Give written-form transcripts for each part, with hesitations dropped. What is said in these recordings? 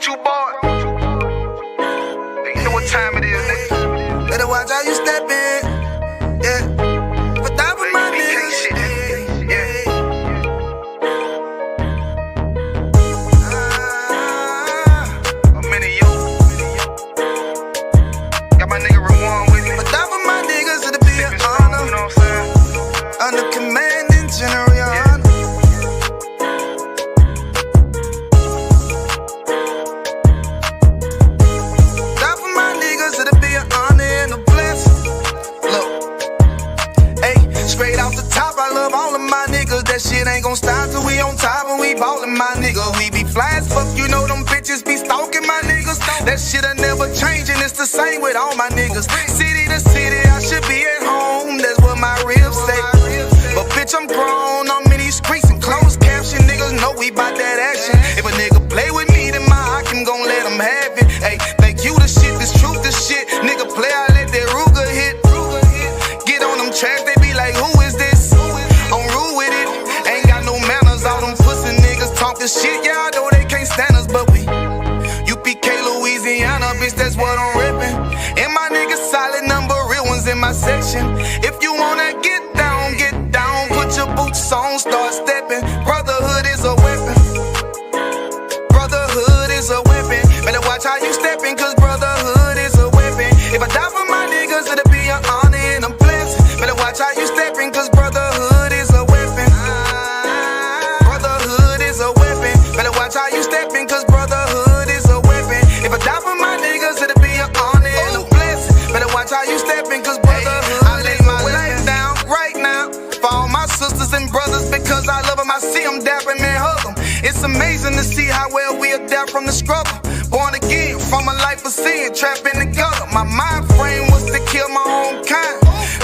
You boy, you know what time it is, nigga. Better watch how you step in, yeah. But that was my nigga, yeah. I'm in you. Got my nigga Rewan with me. But that was my niggas, it'll be an honor. You know what I'm saying? Under commanding general, your honor. Straight off the top, I love all of my niggas. That shit ain't gon' stop till we on top and we ballin', my nigga. We be fly as fuck, you know them bitches be stalking my niggas. That shit'll never change and it's the same with all my niggas. City to city, I should be at home, that's what my ribs say. But bitch, I'm grown, I'm in these streets and closed caption. Niggas know we bout that action. If a nigga play with me, then my Hakim gon' let him have it. Hey, think you the shit, this truth the shit. Nigga play, I let that Ruger hit. Get on them tracks, they be like, who is this? I'm rude with it, ain't got no manners. All them pussy niggas talking shit, yeah, I know they can't stand us, but we UPK, Louisiana, bitch, that's what I'm reppin'. And my niggas solid, number real ones in my section. If you wanna get down, put your boots on, start steppin'. Brotherhood is a weapon. Brotherhood is a weapon. Better watch how you steppin', cause brotherhood is a weapon. If I die for my niggas, it'll be an honor and a blessing. Better watch how you steppin', cause brotherhood is a weapon. Brotherhood is a weapon. Better watch how you steppin', cause brotherhood is a weapon. If I die for my niggas, it'll be an honor and a blessing. Better watch how you steppin', cause brotherhood. I lay my life down right now for all my sisters and brothers, because I love them. I see them dapping and hug them. It's amazing to see how well we adapt from the struggle. Born again from a life of sin, trapped in the gutter. My mind frame was to kill my own kind.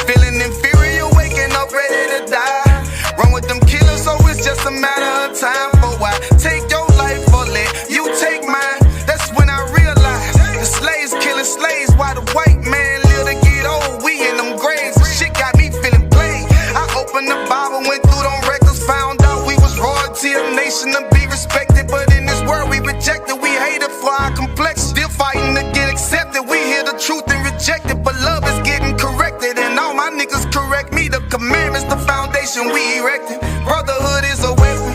Feeling inferior, waking up ready to die. Run with them killers, so it's just a matter of time. For I take your life or let you take mine. That's when I realized the slaves killing slaves while the white man live to get old. We in them graves, the shit got me feeling played. I opened the Bible, went through them records, found out we was royalty, a nation to be respected. But in this world we rejected, we hated for our complexion. Still fighting to get accepted, we hear the truth and reject it. But love is getting corrected, and all my niggas correct me. The commandments, the foundation we erected. Brotherhood is a weapon.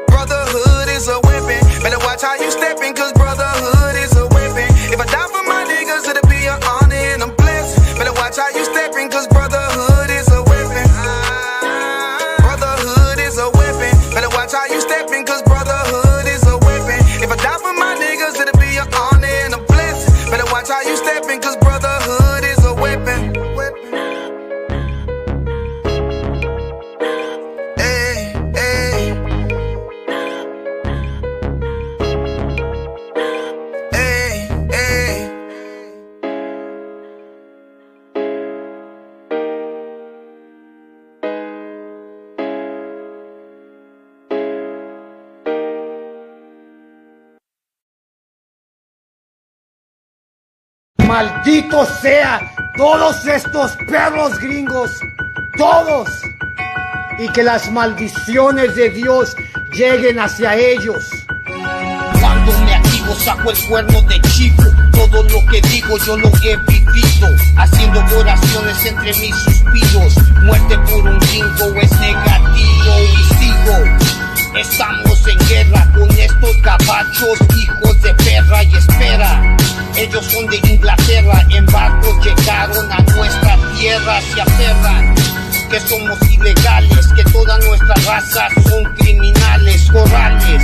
Brotherhood is a weapon. Better watch how you steppin', cause brotherhood is a weapon. If I die for my niggas, it'll be an honor and a blessing. Better watch how you steppin', cause brotherhood is a weapon. Brotherhood is a weapon. Better watch how you steppin', cause brotherhood is a weapon. If I die for my niggas, it'll be an honor and a blessing. Better watch how you steppin', cause brotherhood is a weapon. Hey, hey. Hey, hey. Maldito sea todos estos perros gringos, todos, y que las maldiciones de Dios lleguen hacia ellos. Cuando me activo saco el cuerno de chivo. Todo lo que digo yo lo he vivido, haciendo oraciones entre mis suspiros. Muerte por un gringo es negativo y sigo. Estamos en guerra con estos gabachos, hijos de perra, y espera. Ellos son de Inglaterra, en barcos llegaron a nuestra tierra, se aferran que somos ilegales, que toda nuestra raza son criminales. Corrales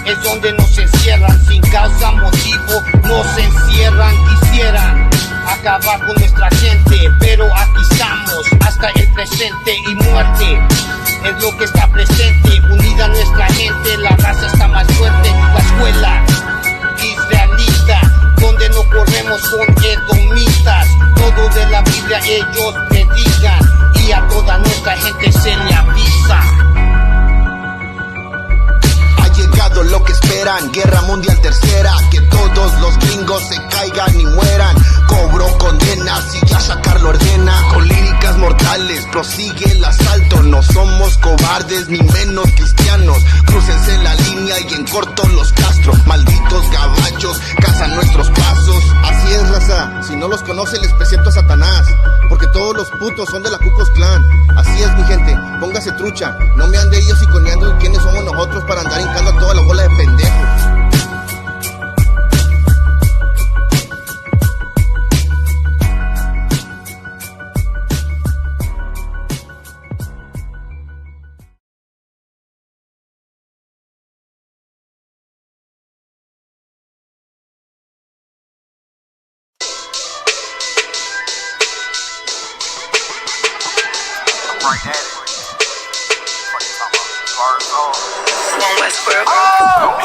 es donde nos encierran, sin causa, motivo, nos encierran. Quisieran acabar con nuestra gente, pero aquí estamos hasta el presente, y muerte es lo que está presente. Unida nuestra gente, la raza está más fuerte. La escuela israelita, donde no corremos con edomitas. Todo de la Biblia ellos predican, y a toda nuestra gente se le avisa. Ha llegado lo que esperan, guerra mundial tercera, que todos los gringos se caigan y mueran. lo condena, si ya sacarlo ordena. Con líricas mortales prosigue el asalto. No somos cobardes ni menos cristianos. Crúcense la línea y en corto los castro. Malditos caballos cazan nuestros pasos. Así es, raza, si no los conoce les presento a Satanás, porque todos los putos son de la Ku Klux Klan. Así es, mi gente, póngase trucha. No me ande ellos iconeando quiénes somos nosotros para andar hincando a toda la bola de pendejos. Right at it. What you talking about?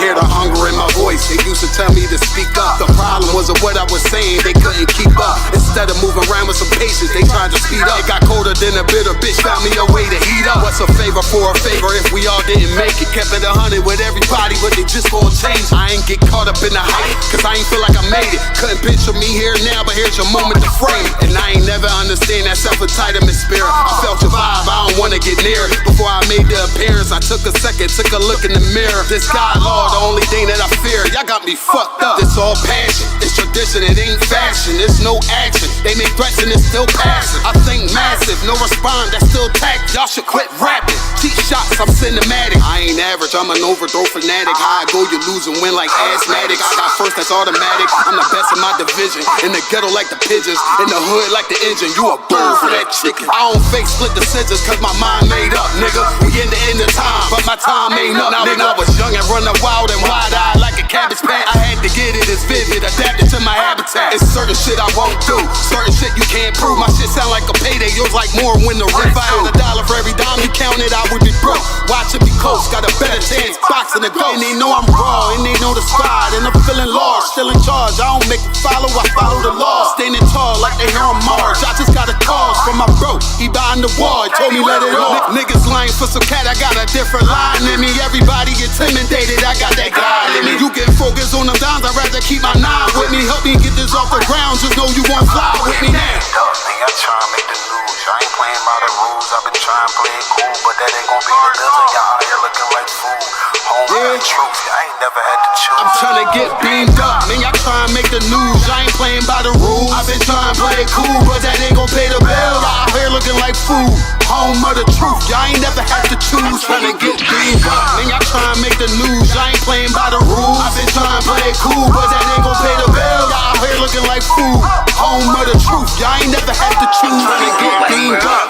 Hear the hunger in my voice, they used to tell me to speak up. The problem wasn't what I was saying, they couldn't keep up. Instead of moving around with some patience, they tried to speed up. It got colder than a bitter bitch, found me a way to heat up. What's a favor for a favor if we all didn't make it? Kept it 100 with everybody, but they just gon' change. I ain't get caught up in the hype, cause I ain't feel like I made it. Couldn't picture me here now, but here's your moment to frame it. And I ain't never understand that self-entitlement spirit. I felt your vibe, I don't wanna get near it. Before I made the appearance, I took a second, took a look in the mirror. This God, Lord, the only thing that I fear. Y'all got me fucked up. It's all passion, it's tradition, it ain't fashion. It's no action, they make threats and it's still passing. I think massive, no respond, that's still tact. Y'all should quit rapping. Cheap shots, I'm cinematic. I ain't average, I'm an overthrow fanatic. How I go, you lose and win like asthmatic. I got first, that's automatic. I'm the best in my division. In the ghetto like the pigeons, in the hood like the engine. You a bird for that chicken. I don't fake split decisions cause my mind made up, nigga. We in the end of time, but my time ain't up, nigga. I was young and running wild and wide-eyed like a cabbage patch. I had to get it as vivid, adapted to my habitat. It's certain shit I won't do, certain shit you can't prove. My shit sound like a payday, yours like more when the rent. If I had $1 for every dime you counted, I would be broke. Watch it be close, got a better chance, boxing the goat. And they know I'm raw, and they know the spot, and I'm feeling lost, still in charge. I don't make a follow, I follow the law. Standing tall like they here on Mars. I just got a call from my bro, he behind the wall, he told me let it off. Niggas lying for some cat, I got a different line in me. Everybody intimidated, I got that God in me. You get focused on them dimes, I'd rather keep my nine with me. Help me get this off the ground, just know you won't fly with me now. I try to make the news, I ain't playing by the rules. I've been trying to play it cool, but that ain't gon' be the building. Y'all out here looking like fool. Home the truth, I ain't never had to choose. I'm trying to get beamed up, man, y'all try to make the news. I ain't playing by the rules. I've been trying to play it cool, but that ain't gon' pay the bill. Y'all out here looking like fool. Home of the truth, y'all ain't never had to choose. Trying to get beamed up, man, y'all try to make the news. I ain't playing by the rules. I've been trying to play it cool, but that ain't gon' pay the bill. Y'all out here looking like fool. Home of the truth, y'all ain't never had to choose. Trying to get beamed up.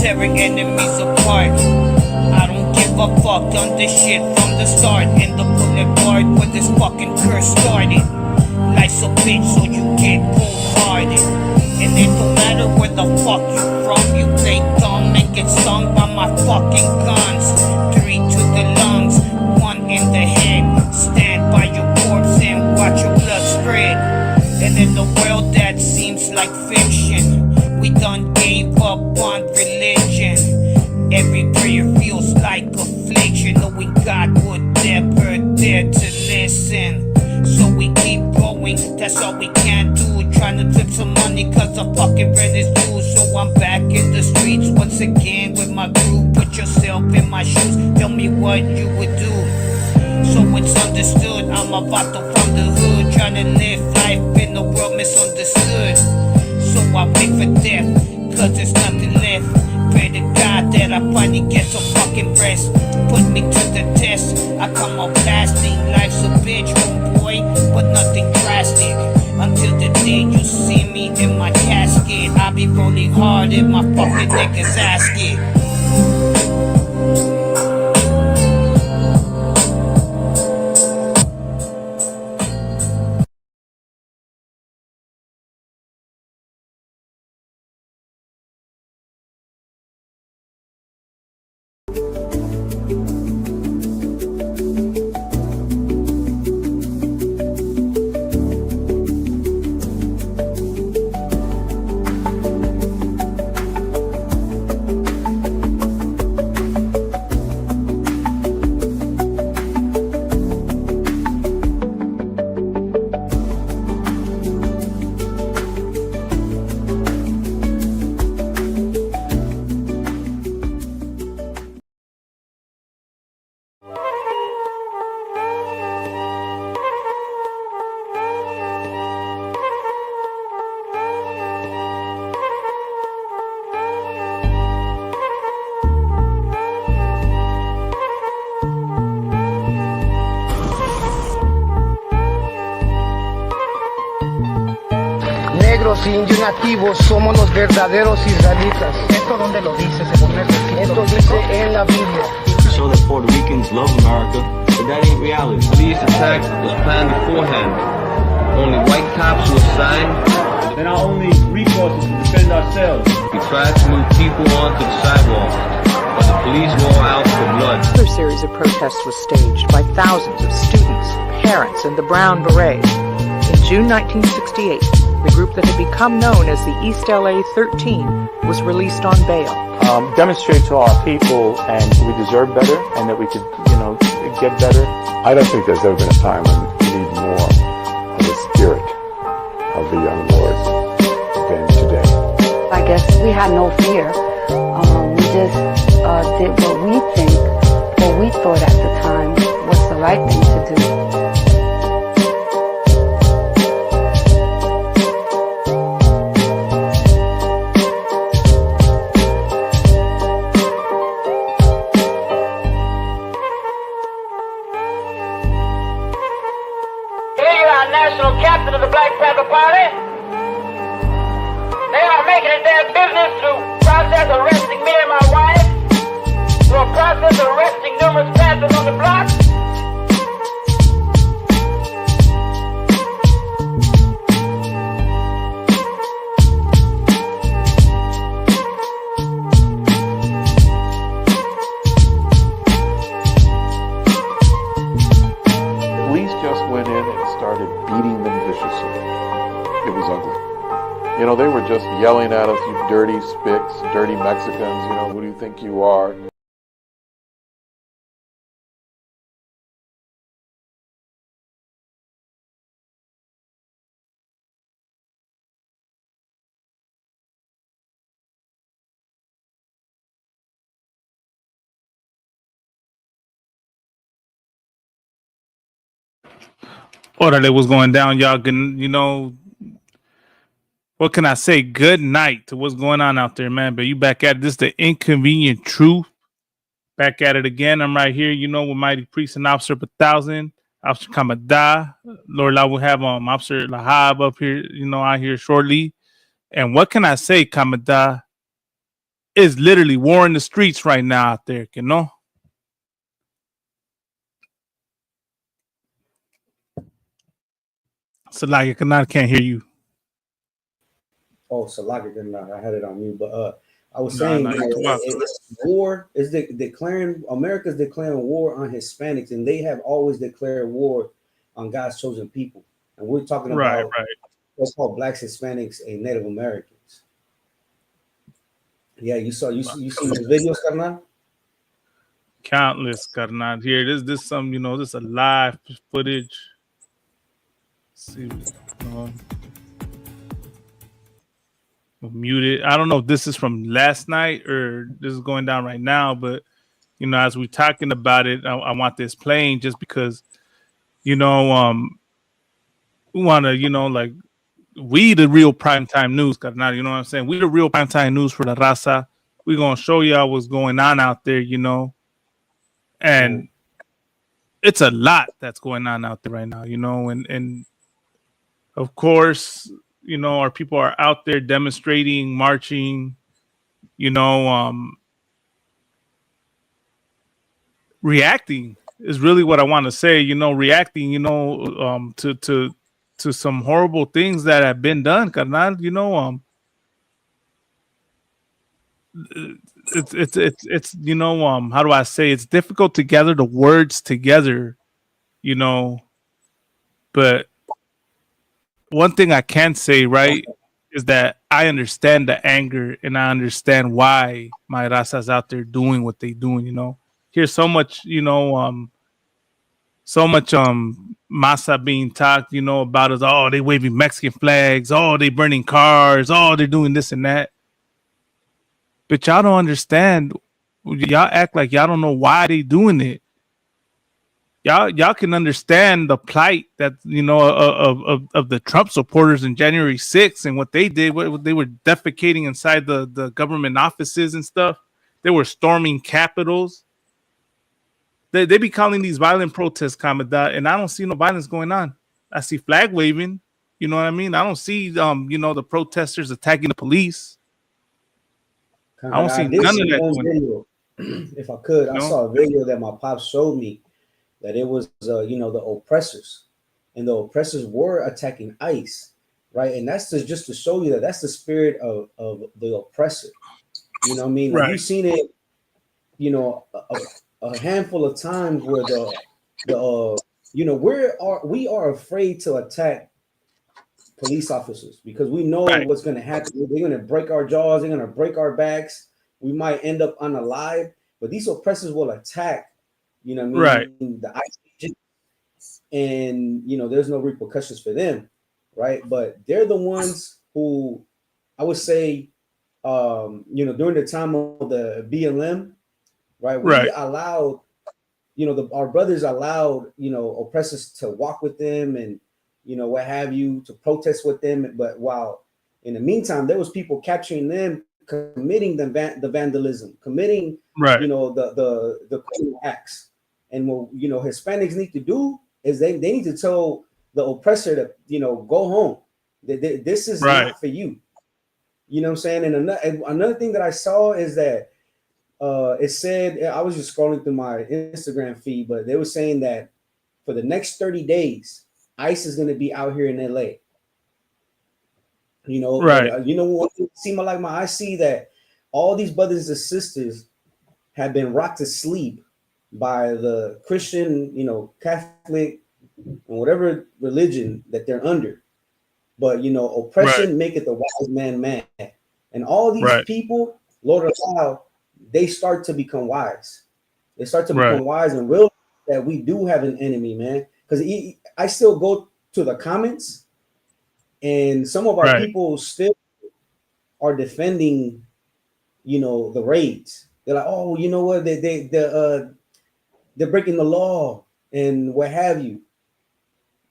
Tearing enemies apart. I don't give a fuck, done this shit from the start. In the boulevard where this fucking curse started. Life's a bitch, so you get cold-hearted. And it don't matter where the fuck you from. You play dumb and get stung by my fucking guns. 3 to the lungs, 1 in the head. Stand by your corpse and like fiction. We done gave up on religion. Every prayer feels like affliction, knowing God would never dare to listen. So we keep going, that's all we can do. Trying to flip some money cause the fucking rent is due. So I'm back in the streets once again with my crew. Put yourself in my shoes, tell me what you would do. So it's understood, I'm about to from the hood, trying to live life in the world misunderstood. So I wait for death, cause there's nothing left. Pray to God that I finally get some fucking rest. Put me to the test, I come up blasting. Life's a bitch, homeboy, but nothing drastic. Until the day you see me in my casket, I'll be rolling hard in my fucking nigga's asket. Negros, indios nativos somos los verdaderos israelitas. ¿Esto dónde lo dice? Esto dice en la Biblia. Show that Puerto Ricans love America, but that ain't reality. These attacks was planned beforehand. Only white cops were assigned. Then our only recourse is to defend ourselves. We tried to move people onto the sidewalk, but the police were all out for blood. Another series of protests was staged by thousands of students, parents, and the Brown Berets. In June 1968, the group that had become known as the East LA 13 was released on bail. Demonstrate to our people and we deserve better and that we could, get better. I don't think there's ever been a time when we need more of the spirit of the young lords than today. I guess we had no fear. We just did what we think, what we thought at the time was the right thing to do. National captain of the Black Panther Party. They are making it their business to process arresting me and my wife, to a process of arresting numerous Panthers on the block. Police just went in and started beating them viciously. It was ugly. They were just yelling at us, you dirty spicks, dirty Mexicans, who do you think you are? Orderly was going down, y'all. What can I say? Good night to what's going on out there, man. But you back at it. This is the inconvenient truth. Back at it again. I'm right here, with Mighty Priest and Officer 1000, Officer Kamada. Lord, I will have Officer Lahab up here, out here shortly. And what can I say, Kamada? It's literally war in the streets right now out there, Salaki, I can't hear you. Oh, Salaka did not. I had it on mute, but I was saying war is America's declaring war on Hispanics, and they have always declared war on God's chosen people. And we're talking about It's called Blacks, Hispanics, and Native Americans. Yeah, you seen the videos, carnal? Countless, carnal. Here, this some, this a live footage. Let's see, muted. I don't know if this is from last night or this is going down right now, but as we're talking about it, I want this playing just because, we want to, like, we the real primetime news, carnal. You know what I'm saying? We the real primetime news for the raza. We're gonna show y'all what's going on out there, and it's a lot that's going on out there right now, and of course, our people are out there demonstrating, marching, reacting is really what I want to say, reacting, to some horrible things that have been done, carnal. It's how do I say, it's difficult to gather the words together, but one thing I can say, right, is that I understand the anger and I understand why my raza's out there doing what they doing, here's so much, masa being talked, about us. Oh, they waving Mexican flags. Oh, they burning cars. Oh, they're doing this and that. But y'all don't understand. Y'all act like y'all don't know why they doing it. Y'all can understand the plight that of the Trump supporters in January 6th and what they did. What they were defecating inside the government offices and stuff. They were storming capitals. They be calling these violent protests, Commandant, and I don't see no violence going on. I see flag waving. You know what I mean? I don't see the protesters attacking the police. I don't see none of that going on. If I could, I saw a video that my pops showed me that it was the oppressors, and the oppressors were attacking ICE, right? And that's just to show you that that's the spirit of the oppressor. You know what I mean? Like, right. You've seen it, a handful of times where we are afraid to attack police officers because we know what's going to happen. They're going to break our jaws. They're going to break our backs. We might end up unalive. But these oppressors will attack, right, the ICE agents, and there's no repercussions for them, right? But they're the ones who, I would say, during the time of the BLM, right? We allowed, our brothers allowed, oppressors to walk with them and, what have you, to protest with them. But while in the meantime, there was people capturing them, committing the vandalism, committing, the criminal acts. And what, Hispanics need to do is they need to tell the oppressor to, go home. This is not for you. You know what I'm saying? And another thing that I saw is that it said, I was just scrolling through my Instagram feed, but they were saying that for the next 30 days, ICE is going to be out here in LA. Right. But, what seemed like I see that all these brothers and sisters have been rocked to sleep by the Christian, Catholic, and whatever religion that they're under. But, oppression maketh the wise man mad. And all these people, Lord allow, they start to become wise. They start to become wise and realize that we do have an enemy, man. Because I still go to the comments, and some of our people still are defending, the raids. They're like, oh, you know what? They're breaking the law and what have you.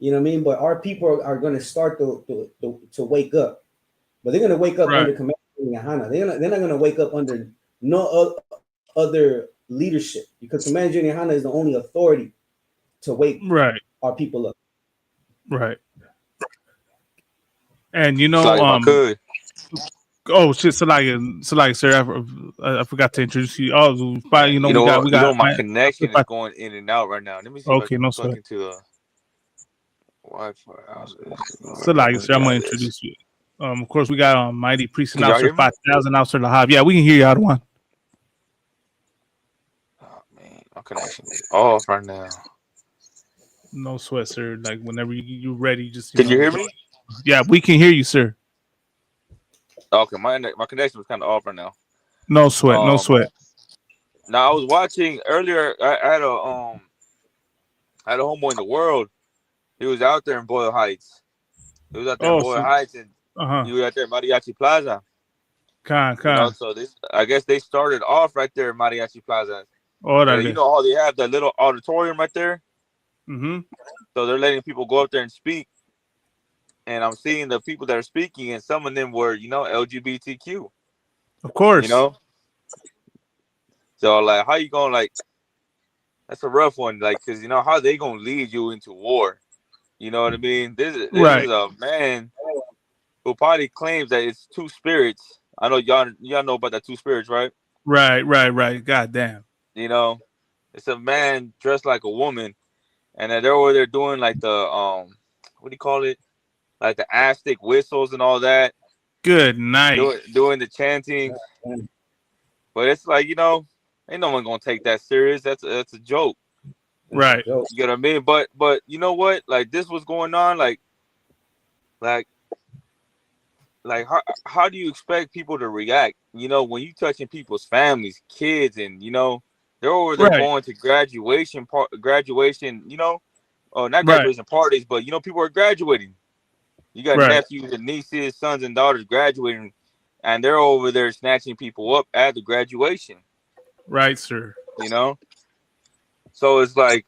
You know what I mean? But our people are going to start to wake up. But they're going to wake up under Commander Hana. They're not going to wake up under no other leadership, because Commander Hana is the only authority to wake our people up. Right. And oh shit! So like, sir, I forgot to introduce you. Oh, we got my connection is going in and out right now. Let me see if I can plug into the Wi-Fi. So like, sir, I'm gonna introduce you. Of course, we got Mighty Priest and Officer 5000, Officer Lahab. Yeah, we can hear you out one. Oh man, my connection is off right now. No sweat, sir. Like, whenever you're ready, just can you hear me? Yeah, we can hear you, sir. Okay, my connection was kind of off right now. No sweat, no sweat. Now I was watching earlier. I had a homeboy in the world. He was out there in Boyle Heights. He was out there in Boyle Heights, and he was out there in Mariachi Plaza. You know, so this, I guess they started off right there in Mariachi Plaza. You know how they have that little auditorium right there? Mm-hmm. So they're letting people go up there and speak. And I'm seeing the people that are speaking, and some of them were, you know, LGBTQ. Of course. You know? So, like, how you going, like, that's a rough one, like, because, you know, how they going to lead you into war? You know what I mean? This is a man who probably claims that it's two spirits. I know y'all know about that two spirits, right? Right. God damn. You know, it's a man dressed like a woman, and they're over there doing like the what do you call it? Like the Aztec whistles and all that. Good night. Doing the chanting. But it's like, you know, ain't no one gonna take that serious. That's a joke. Right. You get what I mean? But you know what? Like this was going on, like how do you expect people to react? You know, when you touching people's families, kids, and you know, they're over there going to graduation, you know, not graduation parties, but you know, people are graduating. You got nephews and nieces, sons and daughters graduating, and they're over there snatching people up at the graduation. Right, sir. You know, so it's like,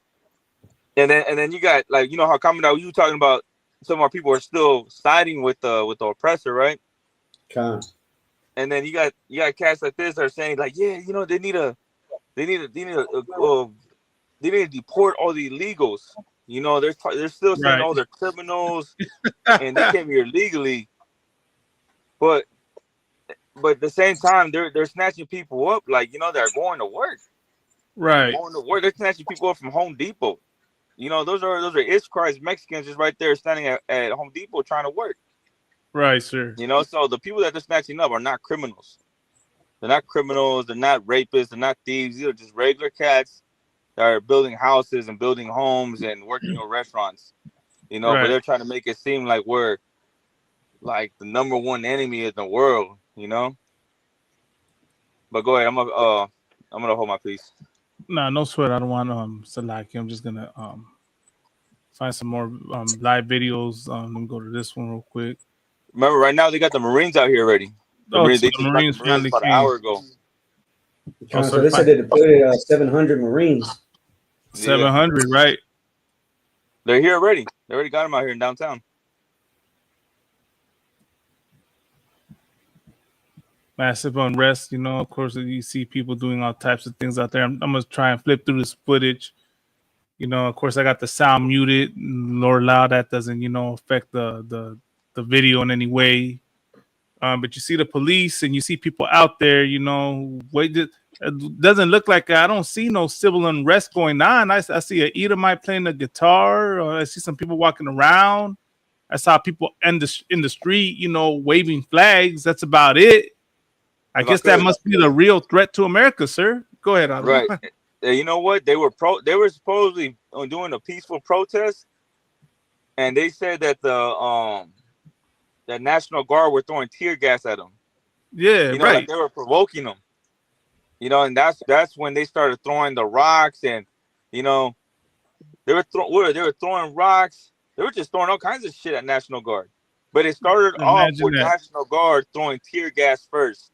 and then you got, like, you know how coming out, you talking about some of our people are still siding with the oppressor, right? And then you got cats like this that are saying like, yeah, you know, they need to deport all the illegals. You know, they're still saying, oh, they're criminals and they came here legally, but at the same time they're snatching people up, like, you know, they're going to work. Right. Going to work. They're snatching people up from Home Depot. You know, those are Ish Christ Mexicans just right there standing at Home Depot trying to work. Right, sir. You know, so the people that they're snatching up are not criminals. They're not criminals. They're not rapists. They're not thieves. These are just regular cats that are building houses and building homes and working in restaurants. You know, but they're trying to make it seem like we're like the number one enemy in the world. You know. But go ahead. I'm gonna hold my peace. Nah, no sweat. I don't want Salaki. I'm just gonna find some more live videos. Let me go to this one real quick. Remember, right now they got the Marines out here already. The Marines finally about came. an hour ago. So they said they deployed 700 Marines. 700, right? They're here already. They already got them out here in downtown. Massive unrest, you know. Of course, you see people doing all types of things out there. I'm gonna try and flip through this footage. You know, of course, I got the sound muted, or loud. That doesn't, you know, affect the video in any way. But you see the police and you see people out there. You know, it doesn't look like, I don't see no civil unrest going on. I see a Edomite playing the guitar, or I see some people walking around. I saw people in the street, you know, waving flags. That's about it. I guess that must be the real threat to America, sir. Go ahead, Adam. Right. You know what? They were supposedly doing a peaceful protest, and they said that the National Guard were throwing tear gas at them. Yeah, you know, like they were provoking them. You know, and that's when they started throwing the rocks, and you know, they were throwing rocks. They were just throwing all kinds of shit at National Guard. But it started off with National Guard throwing tear gas first.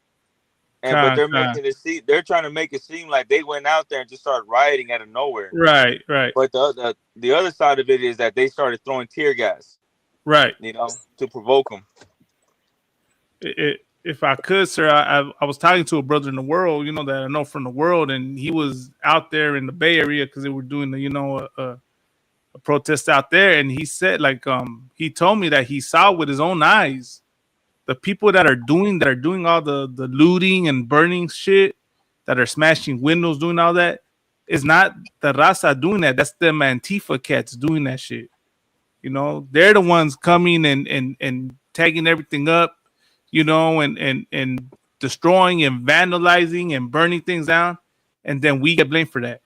But they're trying to make it seem like they went out there and just started rioting out of nowhere. Right. But the other side of it is that they started throwing tear gas. Right. You know, to provoke them. If I could, sir, I was talking to a brother in the world, you know, that I know from the world, and he was out there in the Bay Area because they were doing the, you know, a protest out there, and he said, like, he told me that he saw with his own eyes the people that are doing all the looting and burning shit, that are smashing windows, doing all that, is not the Raza doing that. That's them Antifa cats doing that shit. You know, they're the ones coming and tagging everything up, you know, and destroying and vandalizing and burning things down, and then we get blamed for that.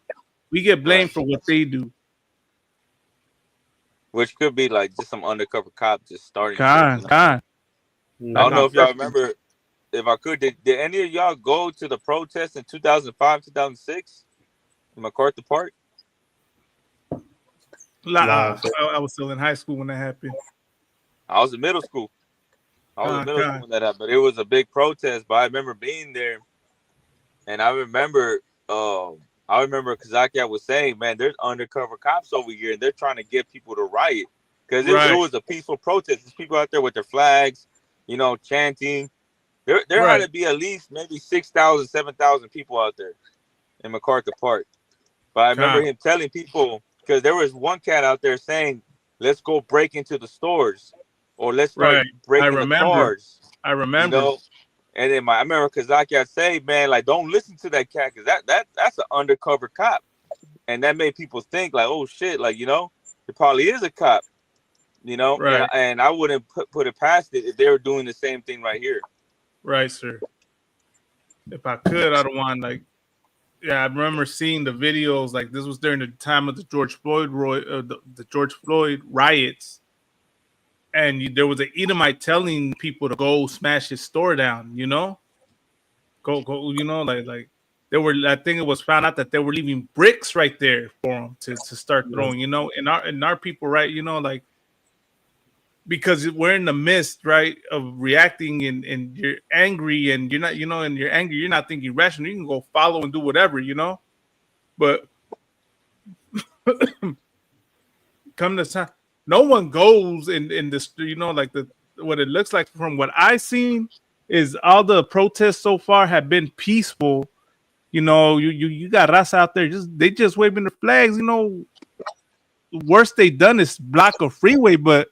We get blamed for what they do. which could be like just some undercover cop just starting. Con. I don't know if y'all remember. If I could, did any of y'all go to the protest in 2005, 2006 in MacArthur Park? I was still in high school when that happened. I was in middle school. When that happened. But it was a big protest. But I remember being there, and I remember Kazakia was saying, "Man, there's undercover cops over here, and they're trying to get people to riot because it was a peaceful protest. There's people out there with their flags, chanting. There had to be at least maybe 6,000, 7,000 people out there in MacArthur Park. But I remember him telling people, because there was one cat out there saying, let's go break into the stores or let's start breaking the cars. I remember. And then I remember Kazaki say, man, like, don't listen to that cat because that's an undercover cop. And that made people think like, oh, shit, like, it probably is a cop, and I wouldn't put it past it if they were doing the same thing right here. Right, sir. If I could, I don't want I remember seeing the videos. Like this was during the time of the George Floyd the George Floyd riots, and there was an Edomite telling people to go smash his store down. Go. Like they were. I think it was found out that they were leaving bricks right there for them to start throwing. And our people, right? Like. Because we're in the midst, right, of reacting and you're angry and you're not, and you're angry, you're not thinking rational. You can go follow and do whatever, But come to time, no one goes in this, like what it looks like from what I've seen is all the protests so far have been peaceful. You got us out there, they just waving their flags. The worst they done is block a freeway, but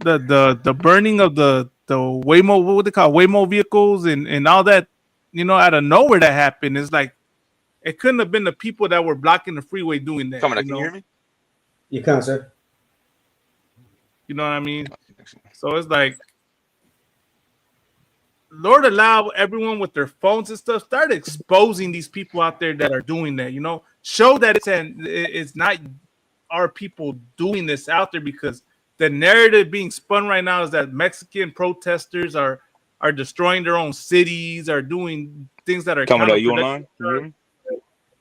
the burning of the Waymo, what they call Waymo vehicles and all that, out of nowhere that happened. It's like it couldn't have been the people that were blocking the freeway doing that. Can you hear me? You can, sir. You know what I mean? So it's like, Lord, allow everyone with their phones and stuff start exposing these people out there that are doing that. Show that it's not our people doing this out there, because the narrative being spun right now is that Mexican protesters are destroying their own cities, are doing things that are coming at you online. Can you hear me?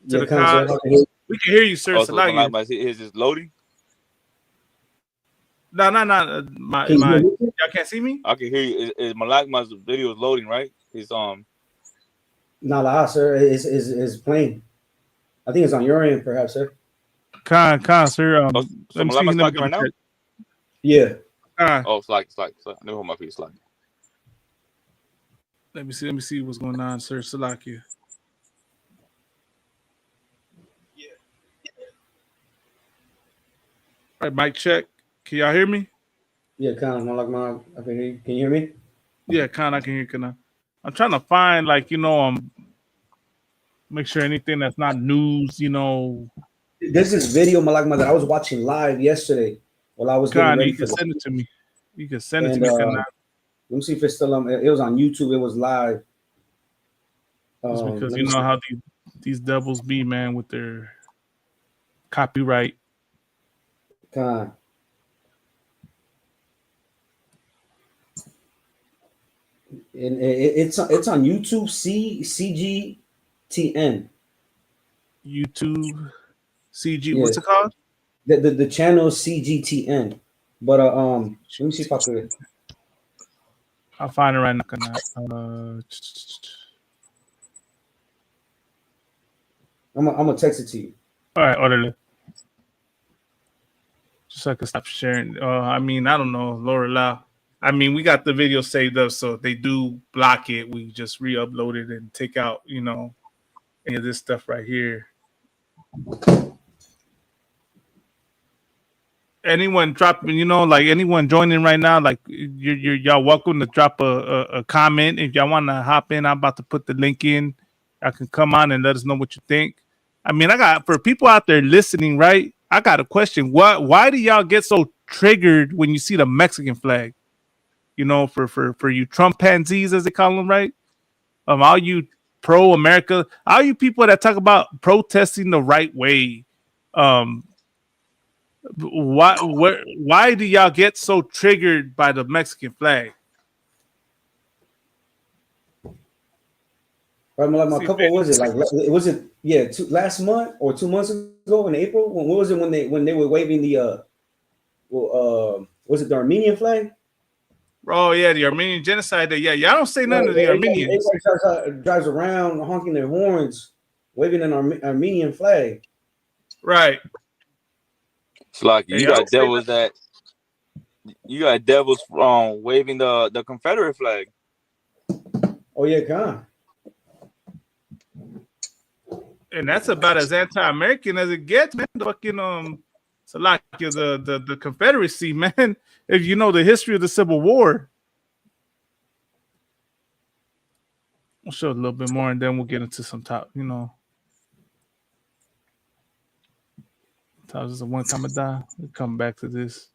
To the cause. We can hear you, sir. Is this loading? No. Y'all can't see me? I can hear you. Is Malakma's video is loading, right? It's sir. It's playing. I think it's on your end, perhaps, sir. Con, sir. So Malakma's talking right now? Yeah. It's like. Let me hold my feet. It's like. Let me see what's going on, sir. Salakia. Yeah. All right, mic check. Can y'all hear me? Yeah, Con. I can hear you. Can you hear me? Yeah, Con, I can hear you. I'm trying to find, make sure anything that's not news, There's this video, Malakma, that I was watching live yesterday while I was getting ready. You can send it to me. You can send it to me. Let me see if it's still on. It was on YouTube. It was live. It's because you know how these devils be, man, with their copyright. God. And it's on YouTube. CGTN. YouTube CG. What's it called? The channel is CGTN. But let me see if I could. I'll find it right now. I'm gonna text it to you. All right, orderly. Just so I can stop sharing. I don't know, Laura Lau. We got the video saved up, so if they do block it, we just re-upload it and take out, any of this stuff right here. Anyone dropping, anyone joining right now, like y'all welcome to drop a comment. If y'all want to hop in, I'm about to put the link in. Y'all can come on and let us know what you think. I got, for people out there listening, right? I got a question. Why do y'all get so triggered when you see the Mexican flag? For you Trump pansies, as they call them, right? All you pro-America, all you people that talk about protesting the right way, Why do y'all get so triggered by the Mexican flag? Right, like my couple, what was it like? Was it last month or 2 months ago in April? When what was it when they were waving the was it the Armenian flag? Oh yeah, the Armenian genocide day. Yeah, y'all don't say nothing to the Armenians. Everybody drives around honking their horns, waving an Armenian flag. Right. It's like you got devils waving the Confederate flag. Oh yeah, God. And that's about as anti-American as it gets, man. The fucking Salakia, the Confederacy, man. If you know the history of the Civil War. We'll show a little bit more and then we'll get into some top, This is a one time a die. We'll come back to this.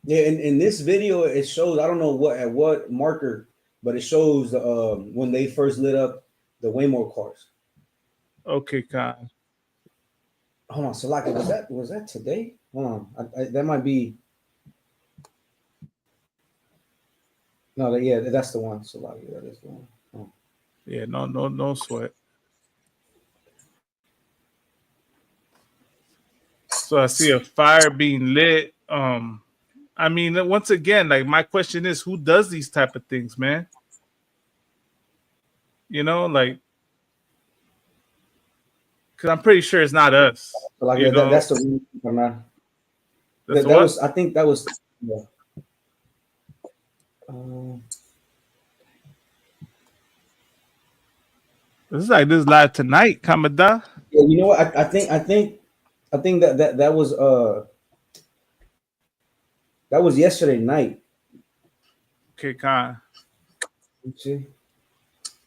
Yeah, in this video, it shows, I don't know at what marker, but it shows when they first lit up the Waymo cars. Okay, Khan. Hold on, Salaki, was that today? Hold on, that might be. No, yeah, that's the one, Salaki. That is the one. Oh. Yeah, no sweat. So I see a fire being lit. I mean, once again, like my question is, who does these type of things, man? Like, because I'm pretty sure it's not us. Like that's the one. That what? was, I think that was. Yeah. This is like this live tonight, Kamada. Yeah, you know what? I think that was yesterday night. Okay, Khan. See,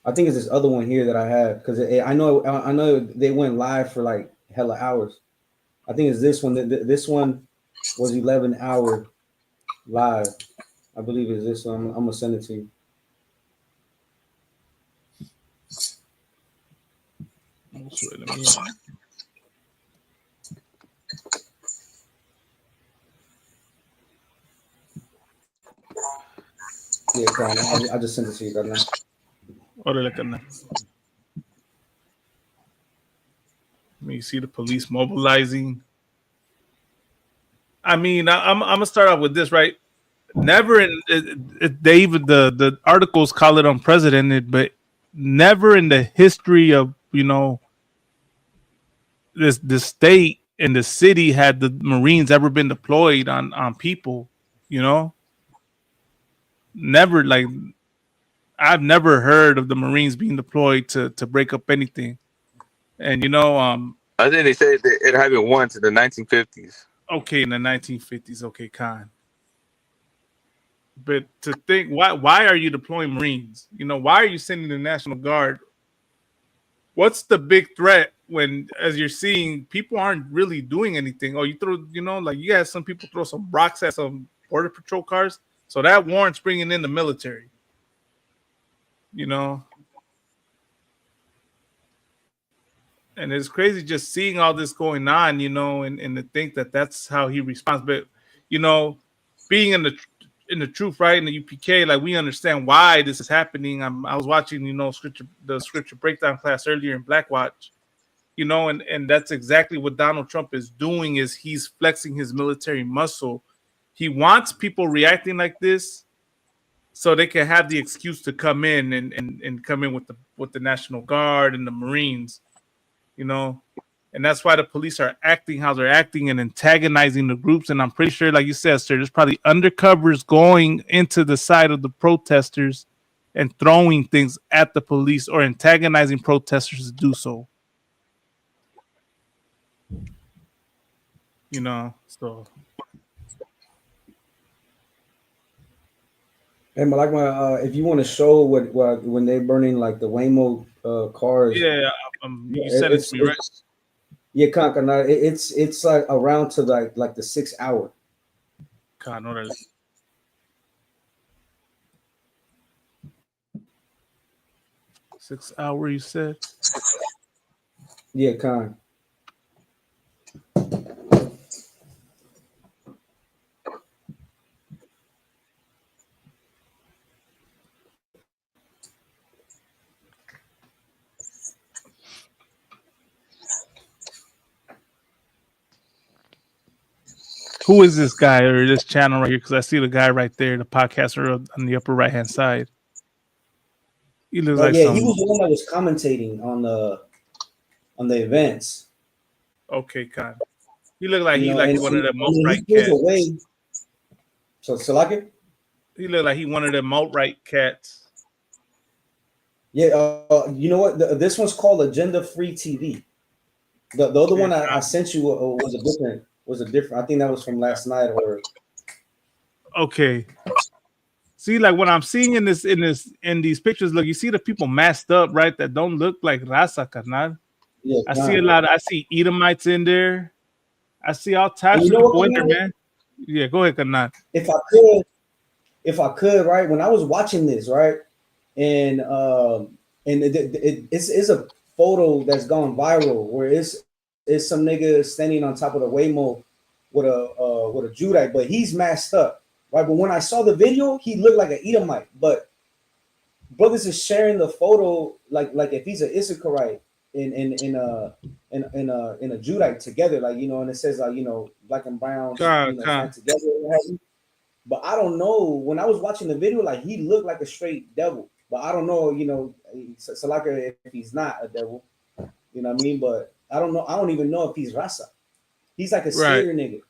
I think it's this other one here that I have because I know they went live for like hella hours. I think it's this one. This one was 11-hour live. I believe it's this one. I'm gonna send it to you. Yeah, I just sent it to you right now. You see the police mobilizing. I mean, I'm gonna start off with this, right? Never they even the articles call it unprecedented, but never in the history of this state and the city had the Marines ever been deployed on people. Never, like, I've never heard of the Marines being deployed to break up anything. And I think they said it happened once in the 1950s. Okay, in the 1950s. Okay, Khan. But to think, why are you deploying Marines? Why are you sending the National Guard? What's the big threat when, as you're seeing, people aren't really doing anything? Oh, you throw, like you had some people throw some rocks at some border patrol cars. So that warrants bringing in the military. And it's crazy just seeing all this going on, and to think that that's how he responds. But, being in the truth, right, in the UPK, like, we understand why this is happening. I was watching, the scripture breakdown class earlier in Blackwatch, and that's exactly what Donald Trump is doing, is he's flexing his military muscle. He wants people reacting like this so they can have the excuse to come in and come in with the National Guard and the Marines. And that's why the police are acting how they're acting and antagonizing the groups. And I'm pretty sure, like you said, sir, there's probably undercovers going into the side of the protesters and throwing things at the police or antagonizing protesters to do so. So. And like if you want to show what when they're burning like the Waymo cars. Yeah, you said it to me, right? Yeah, Kankana, it's like around to like the 6 hour. God, 6 hour, you said? Yeah, Khan. Who is this guy or this channel right here? Because I see the guy right there, the podcaster on the upper right hand side. He looks like Yeah, he some. was the one that was commentating on the events. Okay, Khan. He looked like You he know, like and, one of them and then alt-right he goes cats. away. So like it? He looked like he one of them alt-right cats. Yeah, you know what? This one's called Agenda Free TV. The other one I sent you was a different. I think that was from last night or. Okay. See, like what I'm seeing in these pictures, look, you see the people masked up, right? That don't look like Raza, carnal. Yeah, I see a lot. I see Edomites in there. I see all types of know people what, in there, man. Yeah, go ahead, carnal. If I could, right? When I was watching this, right, and it's a photo that's gone viral where it's some nigga standing on top of the Waymo with a Judite, but he's masked up, right? But when I saw the video, he looked like an Edomite. But brothers is sharing the photo like if he's an Issacharite in a Judite together, like, you know, and it says like, you know, black and brown, stand together. But I don't know. When I was watching the video, like he looked like a straight devil. But I don't know, you know, Salaka, if he's not a devil, you know what I mean? But I don't know. I don't even know if he's Rasa. He's like a scary nigga.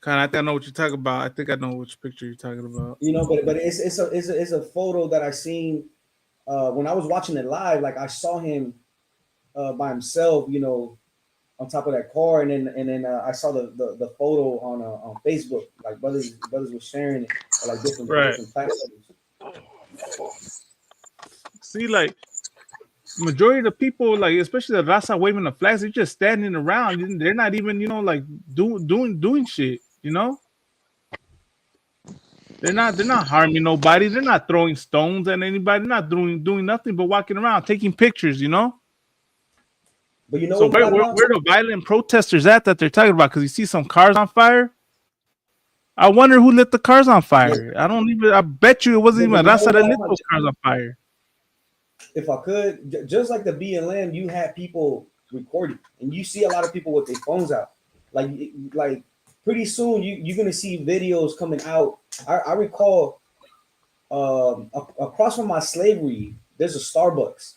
I think I know what you're talking about. I think I know which picture you're talking about. You know, but it's a photo that I seen when I was watching it live. Like I saw him by himself, you know, on top of that car, and then I saw the photo on Facebook. Like brothers were sharing it on like different platforms. See, like majority of the people, like especially the Raza waving the flags, they're just standing around. They're not even, you know, like doing shit. You know, they're not harming nobody. They're not throwing stones at anybody. They're not doing nothing but walking around taking pictures. You know. But you know, so where the violent protesters at that they're talking about? Because you see some cars on fire. I wonder who lit the cars on fire. Yeah. I bet you it wasn't even Raza that lit those cars on fire. If I could, just like the BLM, you had people recording, and you see a lot of people with their phones out. Like pretty soon, you're gonna see videos coming out. I recall across from my slavery, there's a Starbucks.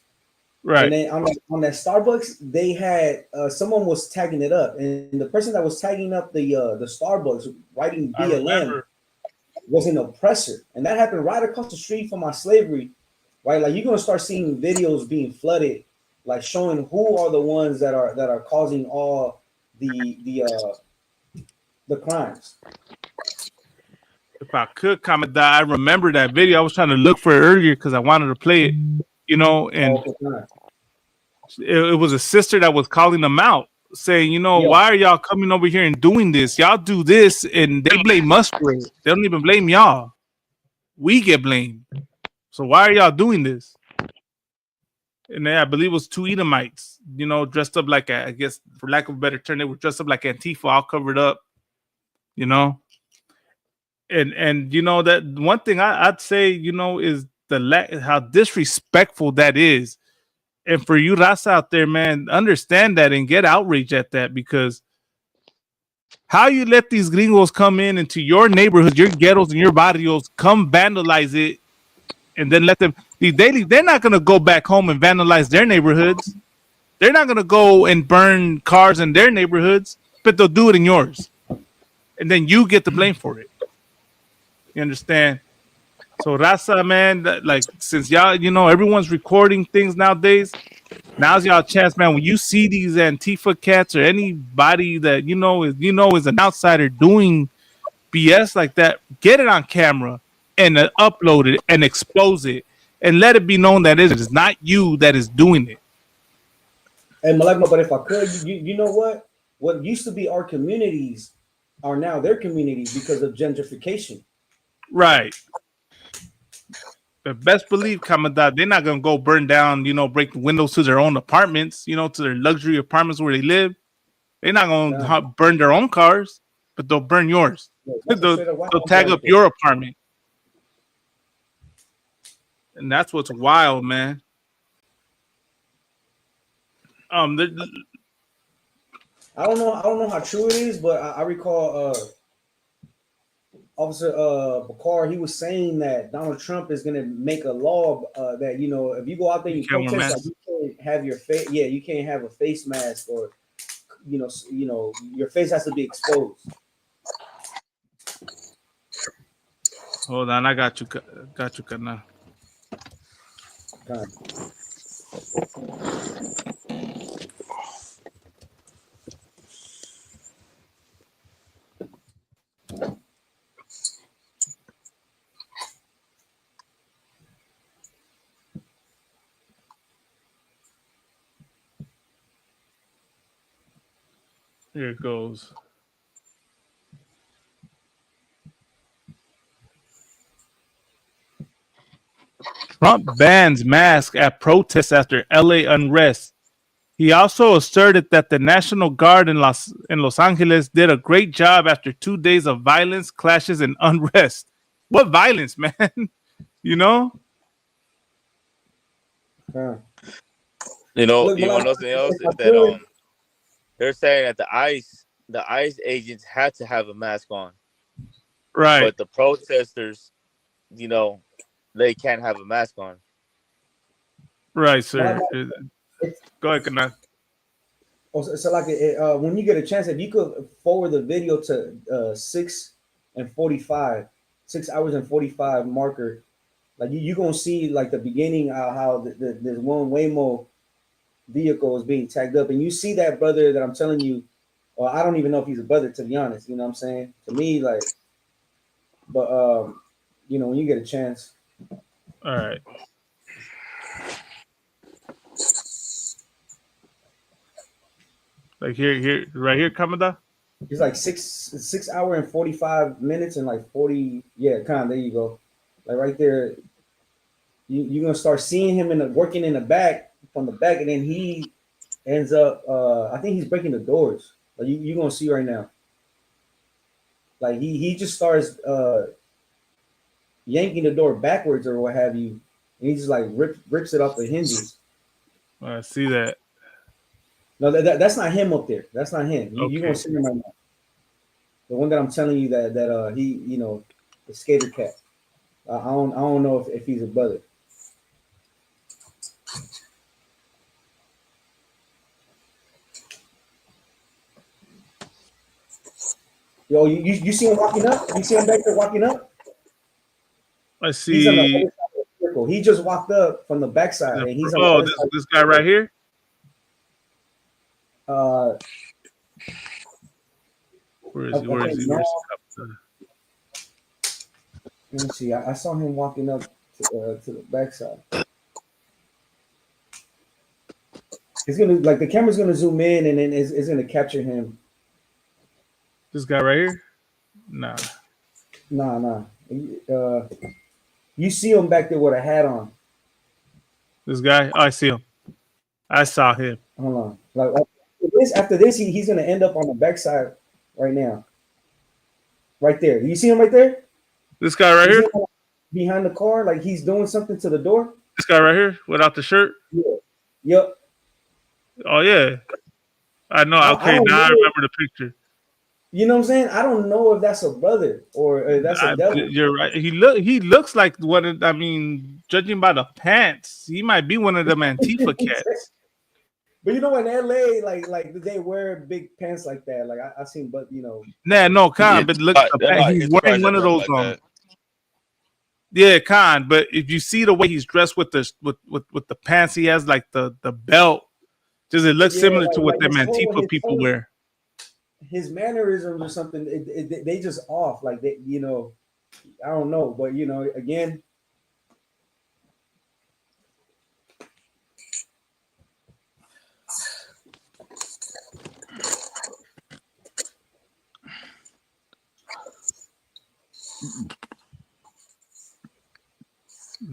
Right. And then on that Starbucks, they had someone was tagging it up, and the person that was tagging up the Starbucks writing BLM was an oppressor, and that happened right across the street from my slavery, right? Like you're gonna start seeing videos being flooded, like showing who are the ones that are causing all the crimes. If I could comment that, I remember that video. I was trying to look for it earlier because I wanted to play it, you know, and it was a sister that was calling them out, saying, you know, why are y'all coming over here and doing this? Y'all do this, and they blame us for it. They don't even blame y'all. We get blamed. So why are y'all doing this? And then I believe it was two Edomites, you know, dressed up like, I guess, for lack of a better term, they were dressed up like Antifa, all covered up, you know. And you know, that one thing I'd say, you know, is how disrespectful that is. And for you Raza out there, man, understand that and get outraged at that, because how you let these gringos come into your neighborhood, your ghettos and your barrios, come vandalize it, and then let them they're not gonna go back home and vandalize their neighborhoods. They're not gonna go and burn cars in their neighborhoods, but they'll do it in yours. And then you get the blame for it. You understand? So Raza, man, like, since y'all, you know, everyone's recording things nowadays, now's y'all chance, man. When you see these Antifa cats or anybody that you know is an outsider doing BS like that, get it on camera and upload it and expose it and let it be known that it is not you that is doing it. And Malagma, but if I could, you know what used to be our communities are now their communities because of gentrification. Right. But best believe, Commandant, they're not gonna go burn down, break the windows to their own apartments, to their luxury apartments where they live. They're not gonna burn their own cars, but they'll burn yours. They'll tag up your apartment, and that's what's wild, man. I don't know how true it is, but I recall Officer Bakar, he was saying that Donald Trump is going to make a law that if you go out there and you protest, like, you can't have your face. Yeah, you can't have a face mask, or your face has to be exposed. Hold on, I got you, Kana. Here it goes. Trump bans mask at protests after LA unrest. He also asserted that the National Guard in Los Angeles did a great job after 2 days of violence, clashes, and unrest. What violence, man? You want to know something else? Is that they're saying that the ICE agents had to have a mask on. Right. But the protesters, they can't have a mask on. Right, sir. Go ahead, Kana. So like when you get a chance, if you could forward the video to 6 hours and 45 marker, like you're gonna see like the beginning how there's one Waymo vehicle is being tagged up, and you see that brother that I'm telling you, or I don't even know if he's a brother, to be honest. You know what I'm saying? To me, like, but when you get a chance. All right. Like here, right here, Kamada. It's like 6 hour and 45 minutes and like 40. Yeah, there you go. Like right there, you're gonna start seeing him working in the back, from the back, and then he ends up. I think he's breaking the doors. Like you're gonna see right now. Like he just starts yanking the door backwards or what have you, and he just like rips it off the hinges. I see that. No, that's not him up there. That's not him. Okay. You're gonna see him right now. The one that I'm telling you that he, the skater cat. I don't know if he's a brother. Yo, you see him walking up? You see him back there walking up? I see. He's on the other side of the circle. He just walked up from the backside, and he's on this guy right here. Where is he? Where is he? Let me see. I saw him walking up to the backside. It's gonna the camera's gonna zoom in, and then it's gonna capture him. This guy right here? Nah. You see him back there with a hat on. This guy? Oh, I see him. I saw him. Hold on. After this, he's gonna end up on the backside right now. Right there. You see him right there? This guy right here? Behind the car, like he's doing something to the door. This guy right here without the shirt? Yeah. Yep. Oh yeah. I know. Okay, now I remember the picture. You know what I'm saying? I don't know if that's a brother or that's a devil. You're right. He looks like one of, judging by the pants, he might be one of them Antifa cats. But in LA, like they wear big pants like that. Like I seen, but Nah, no, Khan, but look, he's wearing one of those. Yeah, Khan. But if you see the way he's dressed with the pants, he has like the belt. Just it looks similar to what them Antifa people wear. His mannerisms or something, they just off. Like they, I don't know, but again.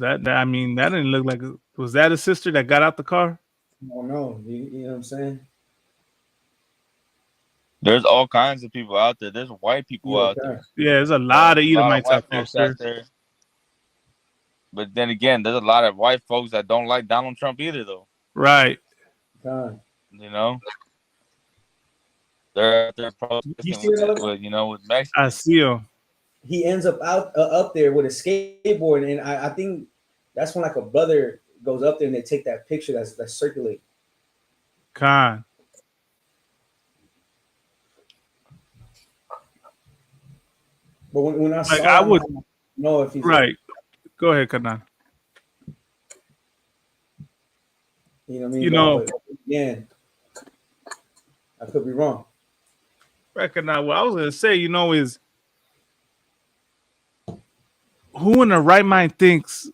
That I mean, that didn't look like. Was that a sister that got out the car? Oh no, you know what I'm saying? There's all kinds of people out there. There's white people out there. Yeah, there's a lot of A lot of Edomites white out there, folks out sir. there. But then again, there's a lot of white folks that don't like Donald Trump either, though. Right. You know, they're protesting with Mexicans. I see him. He ends up up there with a skateboard, and I think that's when like a brother goes up there and they take that picture that's circulating. Con. But when I saw Like, I him, would I don't know if he's right. Go ahead, Kanan. You know what I mean? You know, but again, I could be wrong. Recognize what I was gonna say, is who in their right mind thinks,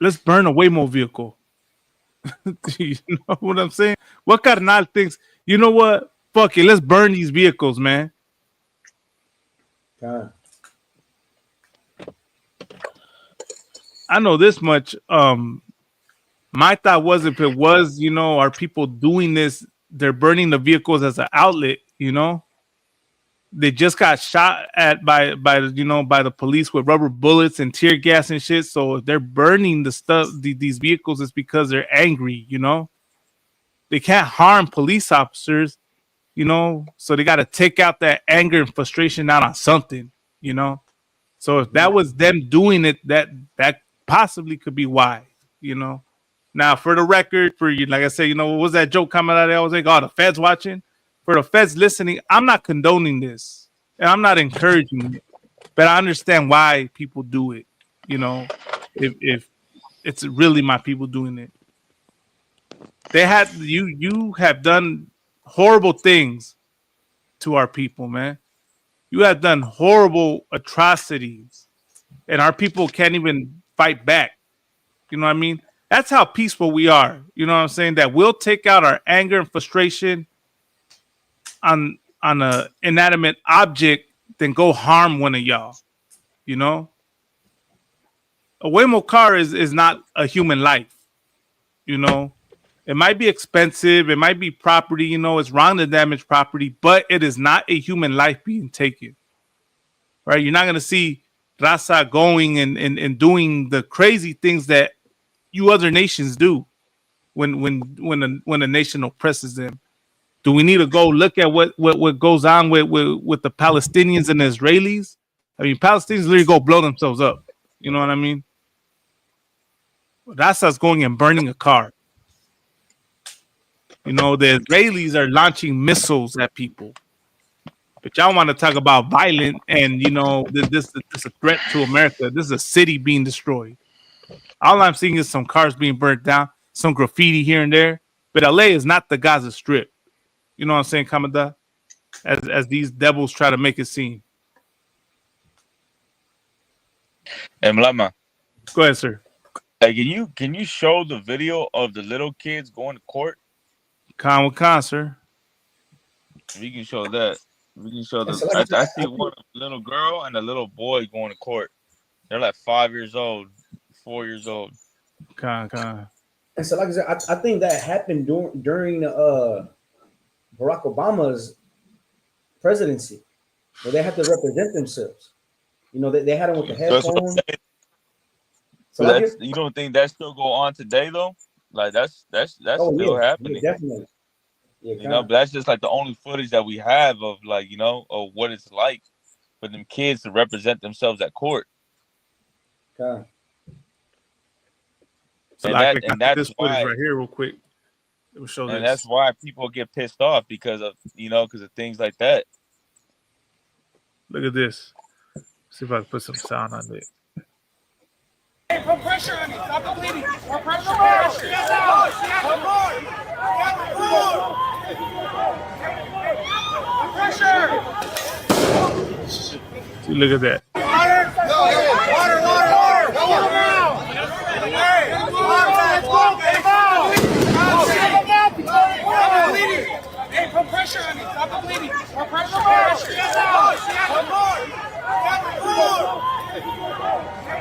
let's burn a Waymo vehicle. You know what I'm saying? What carnal thinks, you know what? Fuck it, let's burn these vehicles, man. God. I know this much. My thought was if it was, are people doing this, they're burning the vehicles as an outlet, They just got shot at by the police with rubber bullets and tear gas and shit. So if they're burning the stuff, these vehicles, it's because they're angry, They can't harm police officers, so they got to take out that anger and frustration out on something, So if that was them doing it, that possibly could be why, Now, for the record, for you, like I said, what was that joke coming out of there? I was like, oh, the feds watching. For the feds listening, I'm not condoning this, and I'm not encouraging it, but I understand why people do it. If it's really my people doing it, you have done horrible things to our people, man. You have done horrible atrocities, and our people can't even fight back. You know what I mean? That's how peaceful we are. You know what I'm saying? That we'll take out our anger and frustration on a inanimate object than go harm one of y'all. A Waymo car is not a human life. It might be expensive, it might be property, it's wrong to damage property, but it is not a human life being taken. Right? You're not gonna see Raza going and doing the crazy things that you other nations do when a nation oppresses them. Do we need to go look at what goes on with the Palestinians and the Israelis? I mean, Palestinians literally go blow themselves up. You know what I mean? That's us going and burning a car. The Israelis are launching missiles at people. But y'all want to talk about violent and, this is a threat to America. This is a city being destroyed. All I'm seeing is some cars being burnt down, some graffiti here and there. But LA is not the Gaza Strip. You know what I'm saying, Kamada? As these devils try to make it seem. And Mlama, go ahead, sir. Hey, can you show the video of the little kids going to court? Con, sir. We can show that. We can show the. I see one little girl and a little boy going to court. They're like 5 years old, 4 years old. Con. And so, like I said, I think that happened during Barack Obama's presidency, where they had to represent themselves. They had them with the headphones. So you don't think that still go on today though? Like that's still happening. Yeah, definitely. Yeah, but that's just like the only footage that we have of of what it's like for them kids to represent themselves at court. God. So and that's this why footage right here, real quick. It will show and this. That's why people get pissed off because of things like that. Look at this. See if I can put some sound on it. Hey, put pressure on me. Stop bleeding. Put pressure on me. Pressure. See, look at that. Hey, put pressure on me. Stop bleeding. Put pressure on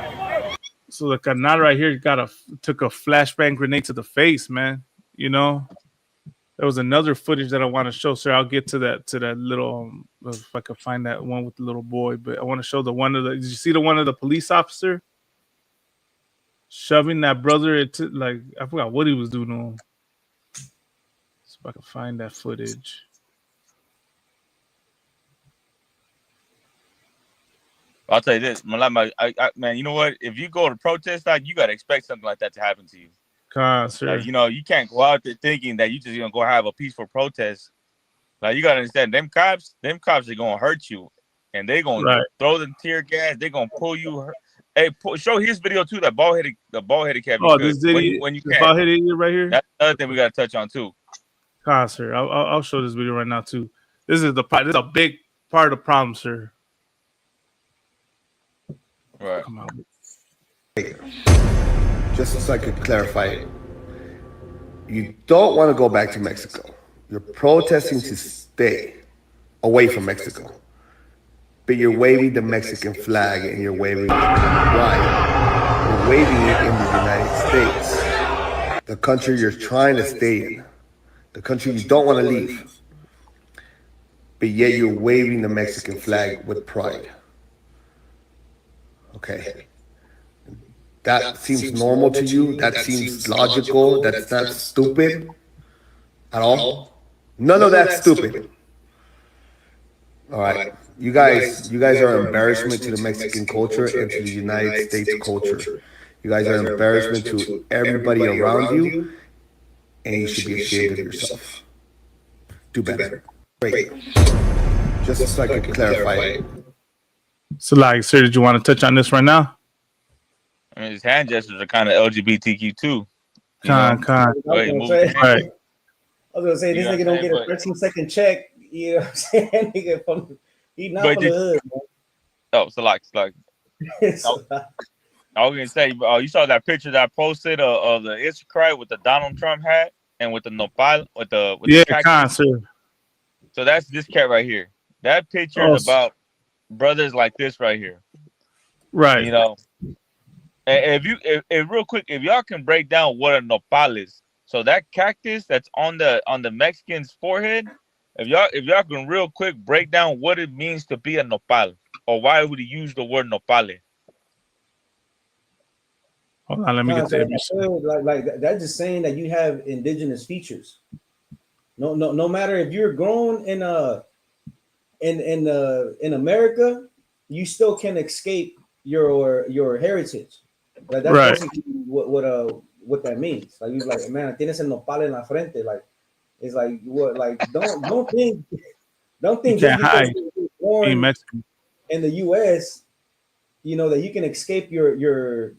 me. So the canal right here took a flashbang grenade to the face, man. You know, there was another footage that I want to show, sir. I'll get to that little if I could find that one with the little boy, but I want to show the one of the. Did you see the one of the police officer shoving that brother into, like, I forgot what he was doing to him. See if I can find that footage. I'll tell you this, man, you know what? If you go to protest, like, you gotta expect something like that to happen to you. Sir. Like, you know, you can't go out there thinking that you just gonna go have a peaceful protest. Like, you gotta understand, them cops are gonna hurt you, and they gonna throw the tear gas. They gonna pull you. Hey, show his video too. The bald headed cat. Oh, this video, when you the can. bald headed idiot right here. That's another thing we gotta touch on too. Sir, I'll show this video right now too. This is a big part of the problem, sir. Right. Come on. Just so I could clarify it. You don't want to go back to Mexico. You're protesting to stay away from Mexico. But you're waving the Mexican flag and you're waving it why? You're waving it in the United States. The country you're trying to stay in. The country you don't want to leave. But yet you're waving the Mexican flag with pride. Okay. That seems normal to you? That seems logical? That's not stupid at all? None of that's stupid. All right. You guys are an embarrassment to the Mexican culture and to the United States culture. You guys are an embarrassment to everybody around you, and you should be ashamed of yourself. Do better. Great. Just so I could clarify it. So, like, sir, did you want to touch on this right now? I mean, his hand gestures are kind of LGBTQ too. Right. I was gonna say this nigga don't get a 13-second check. You know what I'm saying? Nigga he not from the hood, man. Oh, so like I was gonna say, you saw that picture that I posted of the Instacry with the Donald Trump hat and with the nopal with the sir. So that's this cat right here. That picture is about brothers like this right here. Right. You know. And if real quick, if y'all can break down what a nopal is, so that cactus that's on the Mexican's forehead, if y'all can real quick break down what it means to be a nopal, or why would he use the word nopale? Hold on, let me get the like that's just saying that you have indigenous features. No matter if you're grown in America, you still can escape your heritage. Like that's basically what that means. Like you're like, man, tienes el nopal en la frente. Like it's like what? Like don't think just because you're born in the U.S., you know that you can escape your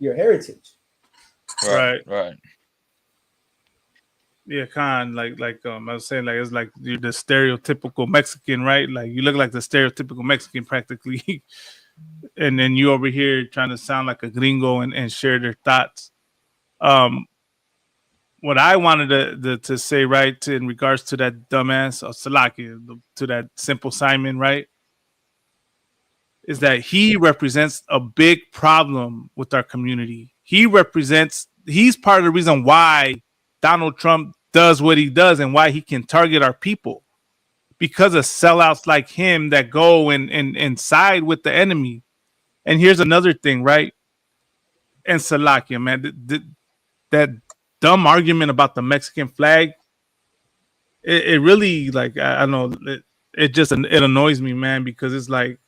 heritage. Right. Right. Yeah, like I was saying, like it's like you're the stereotypical Mexican, right? Like you look like the stereotypical Mexican practically. And then you over here trying to sound like a gringo and share their thoughts. What I wanted to say, right, in regards to that dumbass Salaki, to that Simple Simon, right, is that he represents a big problem with our community. He's part of the reason why Donald Trump does what he does and why he can target our people, because of sellouts like him that go and side with the enemy. And here's another thing, right? And Salakia, man, that dumb argument about the Mexican flag, it really, like, I know, it annoys me, man, because it's like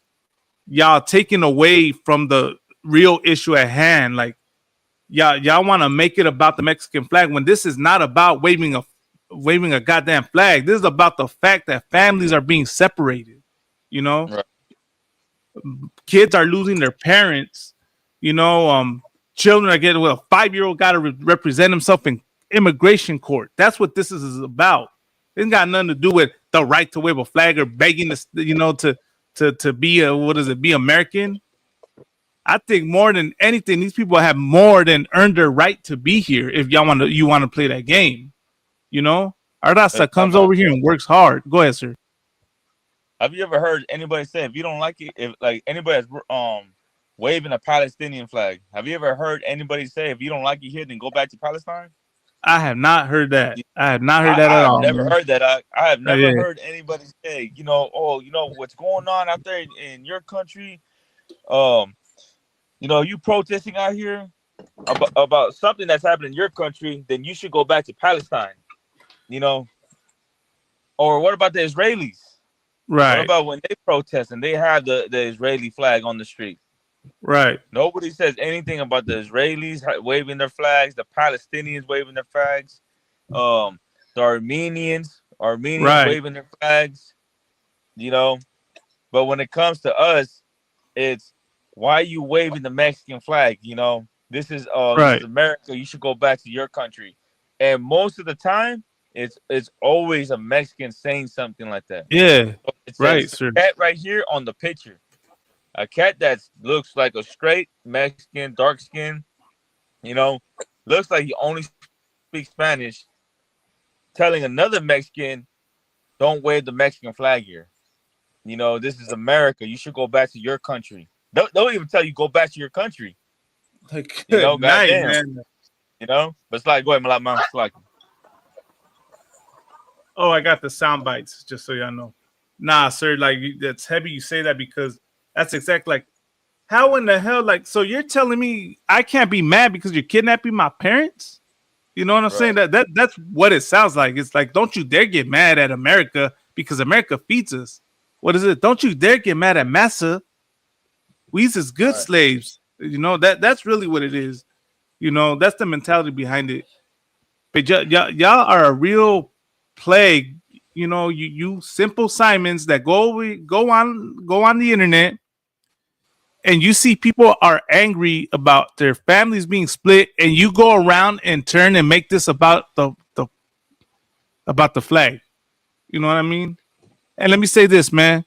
y'all taking away from the real issue at hand. Like, y'all want to make it about the Mexican flag when this is not about waving a goddamn flag. This is about the fact that families are being separated, you know? Right. Kids are losing their parents, you know. Children are getting, a 5-year-old got to represent himself in immigration court. That's what this is about. It's got nothing to do with the right to wave a flag or begging to be American. I think more than anything, these people have more than earned their right to be here. If you want to play that game, you know, Ardaza comes over here and works hard. Go ahead, sir. Have you ever heard anybody say, if you don't like it, if like anybody has waving a Palestinian flag. Have you ever heard anybody say, if you don't like it here, then go back to Palestine? I have not heard that. I have not heard that I at have all, never man. heard that. I have never Yeah. heard anybody say, what's going on out there in your country. You protesting out here about something that's happening in your country, then you should go back to Palestine. Or what about the Israelis? Right. What about when they protest and they have the Israeli flag on the street? Right. Nobody says anything about the Israelis waving their flags, the Palestinians waving their flags, the Armenians Right. waving their flags, But when it comes to us, it's, why are you waving the Mexican flag? This is America. You should go back to your country. And most of the time, it's always a Mexican saying something like that. Yeah. So it Right, says sir. cat right here on the picture. A cat that looks like a straight Mexican, dark skin, looks like he only speaks Spanish, telling another Mexican, don't wave the Mexican flag here. This is America. You should go back to your country. Don't even tell you go back to your country. Like, Goddamn. man. But it's like, go ahead, Malak. It's like, Oh, I got the sound bites, just so y'all know. Nah, sir, like, that's heavy you say that, because that's exactly like, how in the hell, like, so you're telling me I can't be mad because you're kidnapping my parents? You know what I'm saying? That's what it sounds like. It's like, don't you dare get mad at America because America feeds us. What is it? Don't you dare get mad at massa. We's is good slaves. That's really what it is. That's the mentality behind it. But y'all are a real plague. You simple Simons that go on the internet, and you see people are angry about their families being split, and you go around and turn and make this about the flag. You know what I mean? And let me say this, man.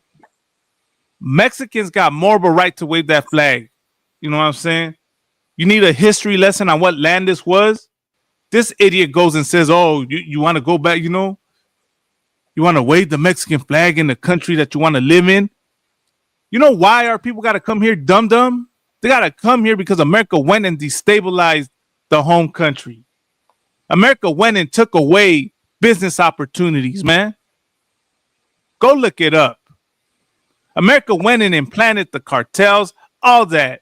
Mexicans got more of a right to wave that flag. You know what I'm saying? You need a history lesson on what land this was. This idiot goes and says, oh, you want to go back, you want to wave the Mexican flag in the country that you want to live in. You know why our people got to come here, dumb? They got to come here because America went and destabilized the home country. America went and took away business opportunities, man. Go look it up. America went and implanted the cartels, all that.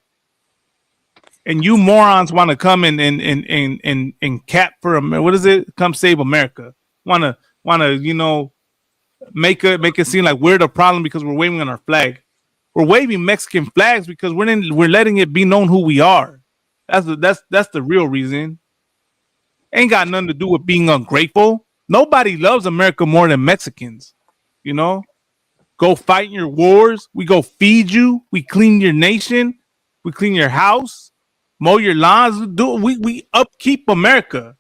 And you morons want to come and cap for America. What is it? Come save America. Want to make it seem like we're the problem because we're waving on our flag. We're waving Mexican flags because we're letting it be known who we are. That's the real reason. Ain't got nothing to do with being ungrateful. Nobody loves America more than Mexicans. Go fight your wars. We go feed you. We clean your nation. We clean your house. Mow your lawns. We upkeep America.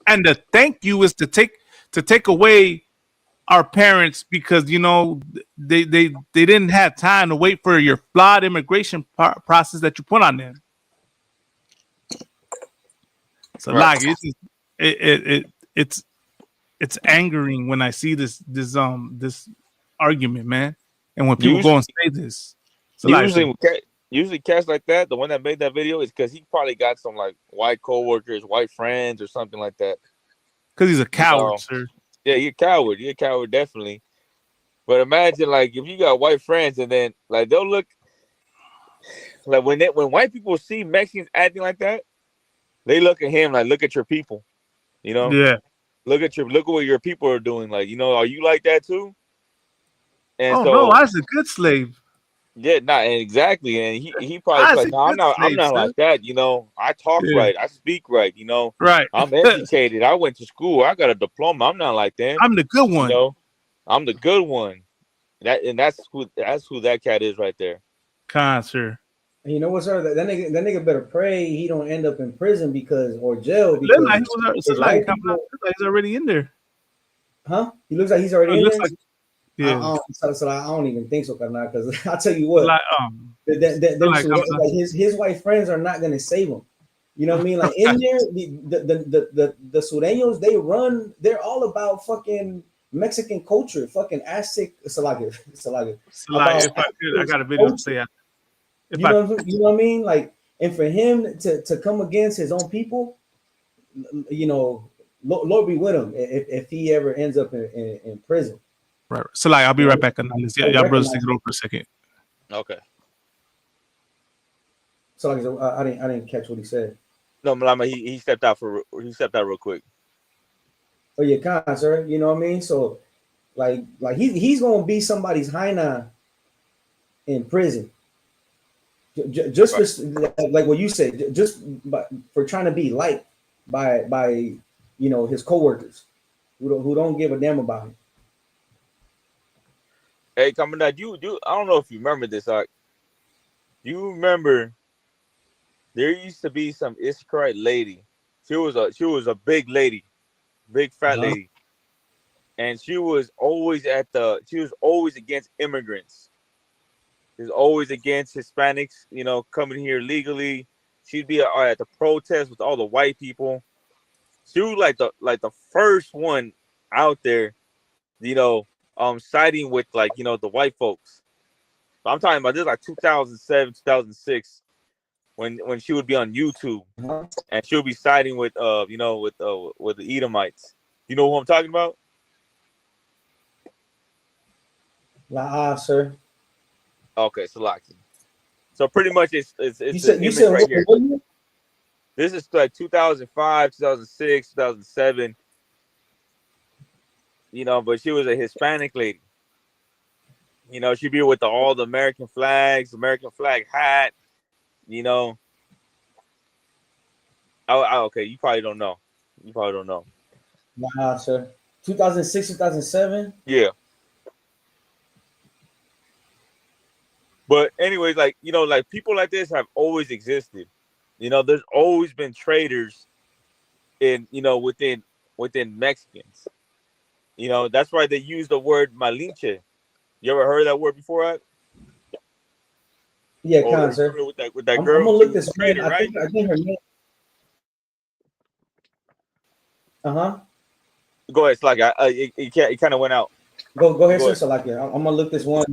And the thank you is to take away our parents because they didn't have time to wait for your flawed immigration process that you put on them. So like it's angering when I see this argument, man, and when people go and say this. So usually cats like that, the one that made that video, is because he probably got some like white coworkers, white friends, or something like that. Because he's a coward, sir. Yeah, you're a coward. You're a coward, definitely. But imagine, like, if you got white friends and then, like, they'll look like when white people see Mexicans acting like that, they look at him like, look at your people, Yeah. Look at what your people are doing. Like, are you like that too? And no, I was a good slave. Yeah, not exactly. And he probably like, no, I'm not like that. I talk right, I speak right. Right. I'm educated. I went to school. I got a diploma. I'm not like them. I'm the good one. I'm the good one. That's who that cat is right there. Sir. And you know what, sir? That nigga better pray he don't end up in prison or jail because he's already in there. Huh? He looks like he's already in there. Yeah. So I don't even think so, because I'll tell you what, his white friends are not gonna save him. You know what I mean? Like in there, the Sureños, they're all about fucking Mexican culture, fucking Aztec. I got a video to say after. You know what I mean? Like, and for him to come against his own people, you know, Lord be with him if he ever ends up in prison. Right. So like, I'll be right back on this. Yeah, y'all brothers take it over for a second. Okay. So like, I didn't catch what he said. No, Malama, he stepped out real quick. Oh yeah, kind sir. You know what I mean? So like he's gonna be somebody's hyena in prison. Just for like what you said, just for trying to be liked by you know his coworkers who don't give a damn about him. Hey, coming out, you I don't know if you remember this. You remember there used to be some Israelite lady. She was a big lady, big fat lady, and she was always against immigrants. She was always against Hispanics, you know, coming here legally. She'd be at the protest with all the white people. She was like the first one out there, you know, siding with like, you know, the white folks. I'm talking about this like 2007, 2006, when she would be on YouTube and she'll be siding with you know, with the Edomites. You know who I'm talking about? Sir. Okay, Salaki. So pretty much it's you said right here. What year? This is like 2005, 2006, 2007. You know, but she was a Hispanic lady. You know, she'd be with all the American flags, American flag hat. You know. Okay, you probably don't know. Sir. 2006, 2007. Yeah. But anyways, like, you know, like people like this have always existed. You know, there's always been traitors in, you know, within Mexicans. You know, that's why they use the word malinche. You ever heard that word before? Right? Yeah, kind sir. With that girl, I'm gonna look this traitor, right? I think her name. Go ahead, Slack. It kind of went out. Go ahead, sir. So like, I'm gonna look this one.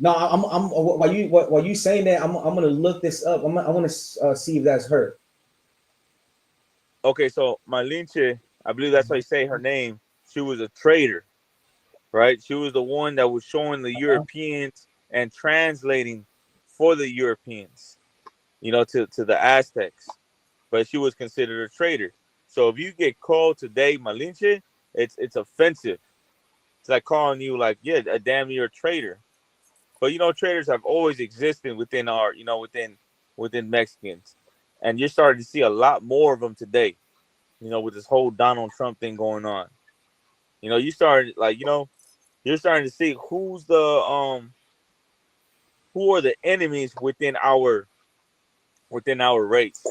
No, I'm while you saying that, I'm gonna look this up. I want to see if that's her. Okay, so Malinche, I believe that's how you say her name. She was a traitor, right? She was the one that was showing the Europeans and translating for the Europeans, you know, to the Aztecs. But she was considered a traitor. So if you get called today Malinche, it's offensive. It's like calling you like, yeah, damn, you're a traitor. But you know, traitors have always existed within our, you know, within Mexicans, and you're starting to see a lot more of them today. You know, with this whole Donald Trump thing going on. You know, you're starting to see who are the enemies within our race.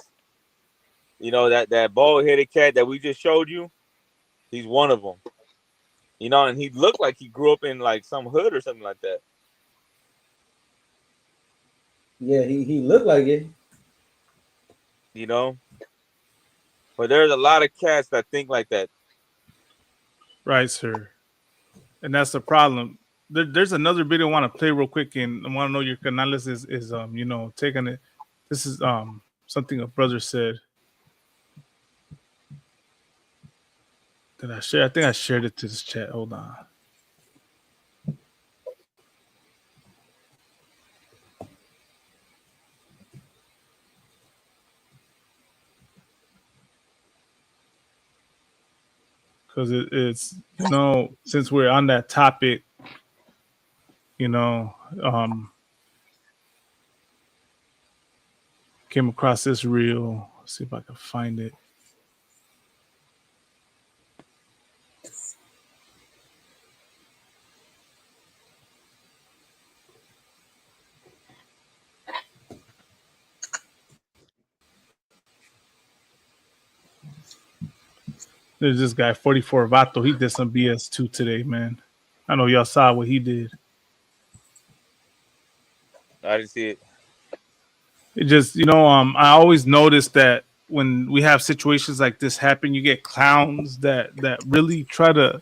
You know, that bald-headed cat that we just showed you, he's one of them. You know, and he looked like he grew up in like some hood or something like that. Yeah, he looked like it. You know, but there's a lot of cats that think like that. Right, sir. And that's the problem. There's another video I want to play real quick, and I want to know your analysis is you know, taking it. This is something a brother said. Did I share? I think I shared it to this chat. Hold on. Because it's, you know, since we're on that topic, you know, came across this reel. Let's see if I can find it. There's this guy, 44 Vato. He did some BS too today, man. I know y'all saw what he did. I didn't see it. It just, you know, I always notice that when we have situations like this happen, you get clowns that really try to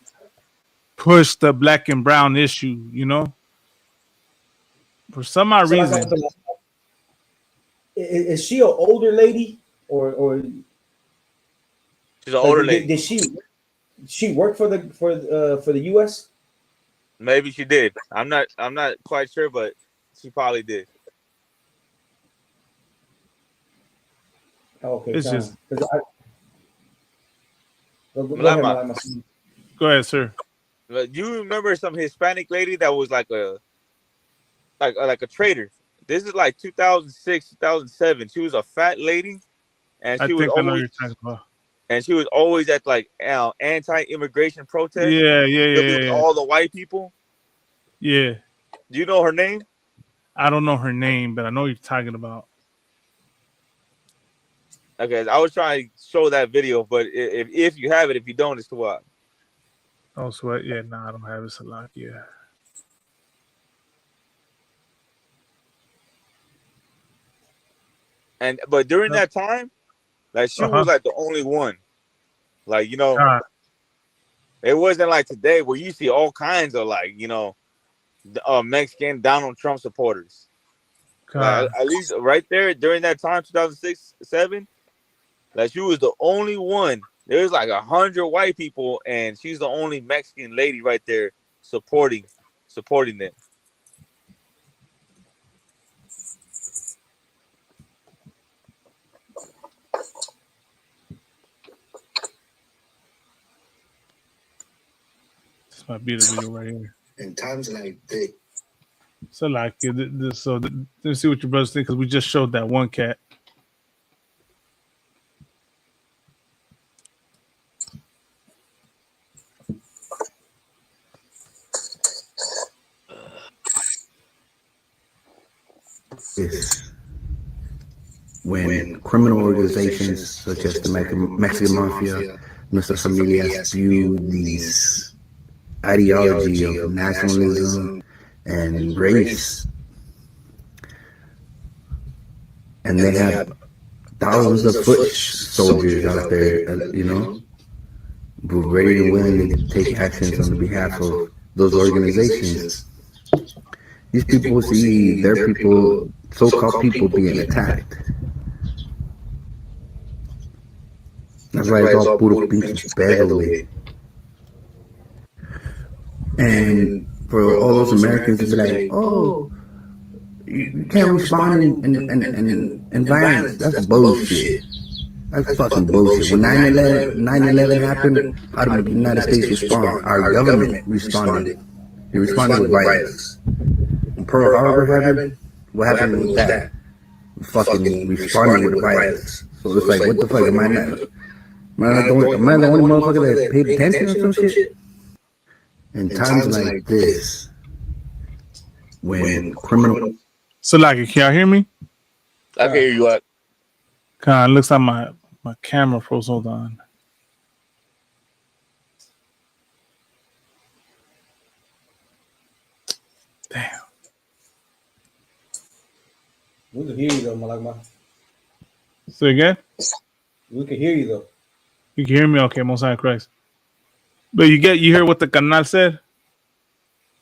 push the black and brown issue, you know? For some odd So reason. Is she an older lady or She's an older lady. Did she work for the U.S.? Maybe she did. I'm not quite sure, but she probably did. Okay, It's just go ahead, Malama. Go ahead, sir. Do you remember some Hispanic lady that was like a trader? This is like 2006, 2007. She was a fat lady, and I she was think I know what always you're talking about. and she was always at like anti-immigration protests. Yeah. With all the white people. Yeah. Do you know her name? I don't know her name, but I know what you're talking about. Okay, I was trying to show that video, but if you have it, if you don't, it's to what? Oh, sweat. Yeah, no, I don't have it. Salak. Yeah. But during that time, like she was like the only one. Like, it wasn't like today where you see all kinds of like, Mexican Donald Trump supporters. Like, at least right there during that time, 2006, 2007, like she was the only one. There was like 100 white people, and she's the only Mexican lady right there supporting them. This might be the video right here. In times like this. So like, let's see what your brothers think, because we just showed that one cat. When criminal organizations such as the Mexican Mafia, Nuestras Familias view these ideology of nationalism and race, and they have thousands of foot soldiers out there, who are ready and willing to take actions on behalf of those organizations. These people see their people, so-called people, being attacked. That's why it's all puro pinche pedo, güey. And for all those Americans to be like, oh, you can't respond in violence. That's bullshit. That's fucking bullshit. When 9/11 happened, how did the United States respond? Our government responded. They responded with violence. When Pearl Harbor happened, what happened with that? Fucking responding with violence. So it's like, what the fuck? Am I the only motherfucker that paid attention or some shit? In times like this, when criminal... So like, can y'all hear me? I can hear you. What? It looks like my camera froze. Hold on. Damn. We can hear you though, Malagma. Say again? We can hear you though. You can hear me? Okay, Most High Christ. But you hear what the canal said?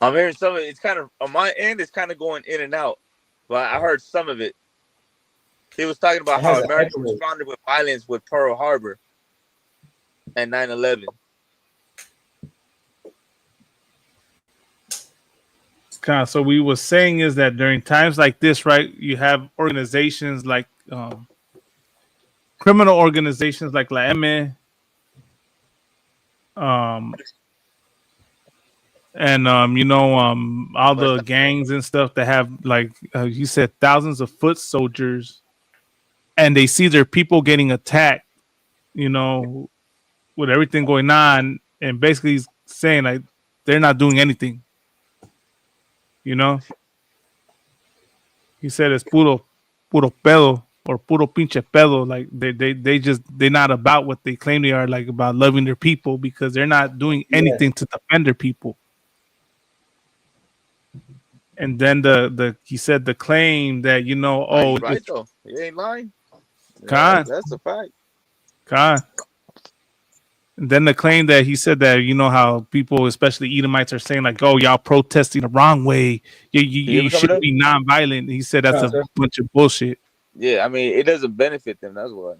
I'm hearing some of it. It's kind of, on my end, it's kind of going in and out. But I heard some of it. He was talking about how America responded with violence with Pearl Harbor and 9/11. So we was saying is that during times like this, right, you have organizations like criminal organizations like La M, and all the gangs and stuff that have, like you said, thousands of foot soldiers, and they see their people getting attacked, with everything going on, and basically he's saying like they're not doing anything. He said it's puro pedo, or puro pinche pedo. Like they're not about what they claim they are, like about loving their people, because they're not doing anything to defend their people. And then he said the claim that He's right though. He ain't lying. That's a fact. And then the claim that he said that, you know, how people, especially Edomites, are saying like, "Oh, y'all protesting the wrong way. You coming should up? be nonviolent." He said that's No, a sir. bunch of bullshit. Yeah, I mean, it doesn't benefit them. That's why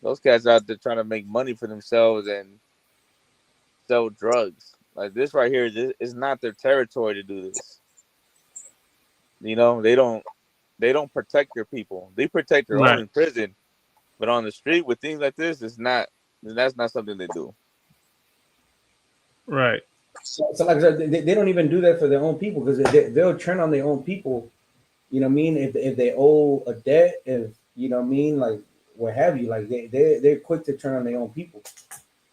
those cats out there trying to make money for themselves and sell drugs. Like this right here, this is not their territory to do this. You know, they don't protect their people. They protect their own Right. in prison, but on the street with things like this, it's not. That's not something they do. Right. So like I said, they don't even do that for their own people because they'll turn on their own people. You know what I mean? If they owe a debt, if you know what I mean, like what have you, like they're quick to turn on their own people.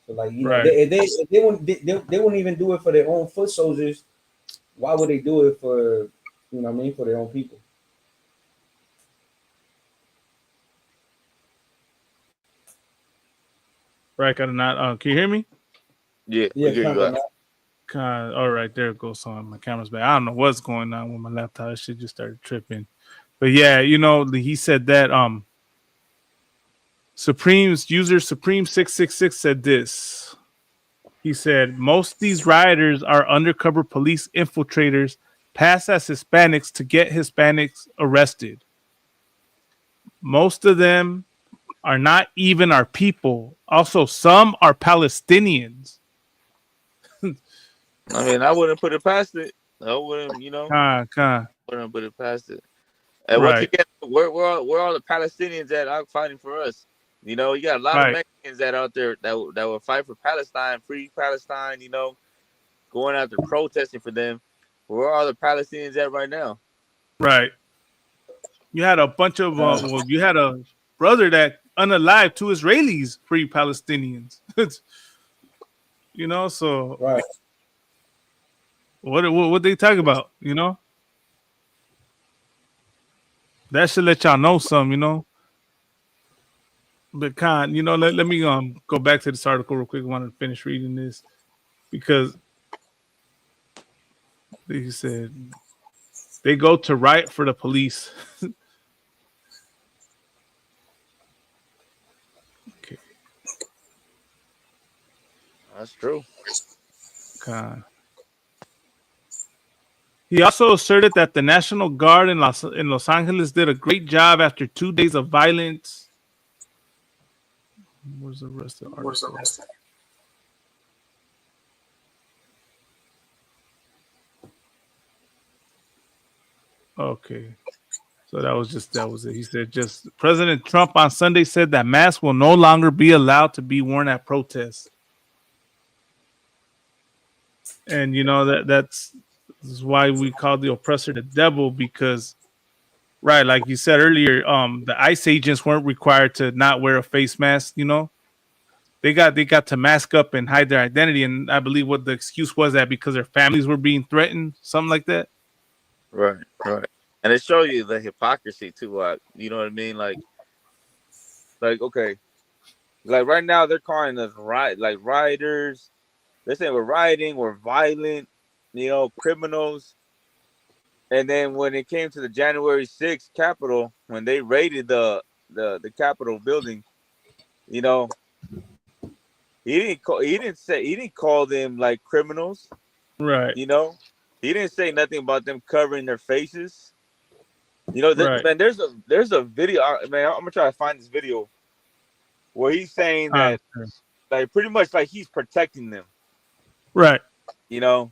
So like you know Right. they wouldn't even do it for their own foot soldiers. Why would they do it for you know what I mean for their own people? Right. Got not. Can you hear me? Yeah, Yeah, we hear you out. All right, there it goes. On my camera's back. I don't know what's going on with my laptop. That shit just started tripping. But yeah, you know, he said that Supreme's user Supreme 666 said this. He said most of these rioters are undercover police infiltrators passed as Hispanics to get Hispanics arrested. Most of them are not even our people. Also, some are Palestinians. I mean, I wouldn't put it past it. I wouldn't, you know, wouldn't put it past it. And once Right. again, where all the Palestinians that are fighting for us? You know, you got a lot of Right. Mexicans that out there that will fight for Palestine, free Palestine. You know, going out there protesting for them. Where are all the Palestinians at right now? Right. You had a bunch of well, you had a brother that unalived two Israelis, free Palestinians. You know, so right. What they talk about? You know, that should let y'all know something. You know, but you know, let me go back to this article real quick. I wanted to finish reading this because he said they go to riot for the police. Okay. That's true. He also asserted that the National Guard in Los Angeles did a great job after 2 days of violence. Where's the rest of the article? Okay. So that was it. He said just President Trump on Sunday said that masks will no longer be allowed to be worn at protests. And you know this is why we call the oppressor the devil, because right, like you said earlier, the ICE agents weren't required to not wear a face mask, you know. They got to mask up and hide their identity, and I believe what the excuse was that because their families were being threatened, something like that. Right. And it shows you the hypocrisy too. Like, you know what I mean? Like okay, like right now they're calling us rioters. They're saying we're rioting, we're violent, you know, criminals. And then when it came to the January 6th Capitol, when they raided the Capitol building, you know, he didn't call them like criminals. Right. You know, he didn't say nothing about them covering their faces. You know, Right. man, there's a video. Man, I'm gonna try to find this video where he's saying that, like, pretty much like he's protecting them. Right. You know,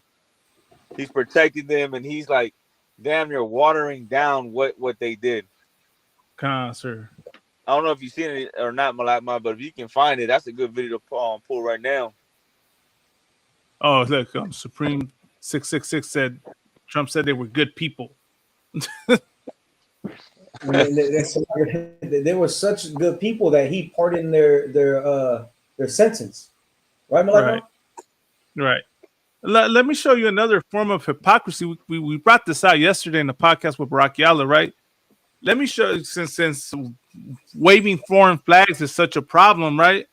he's protecting them, and he's like damn near watering down what they did. Sir. I don't know if you've seen it or not, Malakma, but if you can find it, that's a good video to pull right now. Oh, look, Supreme 666 said Trump said they were good people. They were such good people that he pardoned their sentence, right, Malakma? Right. Let me show you another form of hypocrisy. We brought this out yesterday in the podcast with Barack Yala, right? Let me show you, since waving foreign flags is such a problem, right?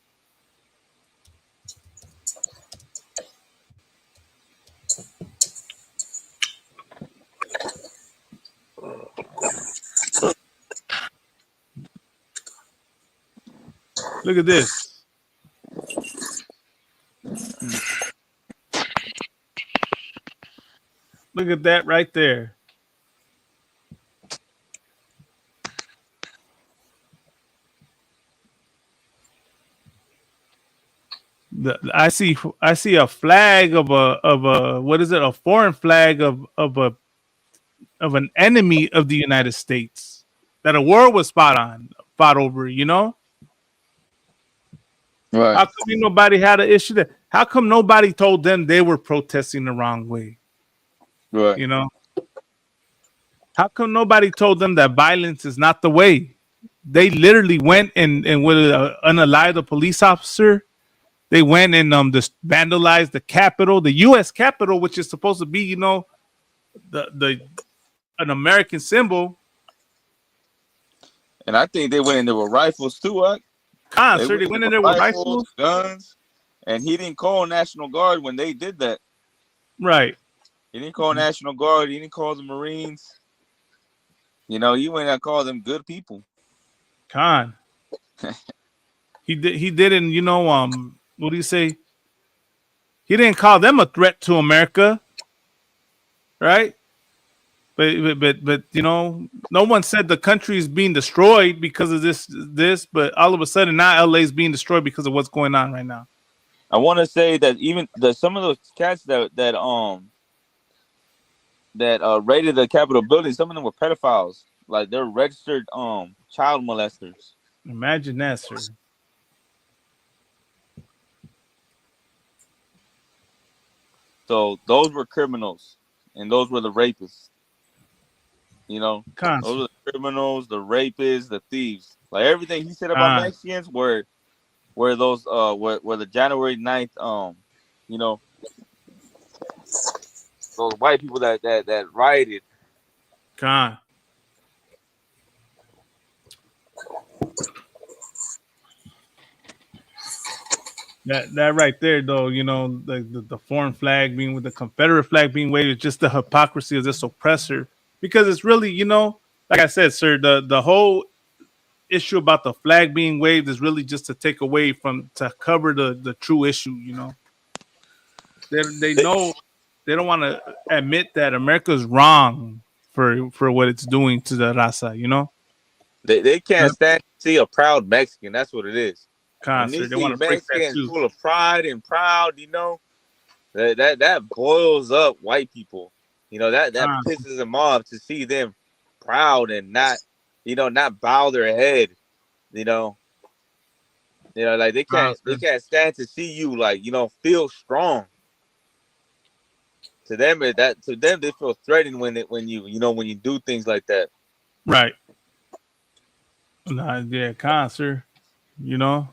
Look at this. Look at that right there. I see a flag of a what is it? A foreign flag of an enemy of the United States that a war was fought over. You know, Right. how come nobody had an issue there? How come nobody told them they were protesting the wrong way? Right. You know, how come nobody told them that violence is not the way? They literally went and with unalived a police officer. They went and just vandalized the Capitol, the U.S. Capitol, which is supposed to be, you know, the an American symbol. And I think they went in there with rifles too, right? They went in there with rifles, guns, and he didn't call National Guard when they did that. Right. He didn't call National Guard. He didn't call the Marines. You know, he went and called them good people. Khan. He didn't, you know, what do you say? He didn't call them a threat to America, right? But you know, no one said the country is being destroyed because of this. But all of a sudden now LA is being destroyed because of what's going on right now. I want to say that even some of those cats that raided the Capitol building, some of them were pedophiles. Like they're registered child molesters. Imagine that, sir. So those were criminals, and those were the rapists. You know, Constant. Those are the criminals, the rapists, the thieves. Like everything he said about Mexicans were those were the January 9th, you know, those white people that rioted. God. That right there, though, you know, the foreign flag being with the Confederate flag being waved is just the hypocrisy of this oppressor. Because it's really, you know, like I said, sir, the whole issue about the flag being waved is really just to take away to cover the true issue. You know, they know they don't want to admit that America's wrong for what it's doing to the raza. You know, they can't stand to see a proud Mexican. That's what it is. When they want to break that too. Full of pride and proud, you know, that boils up white people. You know, that pisses them off to see them proud and not bow their head. You know, like they can't stand to see you, like, you know, feel strong. To them, they feel threatened when you do things like that. Right. Yeah, sir. You know,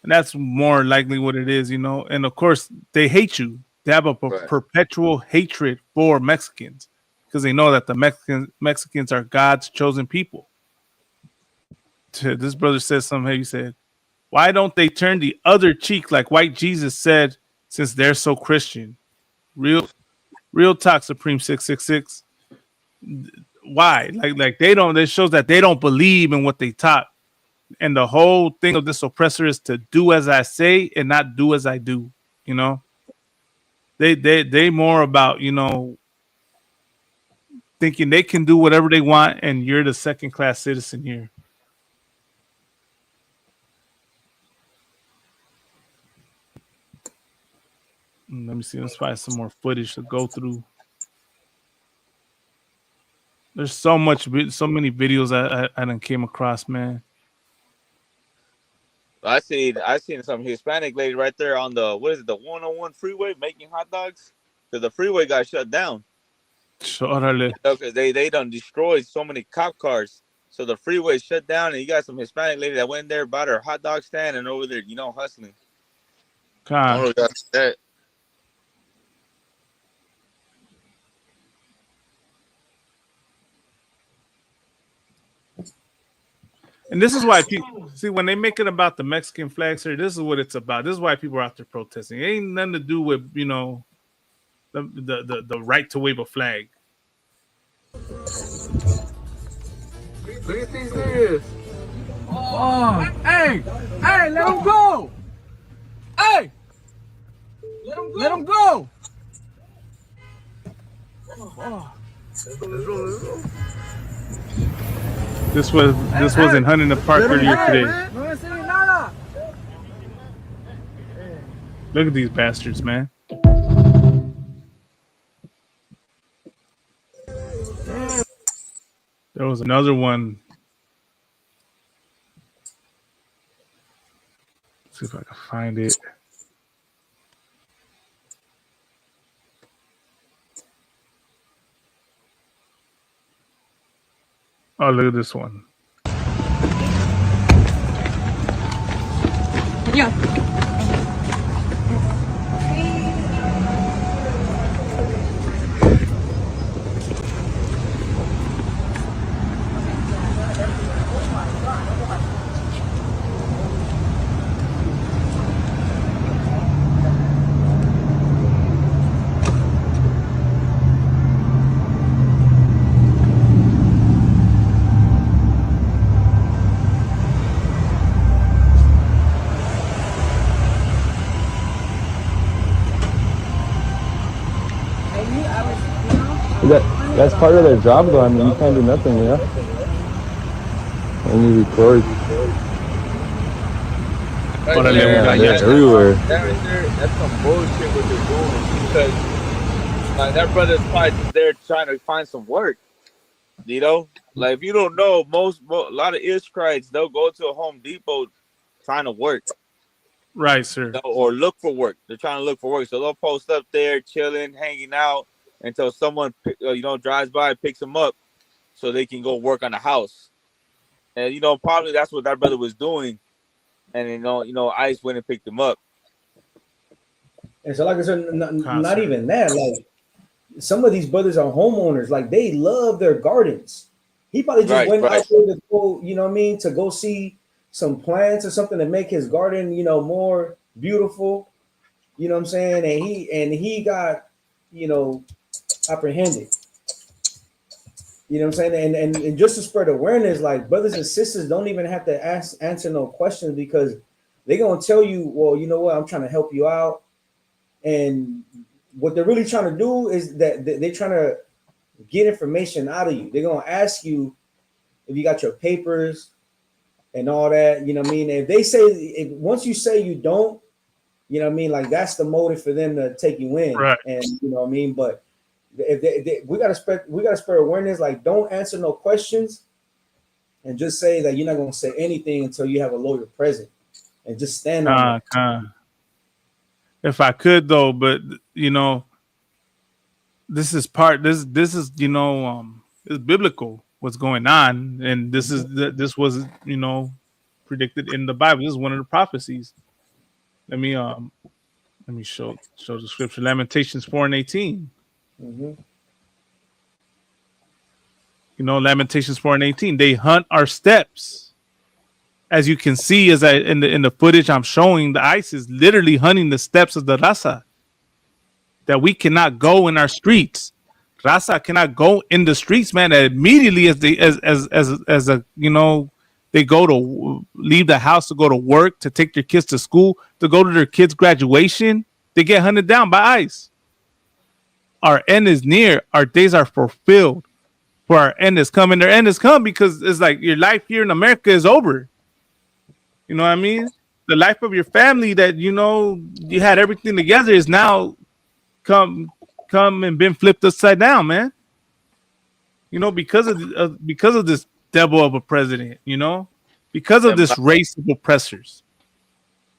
and that's more likely what it is. You know, and of course they hate you. They have a perpetual hatred for Mexicans because they know that the Mexicans are God's chosen people. This brother says something. He said, "Why don't they turn the other cheek like white Jesus said? Since they're so Christian, real talk, Supreme 666. Why? Like they don't. This shows that they don't believe in what they taught. And the whole thing of this oppressor is to do as I say and not do as I do. You know." They more about, you know, thinking they can do whatever they want and you're the second class citizen here. Let me see. Let's find some more footage to go through. There's so many videos I done came across, man. I seen some Hispanic lady right there on the 101 freeway making hot dogs because the freeway got shut down. Because they done destroyed so many cop cars, so the freeway shut down, and you got some Hispanic lady that went in there, bought her hot dog stand, and over there, you know, hustling. That. And this is why people see when they make it about the Mexican flag, sir. This is what it's about. This is why people are out there protesting. It ain't nothing to do with, you know, the right to wave a flag. Look at these niggas. Oh, hey, let him go. Hey, let him go. This was in Hunting the Park earlier today. No me enseñes nada. Look at these bastards, man. There was another one. Let's see if I can find it. Oh, look at this one. Yeah. That's part of their job, though. I mean, you can't do nothing, you know? When you record. They're everywhere. That right there, that's some bullshit what they're doing, because like that brother's probably just there trying to find some work. You know, like if you don't know, a lot of Israelites, they'll go to a Home Depot trying to work. Right, sir. You know, or look for work. They're trying to look for work, so they'll post up there, chilling, hanging out until someone drives by, picks them up, so they can go work on the house. And probably that's what that brother was doing. And ICE went and picked him up. And so, like I said, not even that. Like some of these brothers are homeowners. Like they love their gardens. He probably just went out there to go, to go see some plants or something to make his garden, more beautiful. You know what I'm saying? And he got, apprehended. You know what I'm saying? And just to spread awareness, like brothers and sisters don't even have to answer no questions, because they're gonna tell you, well, you know what, I'm trying to help you out. And what they're really trying to do is that they're trying to get information out of you. They're gonna ask you if you got your papers and all that. You know what I mean? If they say, once you say you don't, you know what I mean, like that's the motive for them to take you in. Right. And you know what I mean? But if we gotta spread awareness. Like, don't answer no questions, and just say that you're not gonna say anything until you have a lawyer present, and just stand on that. If I could though, but this is it's biblical what's going on, and this was predicted in the Bible. This is one of the prophecies. Let me show the scripture. Lamentations 4:18. Lamentations 4:18. They hunt our steps. As you can see, in the footage I'm showing, the ICE is literally hunting the steps of the Raza. That we cannot go in our streets. Raza cannot go in the streets, man. Immediately as they go to leave the house to go to work, to take their kids to school, to go to their kids' graduation, they get hunted down by ICE. Our end is near. Our days are fulfilled. For our end is coming. Their end is come, because it's like your life here in America is over. You know what I mean? The life of your family that you had everything together is now come and been flipped upside down, man. Because of this devil of a president. Because of this race of oppressors.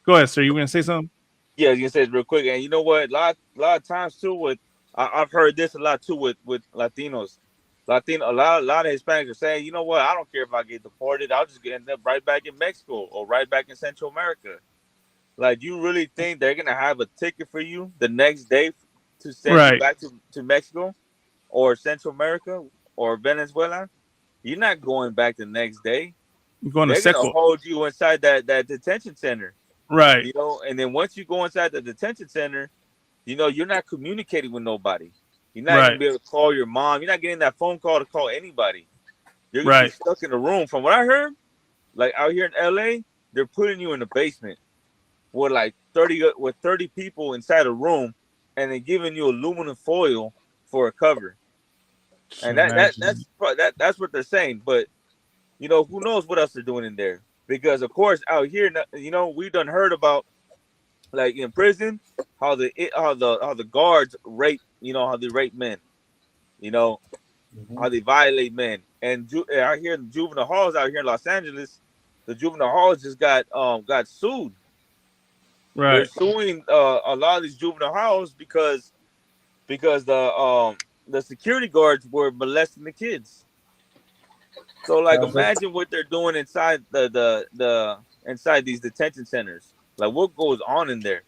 Go ahead, sir. You were gonna say something? Yeah, I was gonna say it real quick. And you know what? A lot of times too, I've heard this a lot too with Latinos. A lot of Hispanics are saying, you know what? I don't care if I get deported. I'll just end up right back in Mexico or right back in Central America. Like, you really think they're gonna have a ticket for you the next day to send you back to Mexico or Central America or Venezuela? You're not going back the next day. You're going They're to gonna hold you inside that detention center. Right. And then once you go inside the detention center, you're not communicating with nobody. You're not gonna be able to call your mom. You're not getting that phone call to call anybody. You're gonna be stuck in a room. From what I heard, like out here in LA, they're putting you in the basement with like 30 people inside a room, and then giving you aluminum foil for a cover. And Imagine. that's what they're saying. But you know, who knows what else they're doing in there? Because of course, out here, you know, we done heard about like in prison how the guards rape, you know, how they rape men, you know, how they violate men. And out here in the juvenile halls out here in Los Angeles, the juvenile halls just got sued. They're Right. suing a lot of these juvenile halls because the security guards were molesting the kids. So like imagine what they're doing inside the inside these detention centers. Like what goes on in there,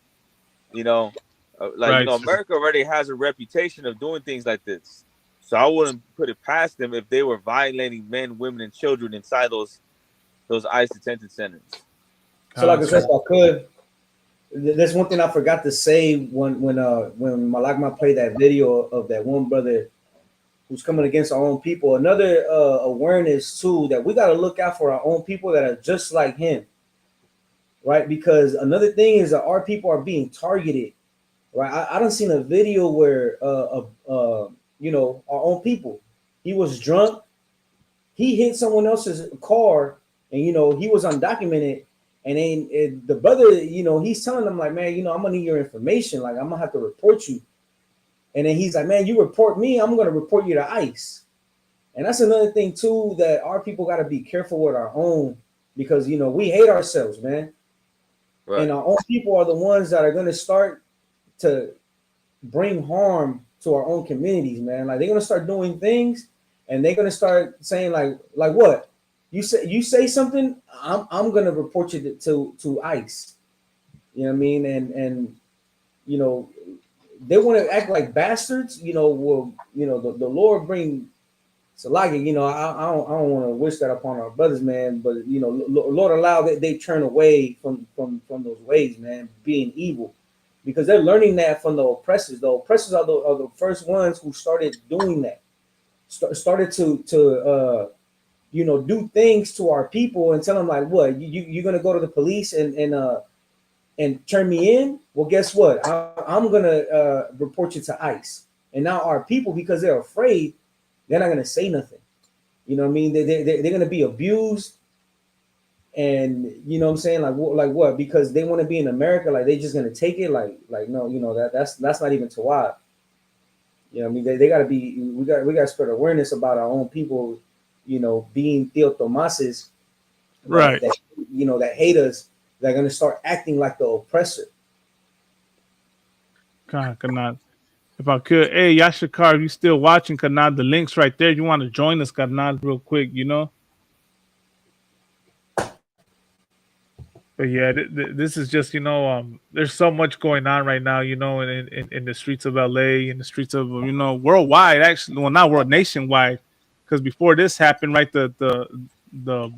you know? Like you Right. know, America already has a reputation of doing things like this. So I wouldn't put it past them if they were violating men, women, and children inside those ICE detention centers. So, like I said, if I could, there's one thing I forgot to say when Malagma played that video of that one brother who's coming against our own people. Another awareness too that we got to look out for our own people that are just like him, right? Because another thing is that our people are being targeted, right? I don't seen a video where you know, our own people. He was drunk. He hit someone else's car, and you know he was undocumented. And then the brother, you know, he's telling them like, man, you know, I'm gonna need your information. Like, I'm gonna have to report you. And then he's like, man, you report me, I'm gonna report you to ICE. And that's another thing too that our people got to be careful with our own, because you know we hate ourselves, man. Right. And our own people are the ones that are gonna start to bring harm to our own communities, man. Like they're gonna start doing things, and they're gonna start saying like what you say something, I'm gonna report you to ICE. You know what I mean? And you know they want to act like bastards. You know, well, you know the Lord bring. So like you know, I don't want to wish that upon our brothers, man. But you know, Lord allow that they turn away from those ways, man, being evil, because they're learning that from the oppressors. The oppressors are the first ones who started doing that, started to you know do things to our people and tell them like, what you're gonna go to the police and turn me in? Well, guess what? I'm gonna report you to ICE. And now our people, because they're afraid, they're not gonna say nothing. You know what I mean? They're gonna be abused, and you know what I'm saying? Like what? Because they want to be in America, like they just gonna take it? Like no, you know that's not even to why. You know what I mean? They gotta be. We gotta spread awareness about our own people. You know, being Theo Tomases Right. that you know that hate us. They're gonna start acting like the oppressor. Kanad. If I could, hey Yashikar, if you still watching, Kanad, the link's right there. You want to join us, Kanad, real quick, you know? But yeah, this is just, you know, there's so much going on right now, you know, in the streets of LA, in the streets of, you know, worldwide, actually, well, not world, nationwide, because before this happened, right, the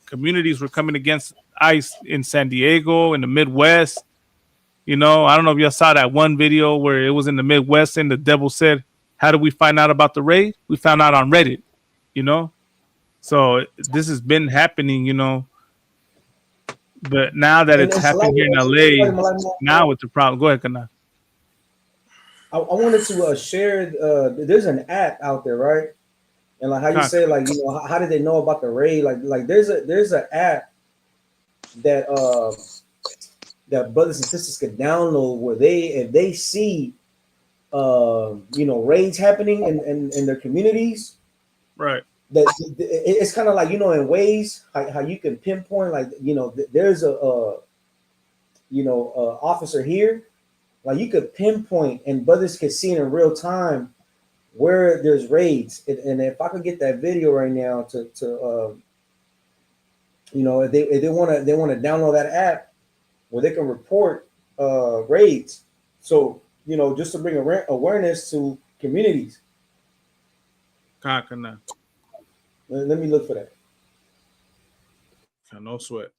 communities were coming against ICE in San Diego, in the Midwest. You know, I don't know if y'all saw that one video where it was in the Midwest and the devil said, "How did we find out about the raid? We found out on Reddit." You know, so this has been happening, you know. But now that And it's it's like, happening here in LA, now it's a problem. Go ahead, Kana. I wanted to share. There's an app out there, right? And like how you say, like you know, how did they know about the raid? Like there's an app that that brothers and sisters can download where if they see you know raids happening in their communities, right? That it's kind of like you know in ways how you can pinpoint like you know there's a you know officer here, like you could pinpoint and brothers can see in real time where there's raids. And if I could get that video right now to you know if they want to download that app where they can report raids, so you know just to bring awareness to communities. Kana. Let me look for that. No sweat.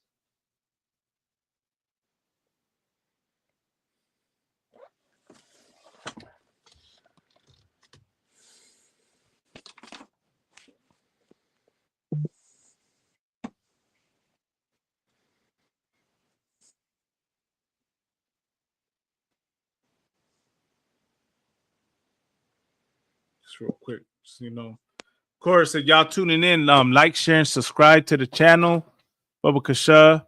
Just real quick, so you know. Of course, if y'all tuning in, like, share, and subscribe to the channel. Bubba Kasha.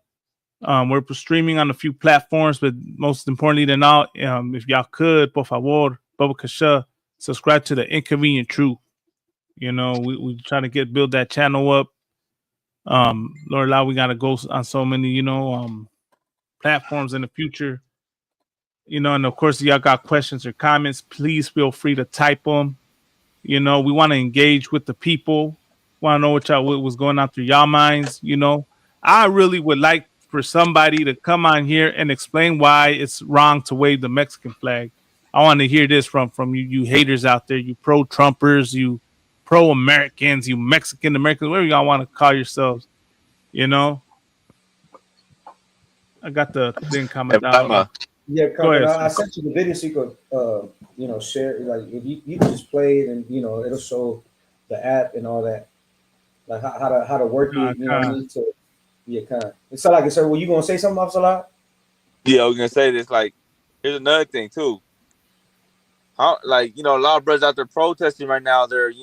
We're streaming on a few platforms, but most importantly than all, if y'all could, por favor, Bubba Kasha, subscribe to the Inconvenient Truth. You know, we try to build that channel up. Lord allow, we gotta go on so many, platforms in the future. You know, and of course, if y'all got questions or comments, please feel free to type them. You know, we want to engage with the people. Want to know what was going on through y'all minds. You know, I really would like for somebody to come on here and explain why it's wrong to wave the Mexican flag. I want to hear this from you haters out there, you pro-Trumpers, you pro-Americans, you Mexican Americans, whatever y'all want to call yourselves. You know, I got the thing coming down. Yeah, Go ahead. I sent you the video so you could, share. Like, if you can just play it, and it'll show the app and all that, like how to work it. You know what I mean? So yeah, kind of. It's like I said. Were you gonna say something, Absalah? Yeah, I was gonna say this. Like, here's another thing too. How, like, a lot of brothers out there protesting right now. They're,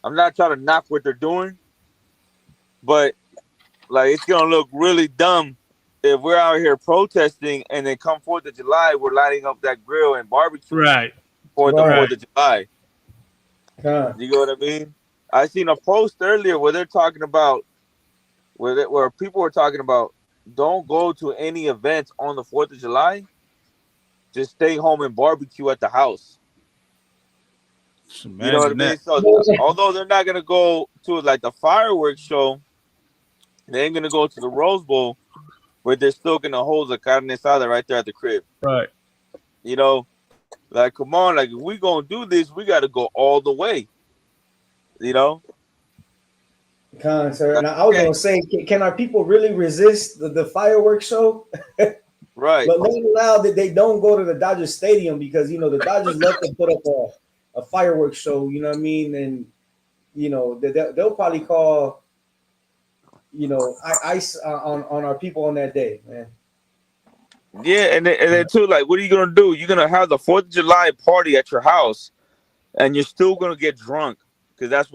I'm not trying to knock what they're doing, but like, it's gonna look really dumb if we're out here protesting and then come 4th of July, we're lighting up that grill and barbecue. Right. For the 4th of July. You know what I mean? I seen a post earlier where they're talking about where people were talking about, don't go to any events on the 4th of July. Just stay home and barbecue at the house. You know what I mean? So although they're not gonna go to like the fireworks show, they ain't gonna go to the Rose Bowl, but they're still gonna hold the carne asada right there at the crib. Right. You know, like, come on, like, if we gonna do this, we gotta go all the way. You know? Sir. Now I was gonna say, can our people really resist the fireworks show? Right. But not allowed that they don't go to the Dodgers Stadium because the Dodgers love to put up a fireworks show. You know what I mean? And they'll probably call ICE on our people on that day, man. Yeah, and then too, like, what are you gonna do? You're gonna have the 4th of July party at your house, and you're still gonna get drunk because that's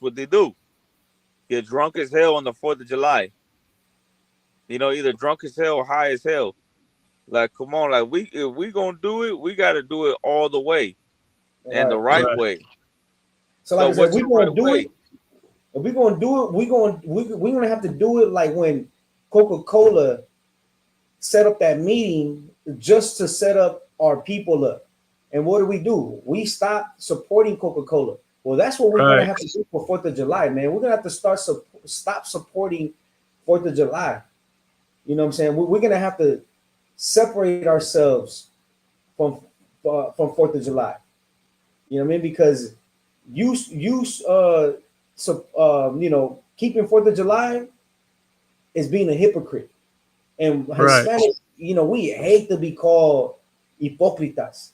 what they do. Get drunk as hell on the 4th of July. Either drunk as hell or high as hell. Like, come on, like, if we gonna do it, we gotta do it all the way, and the right way. So like I said, we're gonna do it. If we're gonna do it, we're gonna have to do it like when Coca-Cola set up that meeting just to set up our people up. And what do? We stop supporting Coca-Cola. Well, that's what we're gonna have to do for 4th of July, man. We're gonna have to stop supporting 4th of July. You know what I'm saying? We're gonna have to separate ourselves from 4th of July. You know what I mean? Because keeping 4th of July is being a hypocrite. And Hispanic, we hate to be called hipócritas.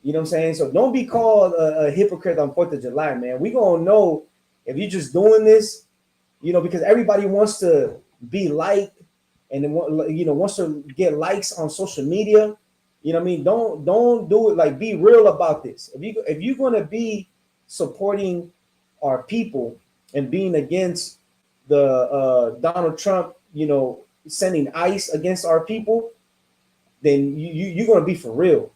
You know what I'm saying? So don't be called a hypocrite on 4th of July, man. We gonna know if you're just doing this, because everybody wants to be liked and then wants to get likes on social media. You know what I mean? Don't do it. Like, be real about this. If you're gonna be supporting our people and being against the Donald Trump, sending ICE against our people, then you're gonna be for real,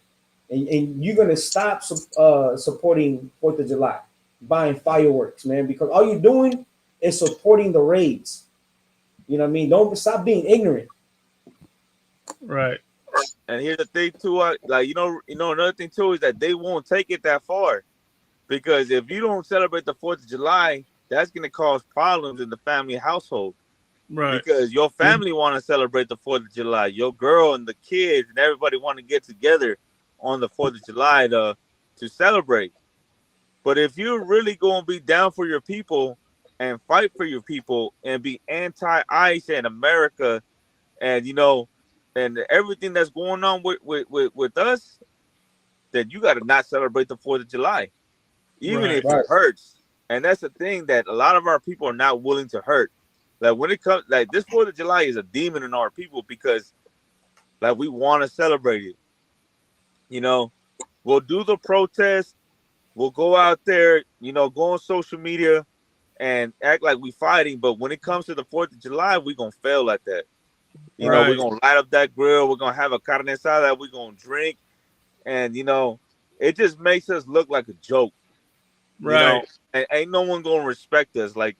and you're gonna stop supporting 4th of July, buying fireworks, man, because all you're doing is supporting the raids. You know what I mean? Don't stop being ignorant. Right. And here's the thing too, like, another thing too is that they won't take it that far, because if you don't celebrate the 4th of July, that's gonna cause problems in the family household. Right. Because your family want to celebrate the 4th of July, your girl and the kids and everybody want to get together on the 4th of July to celebrate. But if you're really going to be down for your people and fight for your people and be anti-ICE and America and, and everything that's going on with us, then you got to not celebrate the 4th of July, even if it hurts. And that's the thing that a lot of our people are not willing to hurt. Like, when it comes, like, this 4th of July is a demon in our people because, like, we want to celebrate it. We'll do the protest. we'll go out there, go on social media and act like we fighting. But when it comes to the 4th of July, we're going to fail at that. We're going to light up that grill. We're going to have a carne asada. We're going to drink. And, it just makes us look like a joke. Right. And ain't no one going to respect us. Like,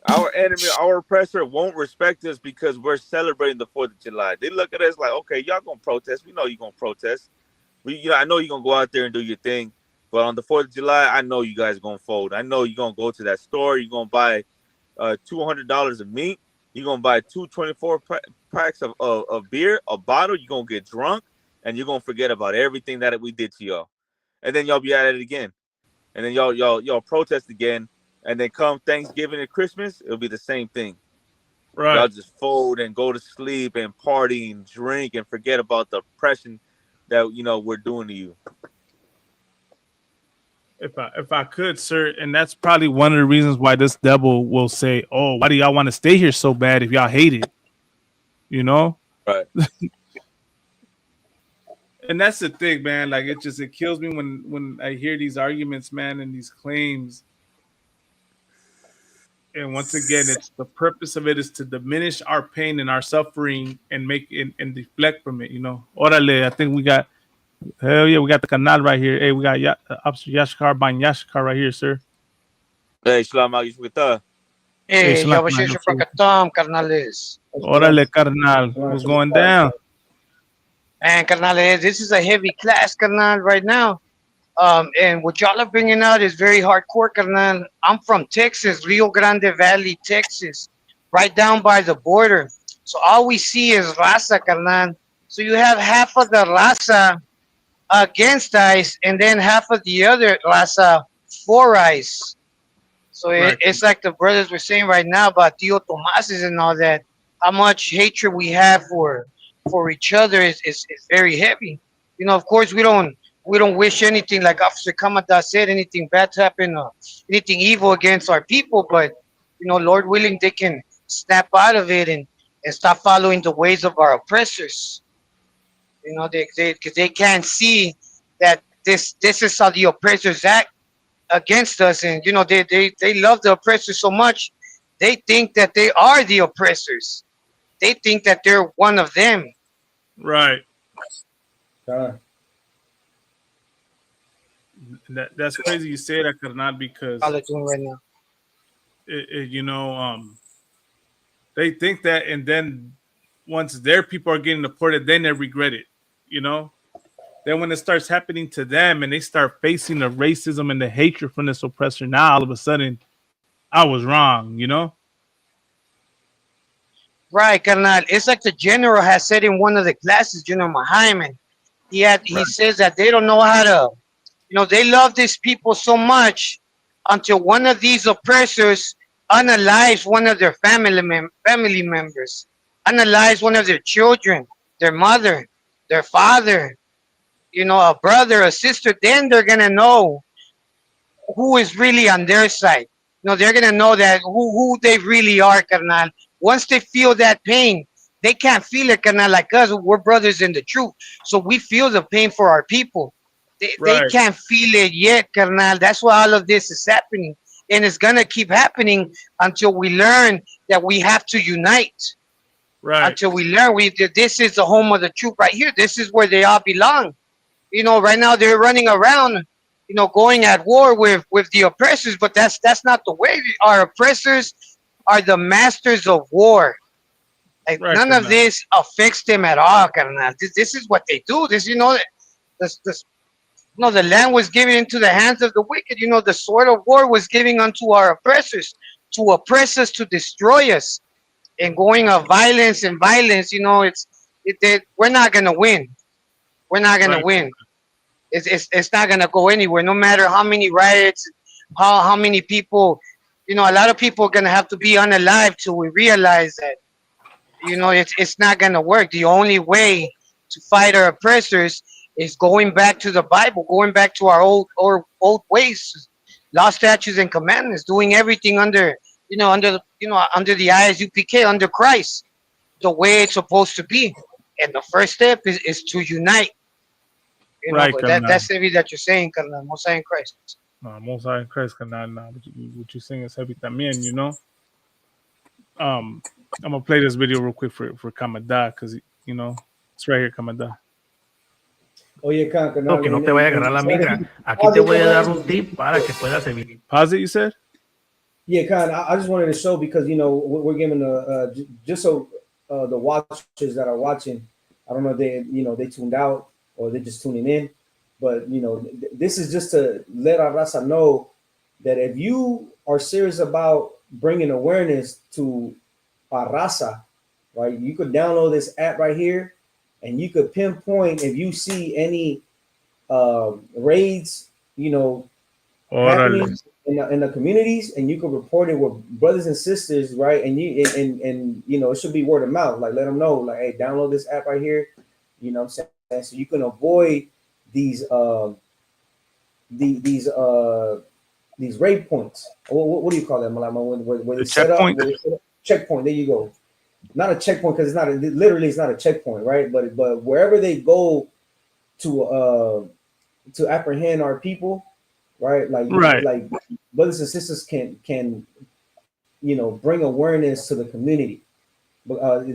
our enemy, our oppressor won't respect us because we're celebrating the 4th of July. They look at us like, okay, y'all going to protest. We know you're going to protest. I know you're going to go out there and do your thing. But on the 4th of July, I know you guys are going to fold. I know you're going to go to that store. You're going to buy $200 of meat. You're going to buy 24 packs of beer, a bottle. You're going to get drunk, and you're going to forget about everything that we did to y'all. And then y'all be at it again. And then y'all protest again. And then come Thanksgiving and Christmas, it'll be the same thing. Right. Y'all just fold and go to sleep and party and drink and forget about the oppression that, we're doing to you. If I could, sir, and that's probably one of the reasons why this devil will say, "Oh, why do y'all want to stay here so bad if y'all hate it?" Right. And that's the thing, man. Like it kills me when I hear these arguments, man, and these claims. And once again, it's the purpose of it is to diminish our pain and our suffering and make it and deflect from it. Orale, I think we got. Hell yeah, we got the canal right here. Hey, we got Officer Yashkar Ban Yashkar right here, sir. Hey, Shalom Agishwita. Hey, Yabashesha Prakatam, carnales. Orale, carnal. What's going down? And carnales, this is a heavy class, carnal, right now. And what y'all are bringing out is very hardcore, carnal. I'm from Texas, Rio Grande Valley, Texas, right down by the border. So all we see is raza, carnal. So you have half of the raza against ICE, and then half of the other raza for ICE. So it's like the brothers were saying right now about Tio Tomases and all that. How much hatred we have for each other is very heavy. Of course we don't wish anything, like Officer Kamada said, anything bad to happen, anything evil against our people. But Lord willing, they can snap out of it and stop following the ways of our oppressors. They can't see that this is how the oppressors act against us, and they love the oppressors so much, they think that they are the oppressors. They think that they're one of them. Right. That's crazy you say that, Carnal, because all they're doing right now. They think that, and then once their people are getting deported, then they regret it. Then when it starts happening to them and they start facing the racism and the hatred from this oppressor, now all of a sudden, I was wrong, Right, carnal. It's like the general has said in one of the classes, Mahaiman. He says that they don't know how to, they love these people so much until one of these oppressors unalives one of their family members, unalives one of their children, their mother, their father, a brother, a sister. Then they're gonna know who is really on their side. They're gonna know that who they really are, carnal. Once they feel that pain, they can't feel it, carnal, like us. We're brothers in the truth, so we feel the pain for our people. They can't feel it yet, carnal. That's why all of this is happening, and it's gonna keep happening until we learn that we have to unite. Right. Until we learn this is the home of the truth right here. This is where they all belong. Right now they're running around, going at war with the oppressors, but that's not the way. Our oppressors are the masters of war. Like, none of this affects them at all, carnal. This is what they do. The land was given into the hands of the wicked. The sword of war was given unto our oppressors to oppress us, to destroy us, and going of violence and violence. We're not gonna win. We're not gonna win. It's not gonna go anywhere. No matter how many riots, how many people, a lot of people are gonna have to be unalive till we realize that, it's not gonna work. The only way to fight our oppressors is going back to the Bible, going back to our old ways, law, statutes, and commandments, doing everything under the ISUPK, under Christ, the way it's supposed to be. And the first step is to unite. You know, Right, but carnal. that's heavy that you're saying, carnal. Most High in Christ. No, Most High in Christ, carnal. Nah, what you saying is heavy también, you know. I'm gonna play this video real quick for Kamada because you know it's right here, Kamada. Oye, carnal, Que no te vaya a agarrar la migra. Aquí te voy a dar un tip para que puedas evitar. Pause it, you said? Yeah, kind of. I just wanted to show because you know we're giving just so the watchers that are watching, I don't know if they tuned out or they're just tuning in, but you know this is just to let our raza know that if you are serious about bringing awareness to our raza, right, you could download this app right here, and you could pinpoint if you see any raids, you know, happening in the communities, and you can report it with brothers and sisters, right? And you know, it should be word of mouth. Like, let them know, like, hey, download this app right here. You know what I'm saying? So you can avoid these raid points. What do you call them? Where they set up checkpoint. There you go. Not a checkpoint because it's not literally it's not a checkpoint, right? But wherever they go to apprehend our people, right? Like brothers and sisters can you know bring awareness to the community. But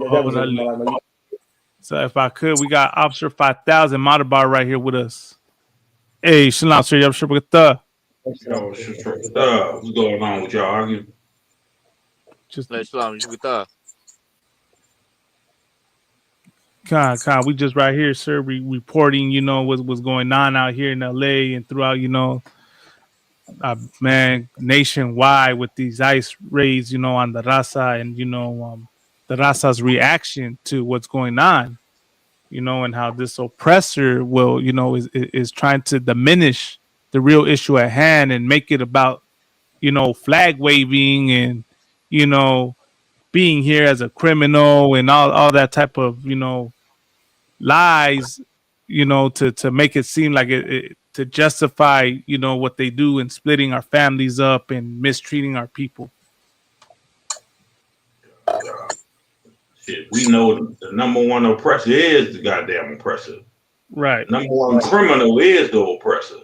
so if I could, we got Officer 5000 Madabar right here with us. Hey, Shalom, sir. Yo, what's going on with y'all arguing? Just Shalom, we just right here, sir. Reporting, you know, what's going on out here in LA and throughout, you know, man, nationwide with these ICE raids, you know, on the Raza and you know, the Raza's reaction to what's going on, you know, and how this oppressor will, you know, is trying to diminish the real issue at hand and make it about, you know, flag waving and, you know, being here as a criminal and all that type of, you know, lies, you know, to make it seem like it to justify, you know, what they do in splitting our families up and mistreating our people. Shit, we know the number one oppressor is the goddamn oppressor. Right. Number one criminal is the oppressor.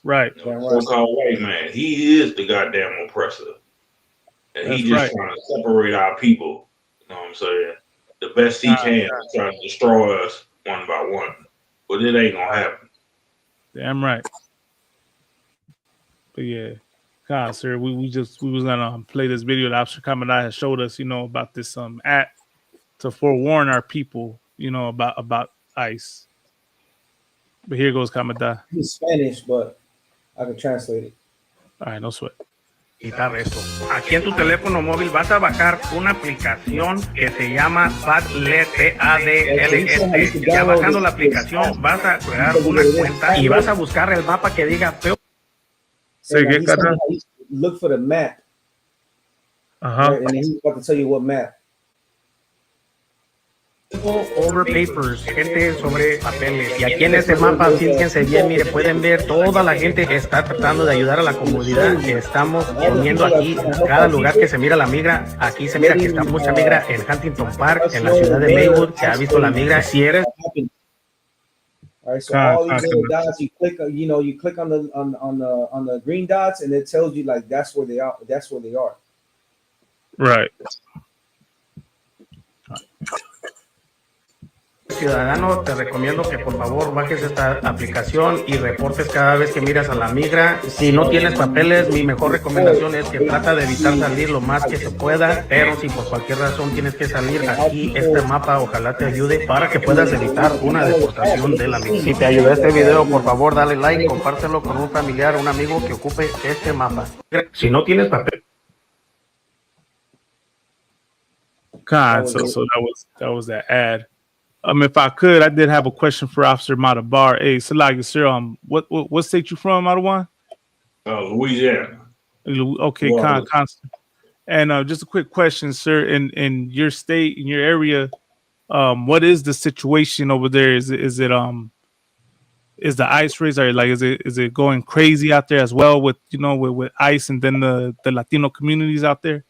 Right. You know, so-called white man, he is the goddamn oppressor. And he's just trying to separate our people. You know what I'm saying? The best he can, trying to destroy us one by one. But it ain't gonna happen. Damn right. But yeah, God, sir, we was gonna play this video that Officer Kamada has showed us, you know, about this app to forewarn our people, you know, about ICE. But here goes Kamada. It's Spanish, but I can translate it. All right, no sweat. Quitar eso. Aquí en tu teléfono móvil vas a bajar una aplicación que se llama Padlet, Padlet. Ya bajando la aplicación vas a crear una cuenta y vas a buscar el mapa que diga peor. Look for the map. Right? And he's about to tell you what map. Over papers, gente sobre papeles. Y aquí en este mapa, fíjense bien, mire, pueden ver toda la gente que está tratando de ayudar a la comunidad. Estamos poniendo aquí cada lugar que se mira la migra. Aquí se mira que está mucha migra en Huntington Park, en la ciudad de Maywood. Se ha visto la migra. Si eres All right, so all these little dots, you click, you know, you click on the green dots, and it tells you like that's where they are. That's where they are. Right. Ciudadano, te recomiendo que por favor bajes esta aplicación y reportes cada vez que miras a la migra. Si no tienes papeles, mi mejor recomendación es que trata de evitar salir lo más que se pueda, pero si por cualquier razón tienes que salir, aquí este mapa ojalá te ayude para que puedas evitar una deportación de la migra. Si te ayudó este video, por favor dale like, compártelo con un familiar, un amigo que ocupe este mapa. Si no tienes papeles. God, so that was that ad. If I could, I did have a question for Officer Madabar. Hey, Salagi, sir, what state you from, Madawan? Louisiana. Okay, constant. And just a quick question, sir. In your state, in your area, what is the situation over there? Is the ICE raids is it going crazy out there as well with with ICE and then the Latino communities out there?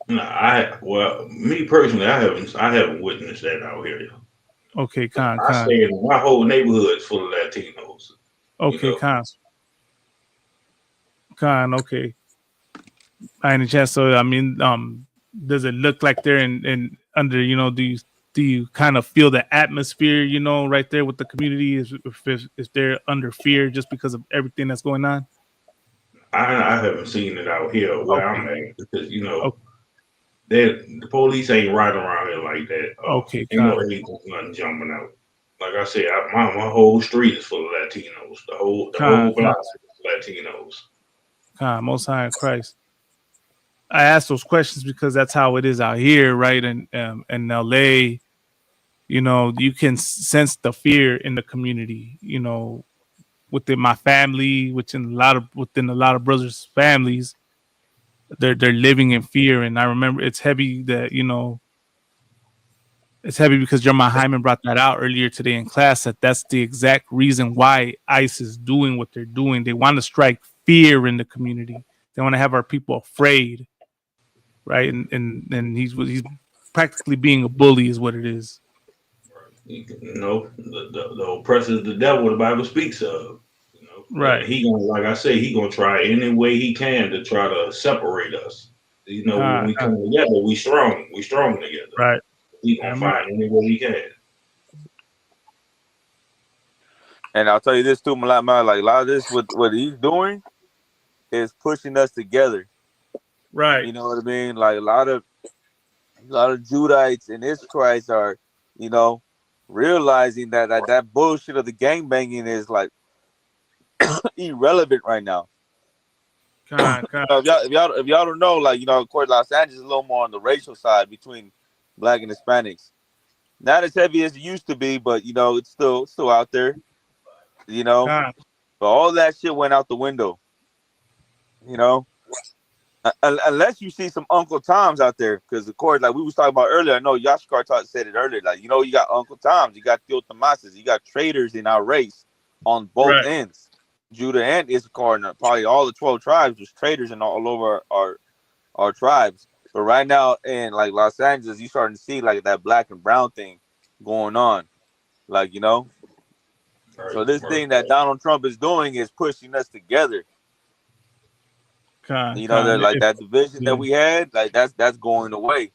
No, me personally, I haven't witnessed that out here. Okay, Con. I say in my whole neighborhood is full of Latinos. Okay, Con. Okay. By any chance, so I mean, does it look like they're in under, do you kind of feel the atmosphere, right there with the community, is if they're under fear just because of everything that's going on? I haven't seen it out here where I'm Okay. at because the police ain't riding around here like that. Okay, Ain't no agents, nothing jumping out. Like I said, my whole street is full of Latinos. The whole block is Latinos. Most High in Christ. I ask those questions because that's how it is out here, right? And in LA, you can sense the fear in the community. Within my family, within a lot of brothers' families, they're living in fear. And I remember it's heavy that it's heavy because Jeremiah Hyman brought that out earlier today in class, that's the exact reason why ICE is doing what they're doing. They want to strike fear in the community. They want to have our people afraid, right? And he's practically being a bully, is what it is. The oppressor is the devil. The Bible speaks of. Right. And he gonna, like I say, he gonna try any way he can to try to separate us. When we come together, we strong. We strong together. Right. He gonna find any way he can. And I'll tell you this too, like a lot of this, what he's doing is pushing us together. Right. You know what I mean? Like a lot of Judites and Israelites are, realizing that bullshit of the gangbanging is like irrelevant right now. If y'all don't know, of course, Los Angeles is a little more on the racial side between Black and Hispanics. Not as heavy as it used to be, but it's still out there. But all that shit went out the window. Unless you see some Uncle Toms out there, because of course, like we was talking about earlier, I know Yashkar said it earlier. Like you got Uncle Toms, you got Theo Tomases, you got traitors in our race on both ends. Judah and Issachar, and probably all the 12 tribes, there's traitors in all over our tribes. But right now in like Los Angeles, you starting to see like that black and brown thing going on, So this thing that Donald Trump is doing is pushing us together. Like that division that we had, like that's going away.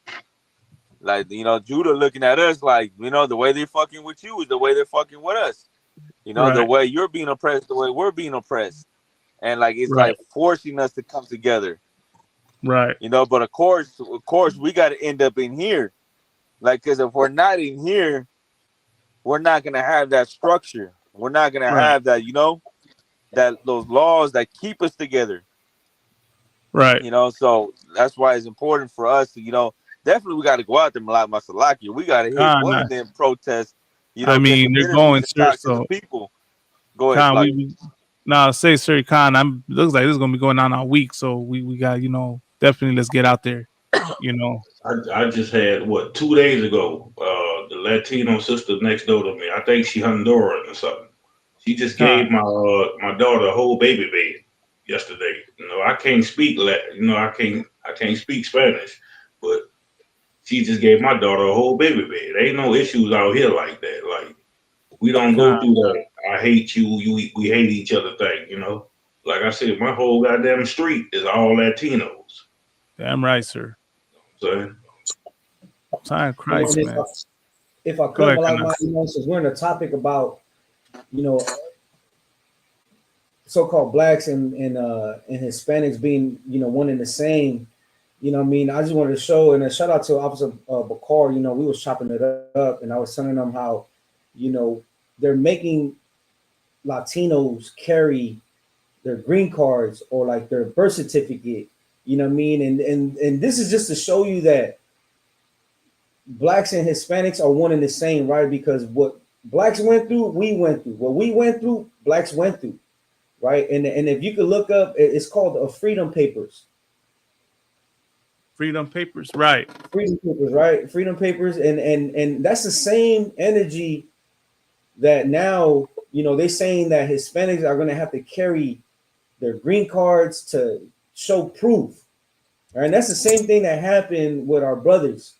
Like Judah looking at us like the way they're fucking with you is the way they're fucking with us. The way you're being oppressed, the way we're being oppressed, and like it's like forcing us to come together. Right. But of course, we got to end up in here, like because if we're not in here, we're not gonna have that structure. We're not gonna have that, that those laws that keep us together. Right. So that's why it's important for us to, definitely we got to go out there, like Masalaki. We got to hit one of them protests. I mean, they're going, sir. So people. Go ahead. Say, sir, Khan. Looks like this is gonna be going on all week. So we got, definitely let's get out there. I just had 2 days ago. The Latino sister next door to me. I think she Honduran or something. She just gave my daughter a whole baby bed yesterday. I can't speak I can't speak Spanish, but she just gave my daughter a whole baby bed. Ain't no issues out here like that. Like we don't go through that I hate you, we hate each other thing, Like I said, my whole goddamn street is all Latinos. Damn right, sir. So time Christ, man. If I could, since we're in a topic about, so-called blacks and Hispanics being, one and the same, I just wanted to show, and a shout out to Officer Bakar, we was chopping it up, and I was telling them how, they're making Latinos carry their green cards or like their birth certificate, and this is just to show you that blacks and Hispanics are one and the same, right? Because what blacks went through, we went through. What we went through, blacks went through, right? And if you could look up, it's called Freedom Papers. Freedom Papers, right? Freedom Papers, right? Freedom Papers, and that's the same energy that now they're saying that Hispanics are going to have to carry their green cards to show proof, right? And that's the same thing that happened with our brothers.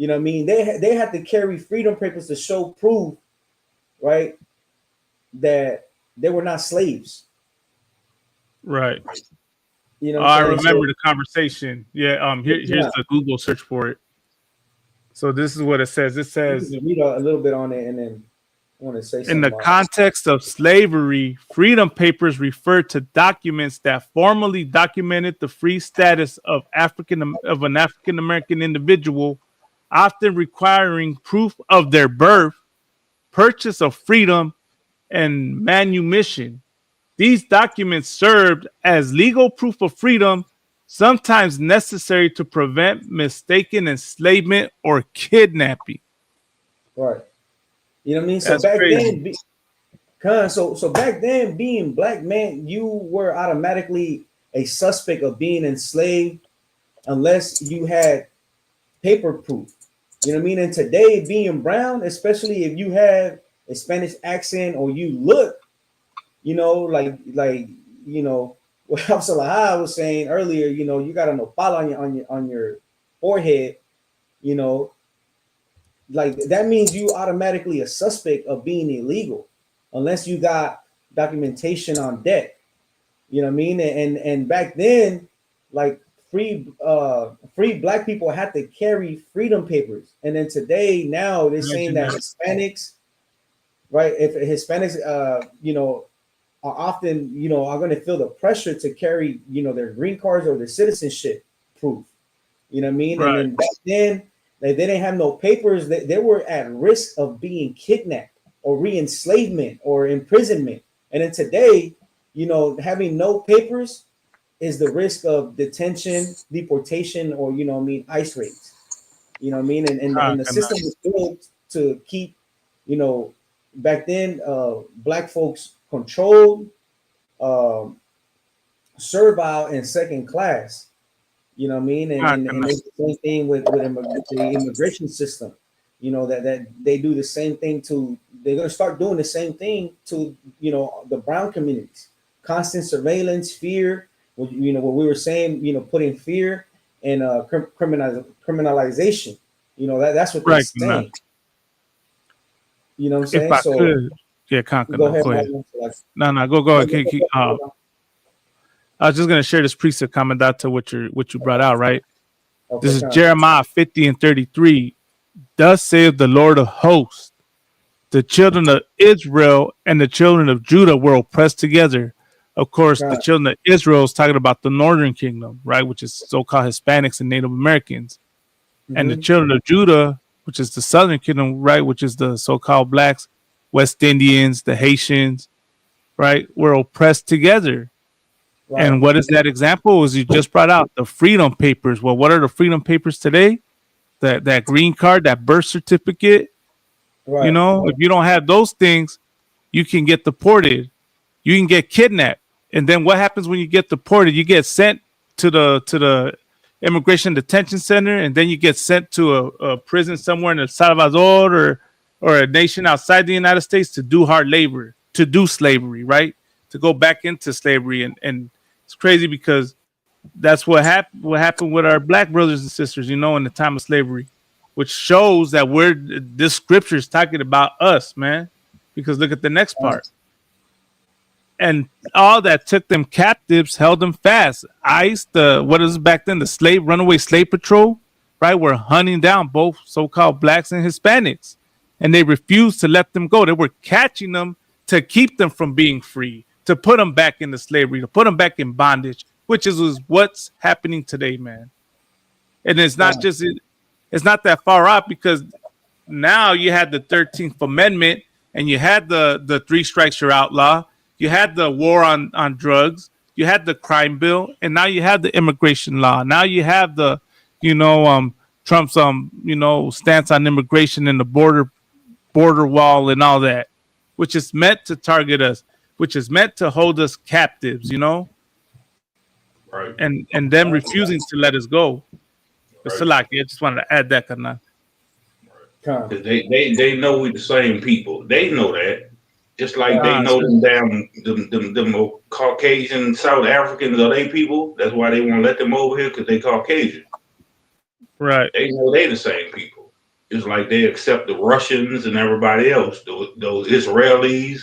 You know what I mean? They had to carry freedom papers to show proof, right, that they were not slaves. Right. You know Oh, what I I'm saying? remember So, the conversation. Yeah. Here's yeah. the Google search for it. So this is what it says. It You says, can read a little bit on it, and then I want to say in the something about it. context of slavery, freedom papers refer to documents that formally documented the free status of an African American individual, often requiring proof of their birth, purchase of freedom, and manumission. These documents served as legal proof of freedom, sometimes necessary to prevent mistaken enslavement or kidnapping. Right. You know what I mean? So That's back crazy. then, so back then, being black man, you were automatically a suspect of being enslaved unless you had paper proof. You know what I mean? And today, being brown, especially if you have a Spanish accent or you look, you know, like you know, what Absalahah was saying earlier, you know, you got a nopal on your forehead, you know, like that means you automatically a suspect of being illegal unless you got documentation on deck. You know what I mean? And back then, like free black people had to carry freedom papers. And then today, now they're saying that Hispanics, right? If Hispanics you know, are often, you know, are going to feel the pressure to carry, you know, their green cards or their citizenship proof. You know what I mean? And Right. then back then, they didn't have no papers. They were at risk of being kidnapped or re-enslavement or imprisonment. And then today, you know, having no papers is the risk of detention, deportation, or, you know what I mean, ICE raids. You know what I mean? And the system was built to keep, you know, back then, black folks controlled, um, servile, and second class. You know what I mean? And it's the same thing with the immigration system. You know, that they do the same thing to, they're going to start doing the same thing to, you know, the brown communities. Constant surveillance, fear, you know, what we were saying, you know, putting fear and criminalization. You know, that's what they're Right. saying. You know what I'm If saying? I So could, yeah, go ahead. go ahead. Like, No, go ahead. I was just gonna share this precept comment out to what you brought out, right? Okay, This is fine. Jeremiah 50 and 33. Thus saith the Lord of hosts, the children of Israel and the children of Judah were oppressed together. Of course, the children of Israel is talking about the northern kingdom, right? Which is so-called Hispanics and Native Americans. And the children of Judah, which is the southern kingdom, right? Which is the so-called blacks, West Indians, the Haitians, right? Were oppressed together. Right. And what is that example? As you just brought out, the freedom papers. Well, what are the freedom papers today? That green card, that birth certificate. Right. You know, if you don't have those things, you can get deported. You can get kidnapped. And then what happens when you get deported? You get sent to the immigration detention center, and then you get sent to a prison somewhere in El Salvador or a nation outside the United States to do hard labor, to do slavery, right? To go back into slavery. And it's crazy because that's what happened with our black brothers and sisters, you know, in the time of slavery, which shows that this scripture is talking about us, man. Because look at the next part. And all that took them captives held them fast. ICE, what is back then, the runaway slave patrol, right? Were hunting down both so-called blacks and Hispanics. And they refused to let them go. They were catching them to keep them from being free, to put them back into slavery, to put them back in bondage, which is what's happening today, man. And it's not it's not that far out, because now you had the 13th Amendment and you had the three strikes you're outlaw. You had the war on drugs. You had the crime bill, and now you have the immigration law. Now you have the, Trump's stance on immigration and the border wall and all that, which is meant to target us, which is meant to hold us captives, you know. Right. And them refusing to let us go. But Salaki, I just wanted to add that, Kana. Because they know we're the same people. They know that. Just like they know them Caucasian South Africans are they people. That's why they won't let them over here, because they Caucasian. Right. They know they the same people. It's like they accept the Russians and everybody else, those Israelis.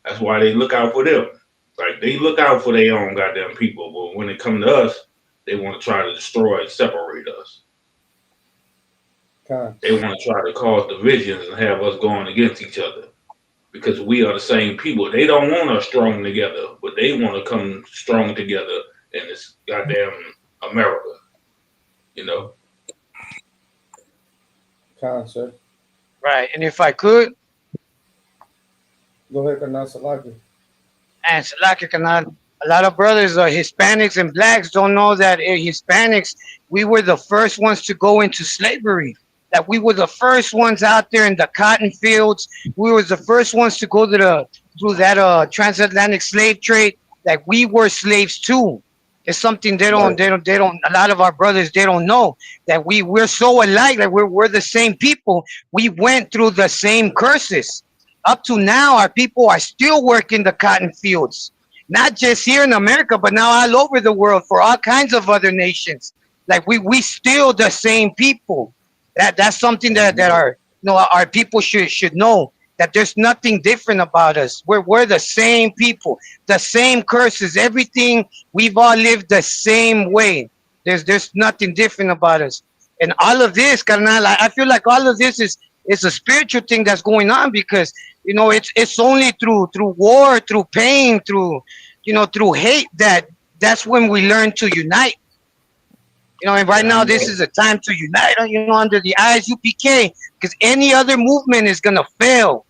That's why they look out for them. Like they look out for their own goddamn people, but when it comes to us, they want to try to destroy and separate us. They want to try to cause divisions and have us going against each other because we are the same people. They don't want us strong together, but they want to come strong together in this goddamn America. You know. Sir. Right, and if I could, go ahead, Kanal Salaki. And Salaki Kanal, a lot of brothers, Hispanics and blacks, don't know that Hispanics, we were the first ones to go into slavery. That we were the first ones out there in the cotton fields. We were the first ones to go to through that transatlantic slave trade. That we were slaves too. It's something they don't. A lot of our brothers, they don't know that we're so alike. That we're the same people. We went through the same curses. Up to now, our people are still working the cotton fields, not just here in America, but now all over the world for all kinds of other nations. Like we still the same people. That's something that our people should know, that there's nothing different about us. We're the same people, the same curses, everything. We've all lived the same way. There's nothing different about us. And all of this, carnal, I feel like all of this is a spiritual thing that's going on, because it's only through war, through pain, through hate, that's when we learn to unite. And right now, this is a time to unite, under the ISUPK, because any other movement is going to fail.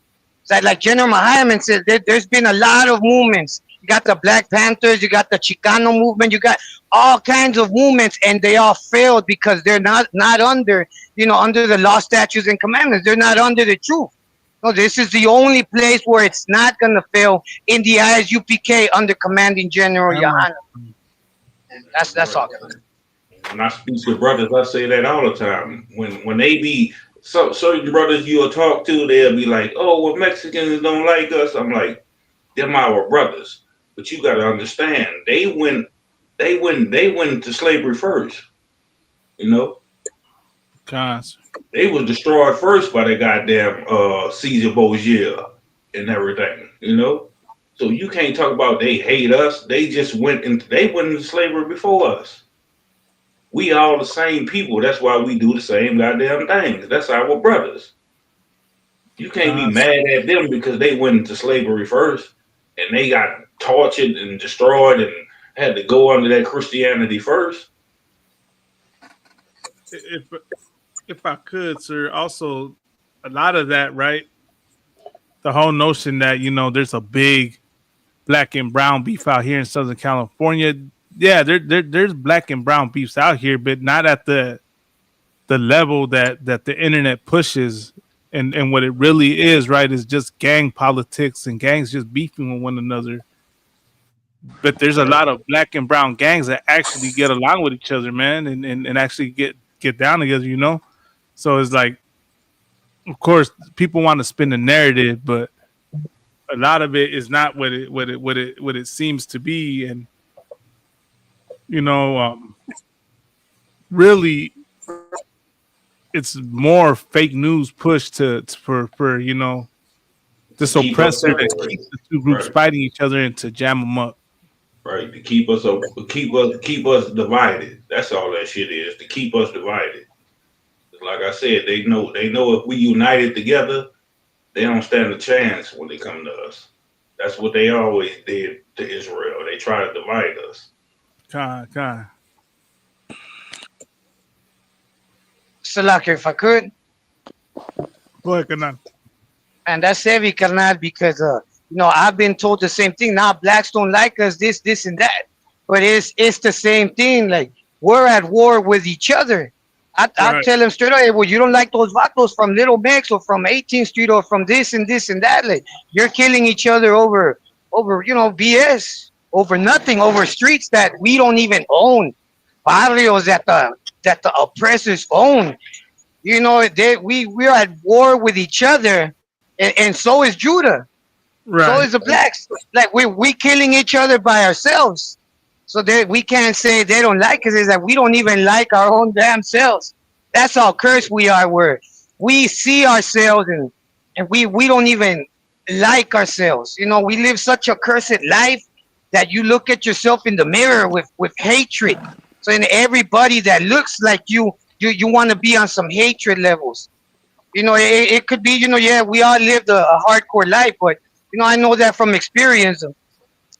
Like General Muhammad said, there's been a lot of movements. You got the Black Panthers, you got the Chicano movement, you got all kinds of movements, and they all failed because they're not under, under the law, statutes, and commandments. They're not under the truth. No, this is the only place where it's not going to fail, in the ISUPK under Commanding General Yohana. That's all. When I speak to brothers, I say that all the time. When they be certain brothers you'll talk to, they'll be like, "Oh, well, Mexicans don't like us." I'm like, "Them our brothers," but you got to understand, they went to slavery first. They was destroyed first by the goddamn Caesar Borgia and everything. So you can't talk about they hate us. They just went into slavery before us. We all the same people. That's why we do the same goddamn things. That's our brothers. You can't be mad at them because they went into slavery first and they got tortured and destroyed and had to go under that Christianity first. If I could, sir, also a lot of that, right? The whole notion that, there's a big black and brown beef out here in Southern California. Yeah, there's black and brown beefs out here, but not at the level that the internet pushes, and what it really is, right, is just gang politics and gangs just beefing with one another. But there's a lot of black and brown gangs that actually get along with each other, man, and actually get down together, So it's like, of course, people want to spin the narrative, but a lot of it is not what it seems to be, and really, it's more fake news pushed for this oppressor that keeps the two groups fighting each other and to jam them up. Right, to keep us divided. That's all that shit is, to keep us divided. Like I said, they know if we united together, they don't stand a chance when they come to us. That's what they always did to Israel. They try to divide us. God. Salaki, if I could. Go ahead, Kanan. And that's heavy, carnal, because I've been told the same thing. Now blacks don't like us, this and that. But it's the same thing. Like, we're at war with each other. I tell them straight away, well, you don't like those vatos from Little Mex or from 18th Street or from this and this and that. Like, you're killing each other over BS, over nothing, over streets that we don't even own, barrios that the oppressors own. We're at war with each other, and so is Judah. Right. So is the blacks. Like, we killing each other by ourselves. So we can't say they don't like us. It's that we don't even like our own damn selves. That's how cursed we are. We're we see ourselves and we don't even like ourselves. You know, we live such a cursed life that you look at yourself in the mirror with hatred. So in everybody that looks like you want to be on some hatred levels. You know, it could be, you know, yeah, we all lived a hardcore life, but you know, I know that from experience.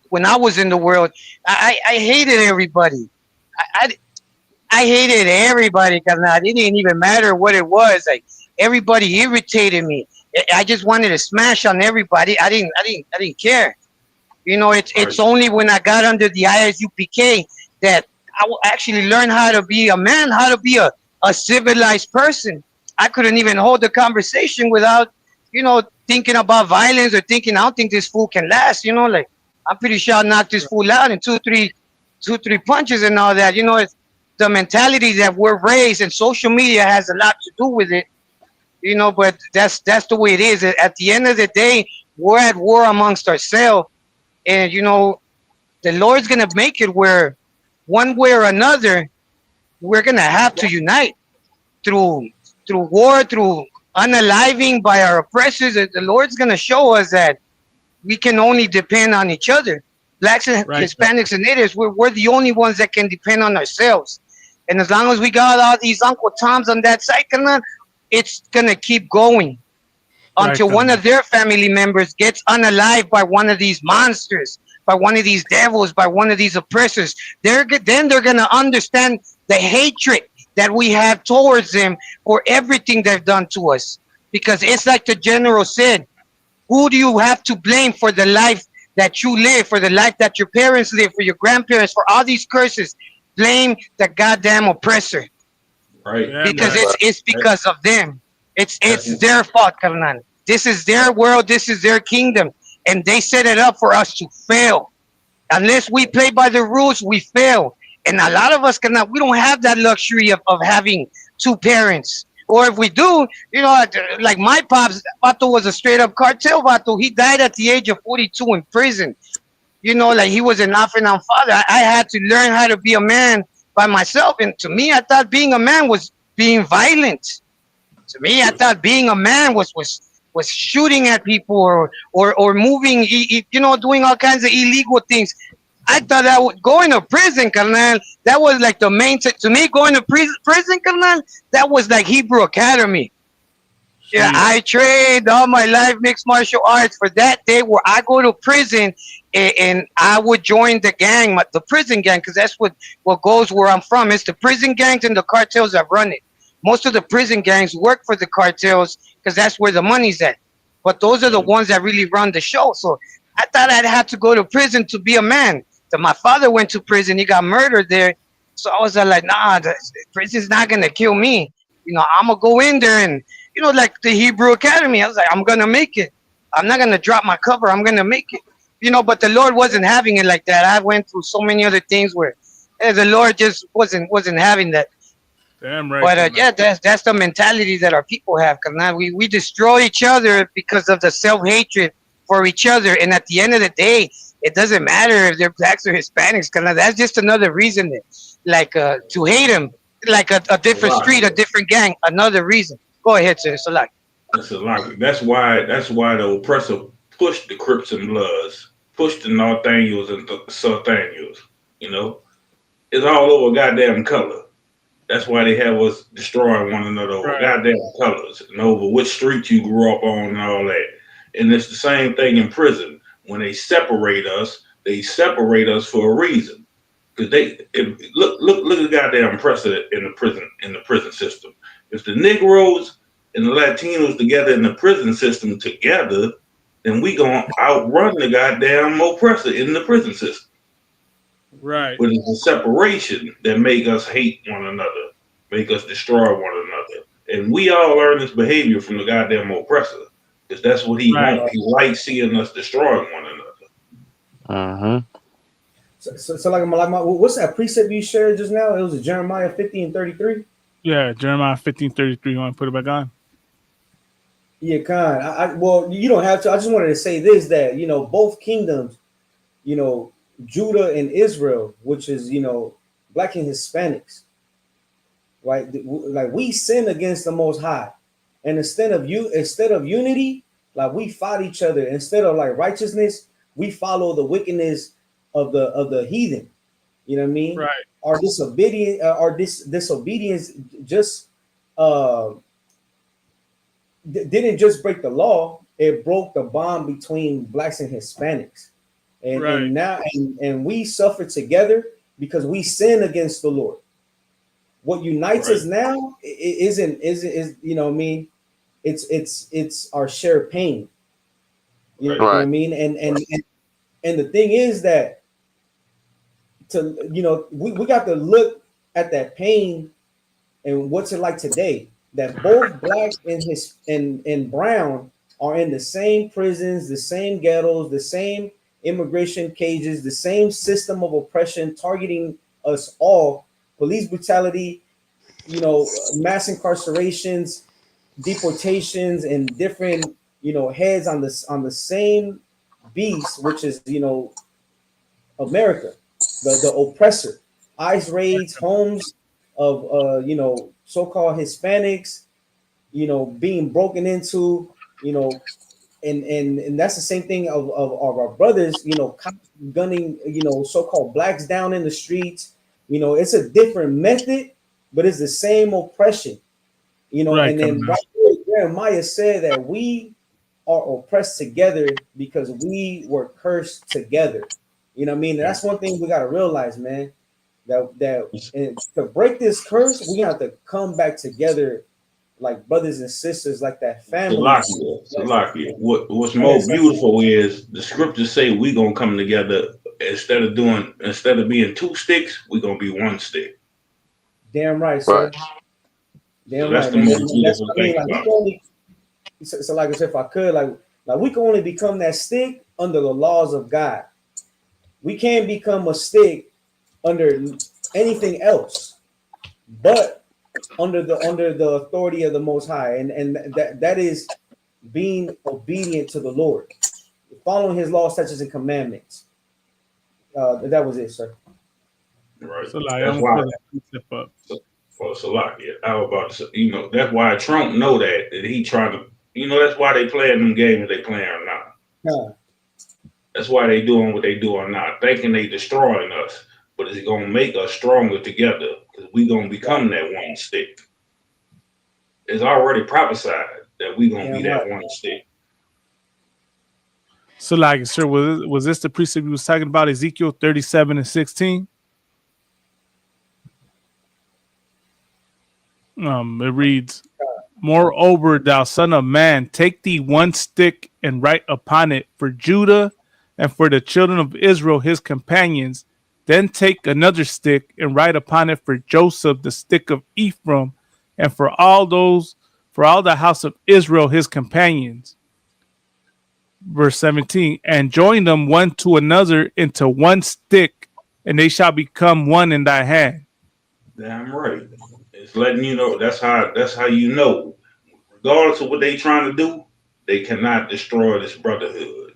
When I was in the world, I hated everybody. I, I hated everybody because it didn't even matter what it was. Like everybody irritated me. I just wanted to smash on everybody. I didn't care. You know, it's only when I got under the ISUPK that actually learned how to be a man, how to be a civilized person. I couldn't even hold the conversation without, you know, thinking about violence or thinking I don't think this fool can last. You know, like I'm pretty sure I'll knock this fool out in two, three punches and all that. You know, it's the mentality that we're raised, and social media has a lot to do with it. You know, but that's the way it is. At the end of the day, we're at war amongst ourselves, and you know, the Lord's gonna make it where, one way or another, we're gonna have to unite through war, through unaliving by our oppressors. The Lord's gonna show us that we can only depend on each other. Blacks and Hispanics and natives, we're the only ones that can depend on ourselves. And as long as we got all these Uncle Toms on that side, it's gonna keep going until one of their family members gets unalived by one of these monsters, by one of these devils, by one of these oppressors. Then they're gonna understand the hatred that we have towards them for everything they've done to us. Because it's like the general said, who do you have to blame for the life that you live, for the life that your parents live, for your grandparents, for all these curses? Blame the goddamn oppressor. Right. Because it's because of them. It's their fault, carnal. This is their world. This is their kingdom, and they set it up for us to fail. Unless we play by the rules, we fail. And a lot of us cannot. We don't have that luxury of having two parents. Or if we do, you know, like my pops, Vato was a straight up cartel Vato. He died at the age of 42 in prison. You know, like he was an off and on father. I had to learn how to be a man by myself. And to me, I thought being a man was being violent. To me, I thought being a man was shooting at people or moving, you know, doing all kinds of illegal things. I thought that going to prison, carnal, that was like the main to me, going to prison, carnal, that was like Hebrew Academy. Yeah, I trained all my life mixed martial arts for that day where I go to prison and I would join the gang, the prison gang, because that's what goes where I'm from. It's the prison gangs and the cartels that run it. Most of the prison gangs work for the cartels because that's where the money's at. But those are the ones that really run the show. So I thought I'd have to go to prison to be a man. So my father went to prison. He got murdered there. So I was like, nah, the prison's not going to kill me. You know, I'm going to go in there and, you know, like the Hebrew Academy. I was like, I'm going to make it. I'm not going to drop my cover. I'm going to make it. You know, but the Lord wasn't having it like that. I went through so many other things where the Lord just wasn't having that. Damn right. But yeah, that's the mentality that our people have. Because now we destroy each other because of the self-hatred for each other. And at the end of the day, it doesn't matter if they're blacks or Hispanics. Because that's just another reason to hate them. Like a different street, a different gang, another reason. Go ahead, sir. Salak. That's a lot. That's why the oppressor pushed the Crips and Bloods, pushed the Nathaniels and the Sarthaniels. You know, it's all over goddamn color. That's why they have us destroying one another over goddamn colors and over which street you grew up on and all that. And it's the same thing in prison. When they separate us for a reason. Because look at the goddamn precedent in the prison system. If the Negroes and the Latinos together in the prison system together, then we gonna outrun the goddamn oppressor in the prison system. Right. But it's the separation that make us hate one another, make us destroy one another. And we all learn this behavior from the goddamn oppressor. Because that's what he wants. He likes seeing us destroying one another. So like what's that precept you shared just now? It was Jeremiah 50:33. Yeah, Jeremiah 15:33. You want to put it back on? Yeah, Khan. Well, you don't have to. I just wanted to say this, that, you know, both kingdoms, you know, Judah and Israel, which is, you know, black and Hispanics, right? Like we sin against the Most High. And instead of unity, like we fought each other. Instead of like righteousness, we follow the wickedness of the heathen. You know what I mean? Right. Our disobedience just uh didn't just break the law, it broke the bond between blacks and Hispanics. And Right. and now and we suffer together because we sin against the Lord. What unites us now isn't you know what I mean? It's our shared pain. You know what I mean? And the thing is that we got to look at that pain and what's it like today that both black and brown are in the same prisons, the same ghettos, the same immigration cages, the same system of oppression targeting us all, police brutality, mass incarcerations, deportations, and different heads on the same beast, which is America, the oppressor. ICE raids homes of so-called Hispanics, being broken into, and that's the same thing of our brothers, gunning, so-called blacks down in the streets. It's a different method, but it's the same oppression. Right, And then right there, Jeremiah said that we are oppressed together because we were cursed together. You know what I mean? And that's one thing we got to realize, man. And to break this curse, we have to come back together like brothers and sisters, like that family. Salakia. What's more beautiful is the scriptures say we gonna come together instead of being two sticks, we gonna be one stick. Damn right, sir. Damn so that's right, the man. most And that's beautiful what I mean. thing Like we about can only, so like I said, if I could, like we can only become that stick under the laws of God. We can't become a stick under anything else, but under the authority of the Most High, and that is being obedient to the Lord, following His laws, statutes, and commandments. That was it, sir. Right. So like, That's I'm why. gonna step up. For Salakia, I was about to say, that's why Trump know that he trying to, that's why they playing them games they playing or not. Yeah. That's why they doing what they doing now, thinking they destroying us, but it's gonna make us stronger together because we gonna become that one stick. It's already prophesied that we gonna be that one stick. So like, sir, was this the precept we was talking about, Ezekiel 37:16? It reads, "Moreover, thou son of man, take thee one stick and write upon it for Judah and for the children of Israel his companions. Then take another stick and write upon it for Joseph the stick of Ephraim, and for all the house of Israel his companions." Verse 17, "And join them one to another into one stick, and they shall become one in thy hand." Damn right. It's letting you know that's how you know. Regardless of what they trying to do, they cannot destroy this brotherhood.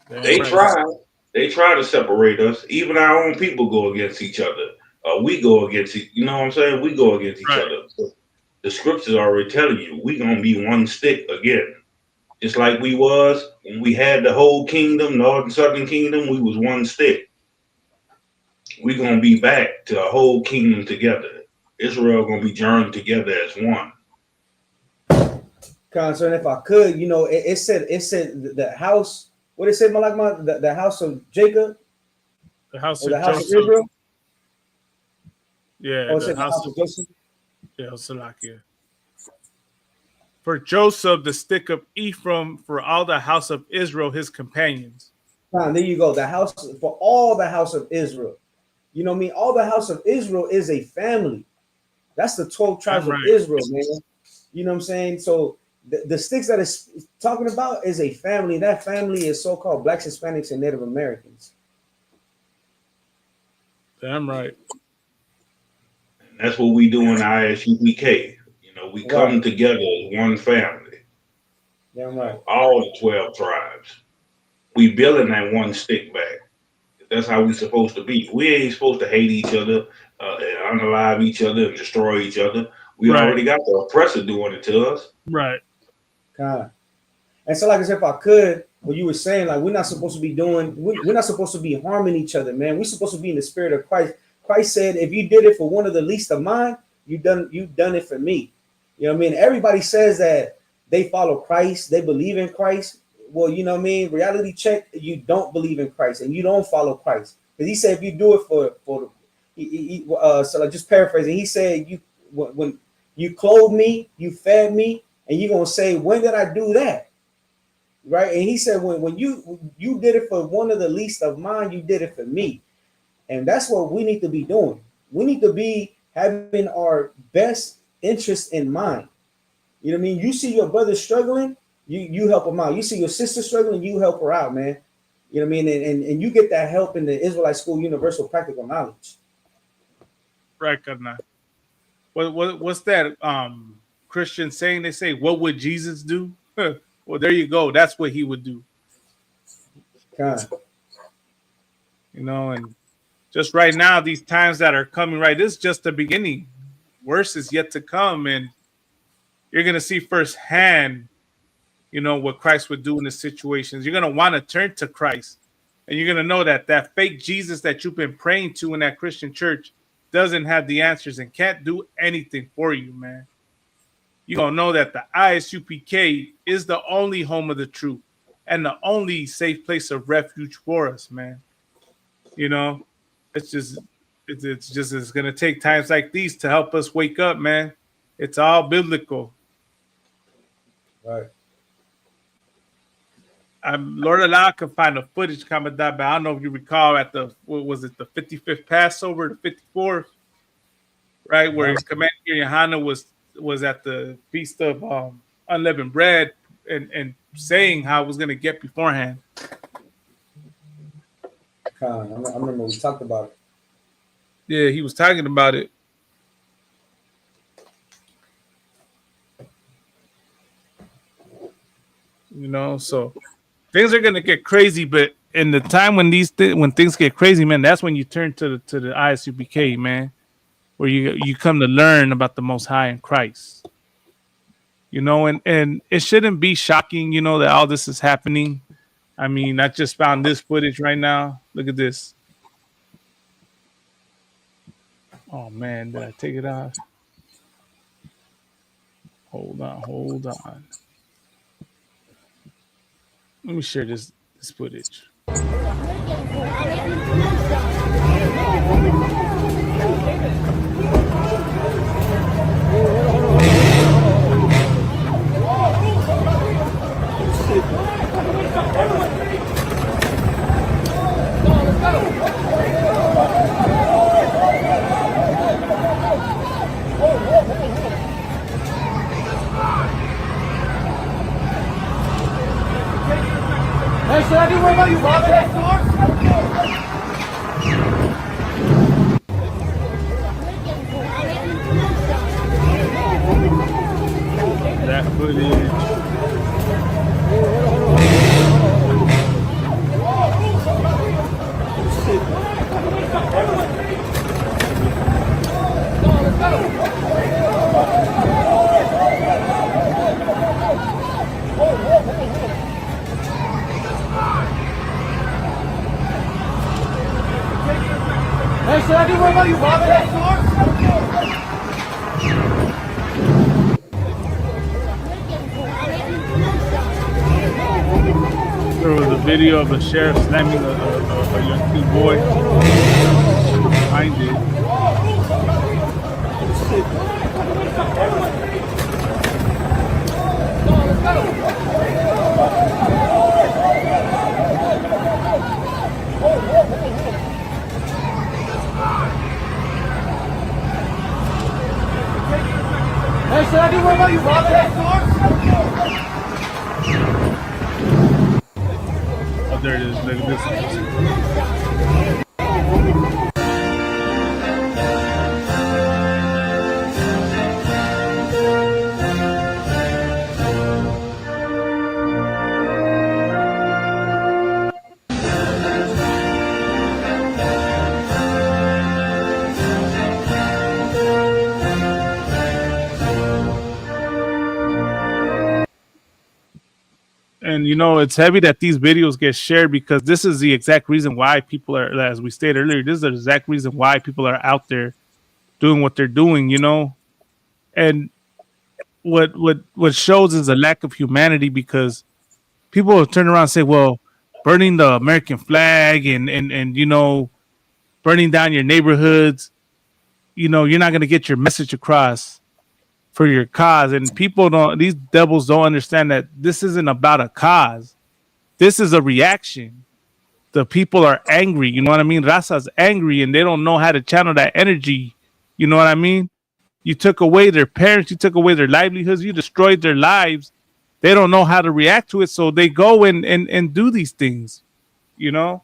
They try to separate us. Even our own people go against each other. We go against you know what I'm saying? We go against each other. The scriptures already telling you we gonna be one stick again. Just like we was when we had the whole kingdom, northern southern kingdom, we was one stick. We gonna be back to a whole kingdom together. Israel gonna be joined together as one. Concern, if I could, it said the house. What it said, the house of Jacob, the house or the of house Joseph. of Israel. Yeah, the house of Joseph. Yeah, Salakia. For Joseph, the stick of Ephraim, for all the house of Israel, his companions. There you go. The house for all the house of Israel. You know what I mean? All the house of Israel is a family. That's the 12 tribes of Israel, man. You know what I'm saying? So the sticks that it's talking about is a family. That family is so-called blacks, Hispanics, and Native Americans. Damn right. And that's what we do in ISUPK. We come together as one family. Damn right. All the 12 tribes. We building that one stick back. That's how we supposed to be. We ain't supposed to hate each other, and unalive each other, and destroy each other. We Right. already got the oppressor doing it to us. Right. God. And so, like I said, if I could, what you were saying, like we're not supposed to be doing, we're not supposed to be harming each other, man. We're supposed to be in the spirit of Christ. Christ said, if you did it for one of the least of mine, you've done it for me. You know what I mean? Everybody says that they follow Christ, they believe in Christ. Well, you know what I mean? Reality check, you don't believe in Christ and you don't follow Christ. Because he said if you do it so like just paraphrasing, he said when you clothe me, you fed me, and you're gonna say, when did I do that? Right? And he said, when you did it for one of the least of mine, you did it for me. And that's what we need to be doing. We need to be having our best interest in mind. You know what I mean? You see your brother struggling, you help him out. You see your sister struggling, you help her out, man. You know what I mean? And you get that help in the Israelite School Universal Practical Knowledge. Right, Kadna. What's that Christian saying? They say, what would Jesus do? Well, there you go. That's what he would do. God. You know, and just right now, these times that are coming, right, this is just the beginning. Worse is yet to come, and you're going to see firsthand, you know, what Christ would do in the situations. You're going to want to turn to Christ, and you're going to know that that fake Jesus that you've been praying to in that Christian church doesn't have the answers and can't do anything for you, man. You're going to know that the ISUPK is the only home of the truth and the only safe place of refuge for us, man. You know, it's going to take times like these to help us wake up, man. It's all biblical. Right. Lord Allah can find the footage coming down, but I don't know if you recall at the, what was it, the 55th Passover, the 54th, right, where Commander Yohana was at the Feast of Unleavened Bread and saying how it was going to get beforehand. I remember we talked about it. Yeah, he was talking about it. You know, so things are gonna get crazy, but in the time when when things get crazy, man, that's when you turn to the ISUPK, man, where you come to learn about the Most High in Christ. You know, and it shouldn't be shocking, you know, that all this is happening. I mean, I just found this footage right now. Look at this. Oh man, did I take it off? Hold on. Let me share this footage. Hey, should I do more about you, Bobby? That footage. Hey, should I do more about you, Bobby? There was a video of a sheriff slamming a young cute boy. Find it. Hey, should I do more about you, Bobby? Oh, there it is. Look at this. And you know, it's heavy that these videos get shared because this is the exact reason why people are, as we stated earlier, this is the exact reason why people are out there doing what they're doing, you know. And what shows is a lack of humanity because people will turn around and say, well, burning the American flag and you know, burning down your neighborhoods, you know, you're not gonna get your message across for your cause. And people don't, these devils don't understand that this isn't about a cause. This is a reaction. The people are angry, you know what I mean? Raza's angry and they don't know how to channel that energy. You know what I mean? You took away their parents, you took away their livelihoods, you destroyed their lives. They don't know how to react to it, so they go and do these things, you know?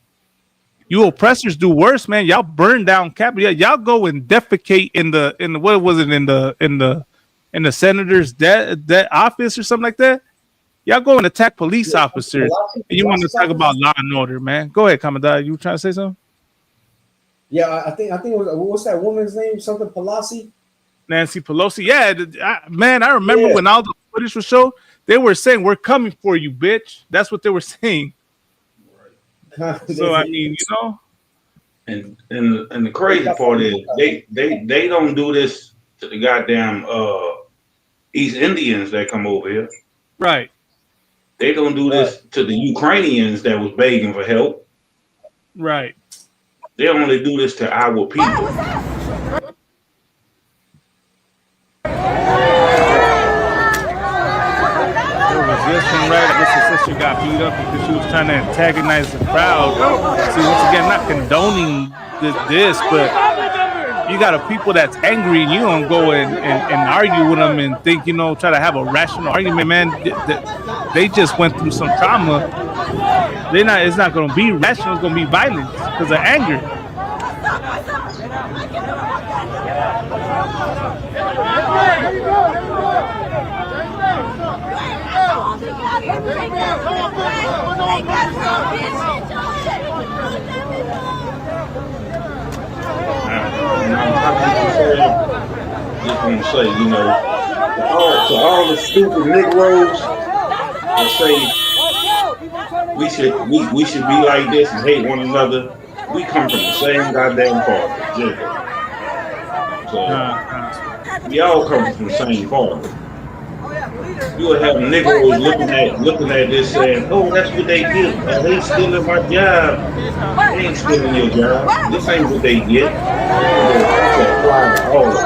You oppressors do worse, man. Y'all burn down Capitol. Y'all go and defecate in the what was it in the senator's that office or something like that. Y'all go and attack police officers. And you want to talk about law and order, man? Go ahead, Commandant. You trying to say something? Yeah, I think it was, what's that woman's name? Something Pelosi. Nancy Pelosi. Yeah, man. I remember when all the footage was shown. They were saying, "We're coming for you, bitch." That's what they were saying. So I mean, you know, and the crazy part is they don't do this to the goddamn East Indians that come over here. Right. They don't do this to the Ukrainians that was begging for help. Right. They only do this to our people. Right, I guess the sister got beat up because she was trying to antagonize the crowd. See, once again, not condoning this, but you got a people that's angry and you don't go and argue with them and think, you know, try to have a rational argument, man. They just went through some trauma. It's not going to be rational, it's going to be violence because of anger. Just want to say, you know, to all the stupid Negroes that say we should be like this and hate one another, we come from the same goddamn party. So we all come from the same party. You would have Negroes looking at this saying, "Oh, that's what they get. They stealing my job." They ain't stealing your job. This ain't what they get. To apply to all of us.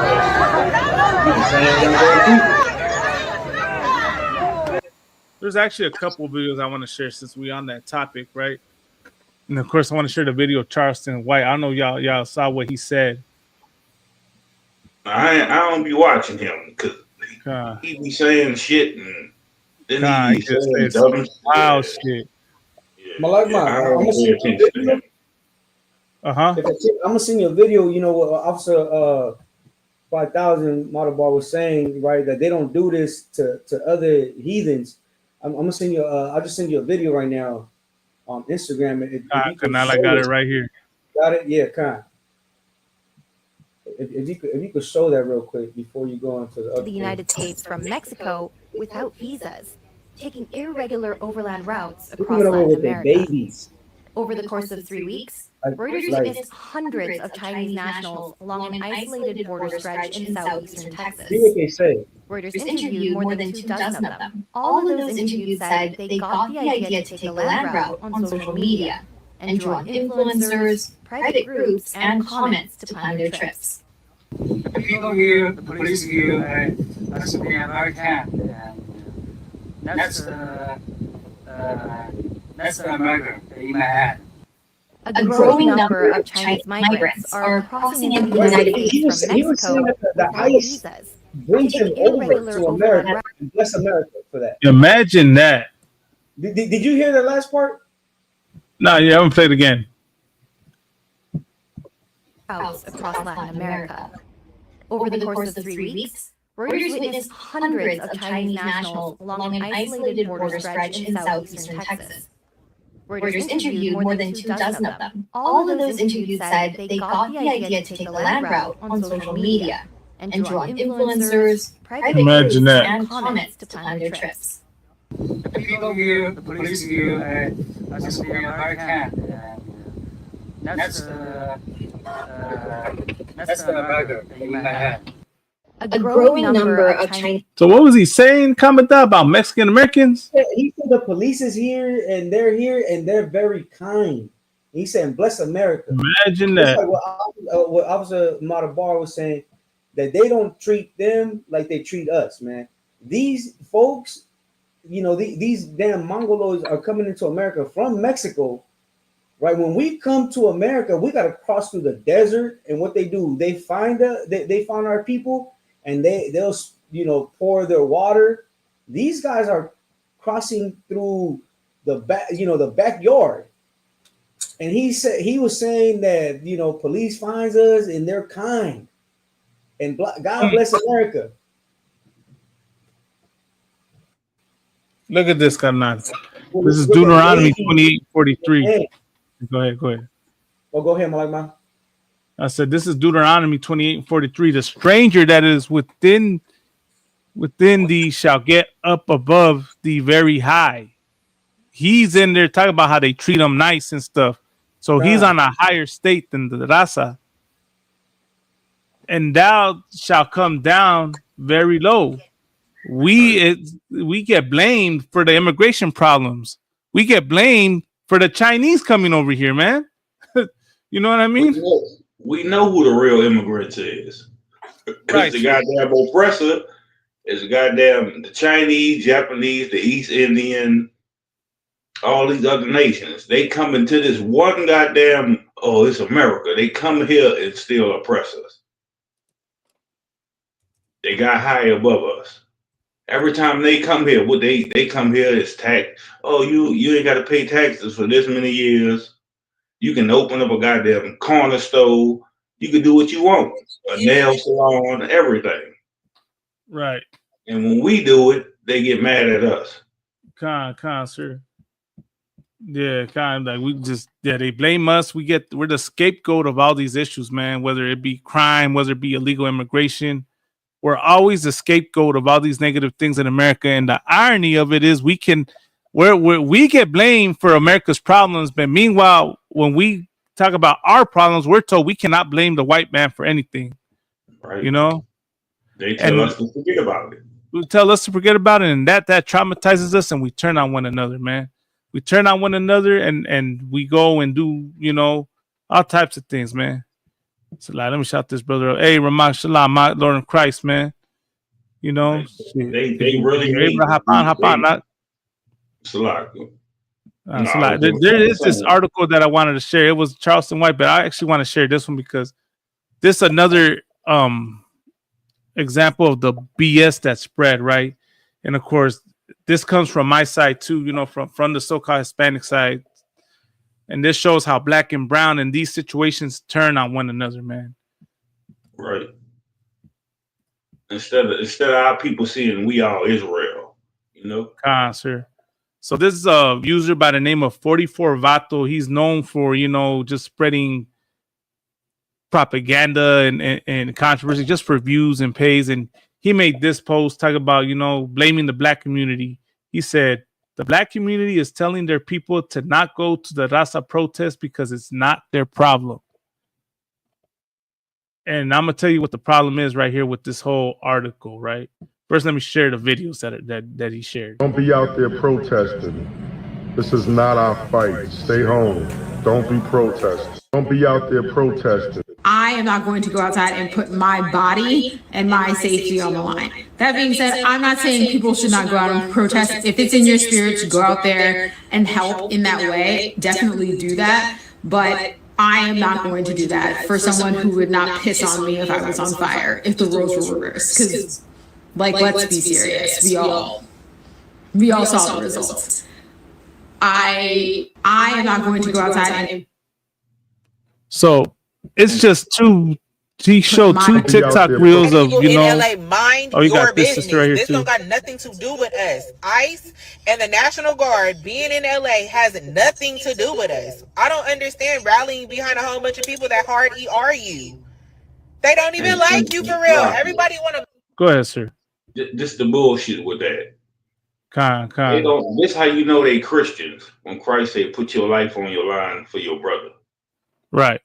There's actually a couple of videos I want to share since we're on that topic, right? And of course, I want to share the video of Charleston White. I don't know y'all saw what he said. I don't be watching him because he be saying shit and then he be saying dumb wild shit. I'm gonna send you a video. I'm gonna send you a video. You know what Officer 5000 Model Bar was saying, right? That they don't do this to other heathens. I'm gonna send you. I'll just send you a video right now on Instagram. I got it right here. Got it? Yeah, kind. If you could show that real quick before you go into the other United States from Mexico without visas, taking irregular overland routes across Latin America. Over the course of 3 weeks, Reuters witnessed hundreds of Chinese nationals along an isolated border stretch in southeastern Texas. See what they say. Reuters interviewed more than 2 dozen of them. All of those interviewed said they got the idea to take the land route on social media and draw on influencers, private groups, and comments to plan their trips. The people here, the police here, that's the American. That's the America in my head. A growing number of Chinese migrants are crossing into the United States from Mexico without visas. Brings them over to America and bless America for that. Imagine that. Did you hear the last part? No, you haven't played again. Across Latin America. Over the course of 3 weeks, Reuters witnessed hundreds of Chinese nationals along an isolated border stretch in southeastern Texas. Reuters interviewed more than 2 dozen of them. All of those interviewed said they got the idea to take the land route on social media and draw on influencers, private groups, and comments to plan their trips. The The people here, the police here, are simply American. That's the America that you might have. A growing number of Chinese. So what was he saying, Kamada, about Mexican Americans? He said the police is here and they're very kind. He said, "Bless America." Imagine Just that. like what Officer Matabar was saying, that they don't treat them like they treat us, man. These folks, you know, these damn Mongoloids are coming into America from Mexico, right? When we come to America, we got to cross through the desert, and what they do, they find our people, and they'll pour their water. These guys are crossing through the backyard. And he was saying that police finds us and they're kind, and God bless America. Look at this, Karnal. This is Deuteronomy 28:43. Go ahead. Oh, go ahead, Malagma. I said this is Deuteronomy 28:43. The stranger that is within thee shall get up above thee very high. He's in there talking about how they treat him nice and stuff. So he's on a higher state than the Rasa. And thou shalt come down very low. We get blamed for the immigration problems. We get blamed for the Chinese coming over here, man. You know what I mean? We know who the real immigrants is. Right. It's the goddamn oppressor. It's the Chinese, Japanese, the East Indian, all these other nations. They come into this one goddamn, it's America. They come here and still oppress us. They got high above us. Every time they come here, what they come here is tax. Oh, you ain't got to pay taxes for this many years. You can open up a goddamn corner store. You can do what you want. A nail salon, everything. Right. And when we do it, they get mad at us. Sir. Yeah, kind of like they blame us. We're the scapegoat of all these issues, man. Whether it be crime, whether it be illegal immigration, we're always the scapegoat of all these negative things in America. And the irony of it is, we get blamed for America's problems, but meanwhile, when we talk about our problems, we're told we cannot blame the white man for anything. Right. You know, they tell us to forget about it. Tell us to forget about it, and that traumatizes us, and we turn on one another, man. We turn on one another, and we go and do, all types of things, man. So let me shout this brother up. Hey, Ramah Shalom, my Lord in Christ, man. They really able to hop on. Not there is this article that I wanted to share. It was Charleston White, but I actually want to share this one because this is another example of the BS that spread, right? And of course, this comes from my side too, from the so-called Hispanic side. And this shows how black and brown in these situations turn on one another, man. Right. Instead of our people seeing we are Israel, Sir. So this is a user by the name of 44 Vato. He's known for, just spreading propaganda and controversy just for views and pays. And he made this post talking about, blaming the black community. He said, the black community is telling their people to not go to the Raza protest because it's not their problem. And I'm going to tell you what the problem is right here with this whole article, right? First, let me share the videos that he shared. Don't be out there protesting. This is not our fight. Stay home. Don't be protesting. Don't be out there protesting. I am not going to go outside and put my body and my safety on the line. That being said, I'm not saying people should not go out and protest. If it's in your spirit to go out there and help in that way, definitely do that. But I am not going to do that for someone who would not piss on me if I was on fire, if the roles were reversed. Because, let's be serious. We all saw the results. I am not going to go outside and... So it's just he showed two TikTok reels of, in LA, mind you your got this business. right here This too. don't got nothing to do with us. ICE and the National Guard being in LA has nothing to do with us. I don't understand rallying behind a whole bunch of people that hard ER you. They don't even like you for real. Everybody want to... Go ahead, sir. Just the bullshit with that. They don't. This how you know they Christians. When Christ said, "Put your life on your line for your brother." Right.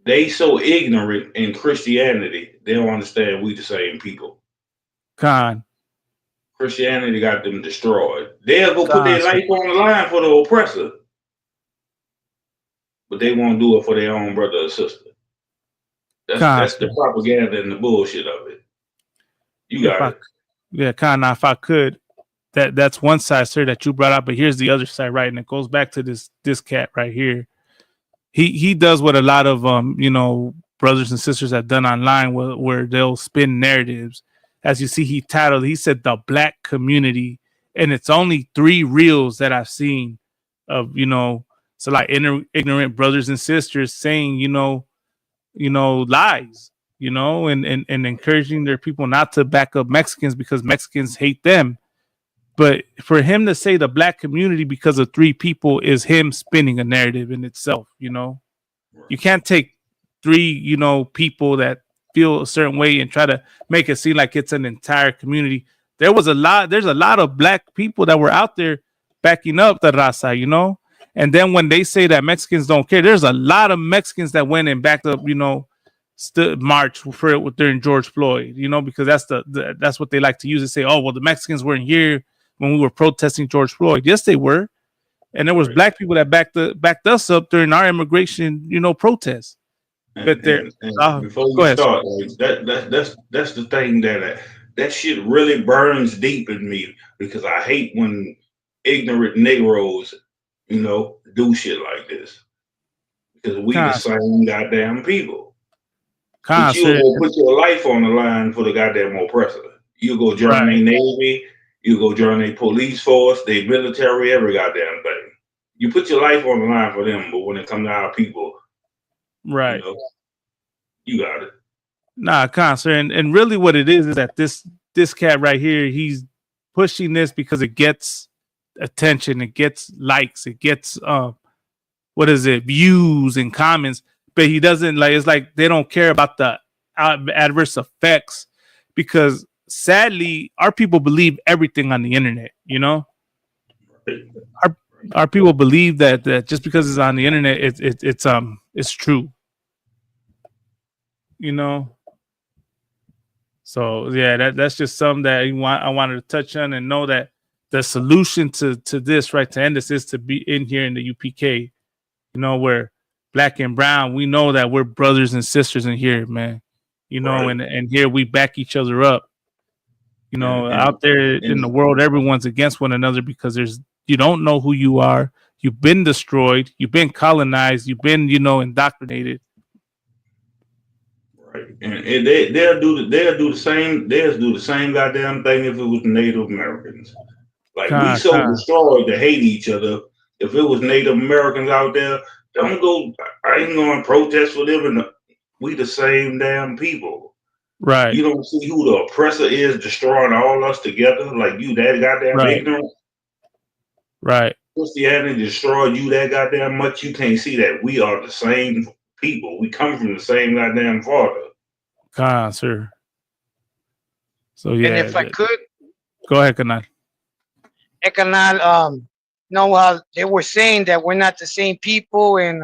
They so ignorant in Christianity, they don't understand we the same people. Christianity got them destroyed. They'll go put their life on the line for the oppressor, but they won't do it for their own brother or sister. That's the propaganda and the bullshit of it. You got it. Yeah, Now, if I could, that's one side, sir, that you brought up, but here's the other side, right? And it goes back to this cat right here. He does what a lot of brothers and sisters have done online, where they'll spin narratives. As you see, he said the black community, and it's only 3 reels that I've seen of so like ignorant brothers and sisters saying lies, and encouraging their people not to back up Mexicans because Mexicans hate them. But for him to say the black community because of 3 people is him spinning a narrative in itself. You can't take 3 people that feel a certain way and try to make it seem like it's an entire community. There's a lot of black people that were out there backing up the raza, and then when they say that Mexicans don't care, there's a lot of Mexicans that went and backed up, march for it during George Floyd, because that's what they like to use and say, oh, well, the Mexicans weren't here when we were protesting George Floyd. Yes, they were. And there was black people that backed us up during our immigration, protests. But before you start, that's the thing that shit really burns deep in me, because I hate when ignorant Negroes, do shit like this, because we the same goddamn people. But you will put your life on the line for the goddamn oppressor. You go join their Navy, you go join their police force, their military, every goddamn thing. You put your life on the line for them, but when it comes to our people, right, you got it. Nah, sir, and really what it is that this cat right here, he's pushing this because it gets attention, it gets likes, it gets views and comments, but he doesn't it's like they don't care about the adverse effects, because sadly our people believe everything on the internet. Our people believe that just because it's on the internet, it's true. So yeah, that's just something that I wanted to touch on, and know that the solution to this, right, to end this, is to be in here in the UPK, where black and brown, we know that we're brothers and sisters in here, man. And here we back each other up. Out there in the world, everyone's against one another because you don't know who you are. You've been destroyed. You've been colonized. You've been, indoctrinated. Right, and they'll do the same goddamn thing if it was Native Americans. Like, we so destroyed to hate each other. If it was Native Americans out there, I ain't going to protest for them. And we the same damn people. Right. You don't see who the oppressor is destroying all us together. Like, you that goddamn ignorant. Right. Christianity destroyed you that goddamn much. You can't see that we are the same people. We come from the same goddamn father. Sir. So yeah. And if I could, go ahead, Canal. How they were saying that we're not the same people, and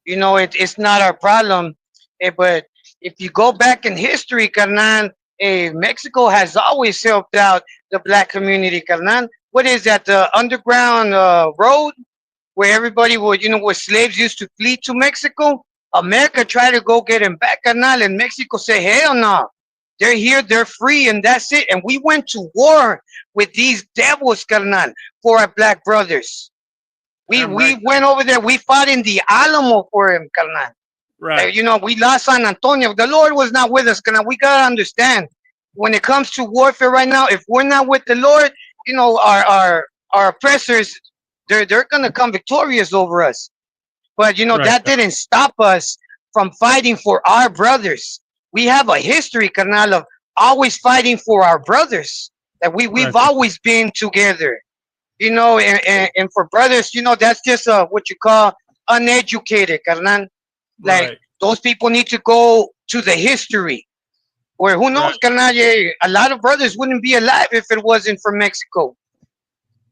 it's not our problem. But if you go back in history, carnal, Mexico has always helped out the black community, carnal. What is that? The underground road where everybody would, where slaves used to flee to Mexico. America tried to go get them back, carnal, and Mexico said, hell no. They're here, they're free, and that's it. And we went to war with these devils, carnal, for our black brothers. We went over there, we fought in the Alamo for him, carnal. Right. We lost San Antonio. The Lord was not with us, carnal. We gotta understand, when it comes to warfare right now, if we're not with the Lord, our oppressors, they're gonna come victorious over us. But that didn't stop us from fighting for our brothers. We have a history, carnal, of always fighting for our brothers. That we've always been together. And for brothers, that's just what you call uneducated, carnal. Like, those people need to go to the history. Or who knows, carnal, a lot of brothers wouldn't be alive if it wasn't for Mexico.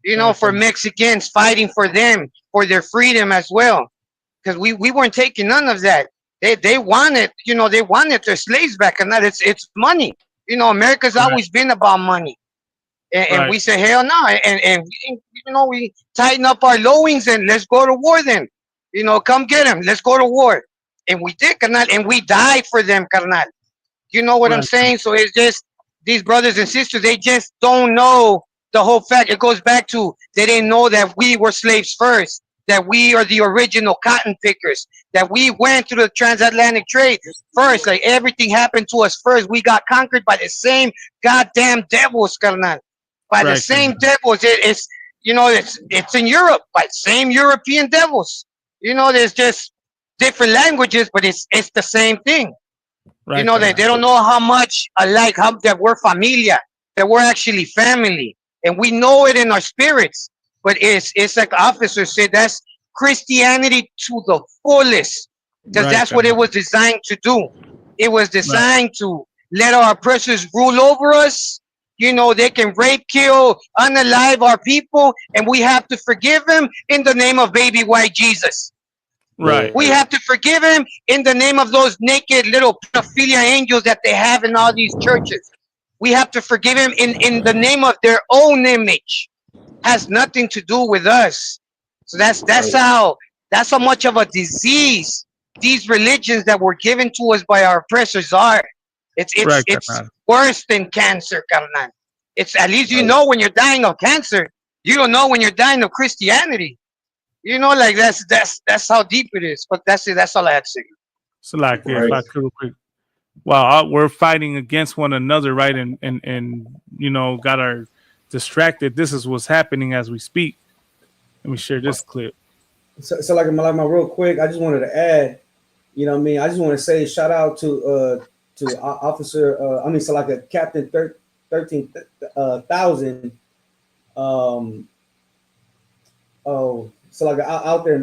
You know, for Mexicans fighting for them, for their freedom as well. Because we weren't taking none of that. They wanted, you know, they wanted their slaves back, and that it's money. You know, America's always been about money. And we say, hell no. And you know, we tighten up our loins and let's go to war then. You know, come get them. Let's go to war. And we did, carnal, and we died for them, carnal. You know what I'm saying? So it's just these brothers and sisters, they just don't know the whole fact. It goes back to they didn't know that we were slaves first, that we are the original cotton pickers, that we went through the transatlantic trade first. Like everything happened to us first. We got conquered by the same goddamn devils, carnal. By the same devils. It's you know, it's in Europe by the same European devils. You know, there's just different languages, but it's the same thing. You know, they don't know how much alike, how that we're familia, that we're actually family, and we know it in our spirits. But it's like the officer said, that's Christianity to the fullest, because that's what it was designed to do. It was designed to let our oppressors rule over us. You know, they can rape, kill, unalive our people, and we have to forgive them in the name of baby white Jesus. Right. We have to forgive him in the name of those naked little pedophilia angels that they have in all these churches. We have to forgive him in the name of their own image. Has nothing to do with us. So that's how much of a disease these religions that were given to us by our oppressors are. It's worse than cancer, carnal. It's at least you know when you're dying of cancer. You don't know when you're dying of Christianity. You know, like that's how deep it is. But that's it. That's all I had to say. So, like, if I could real quick, well, we're fighting against one another, right? And you know, got our distracted. This is what's happening as we speak. Let me share this clip. So like my real quick, I just wanted to add, you know what I mean? I just want to say shout out to Officer, so like a Captain 13,000. So like out there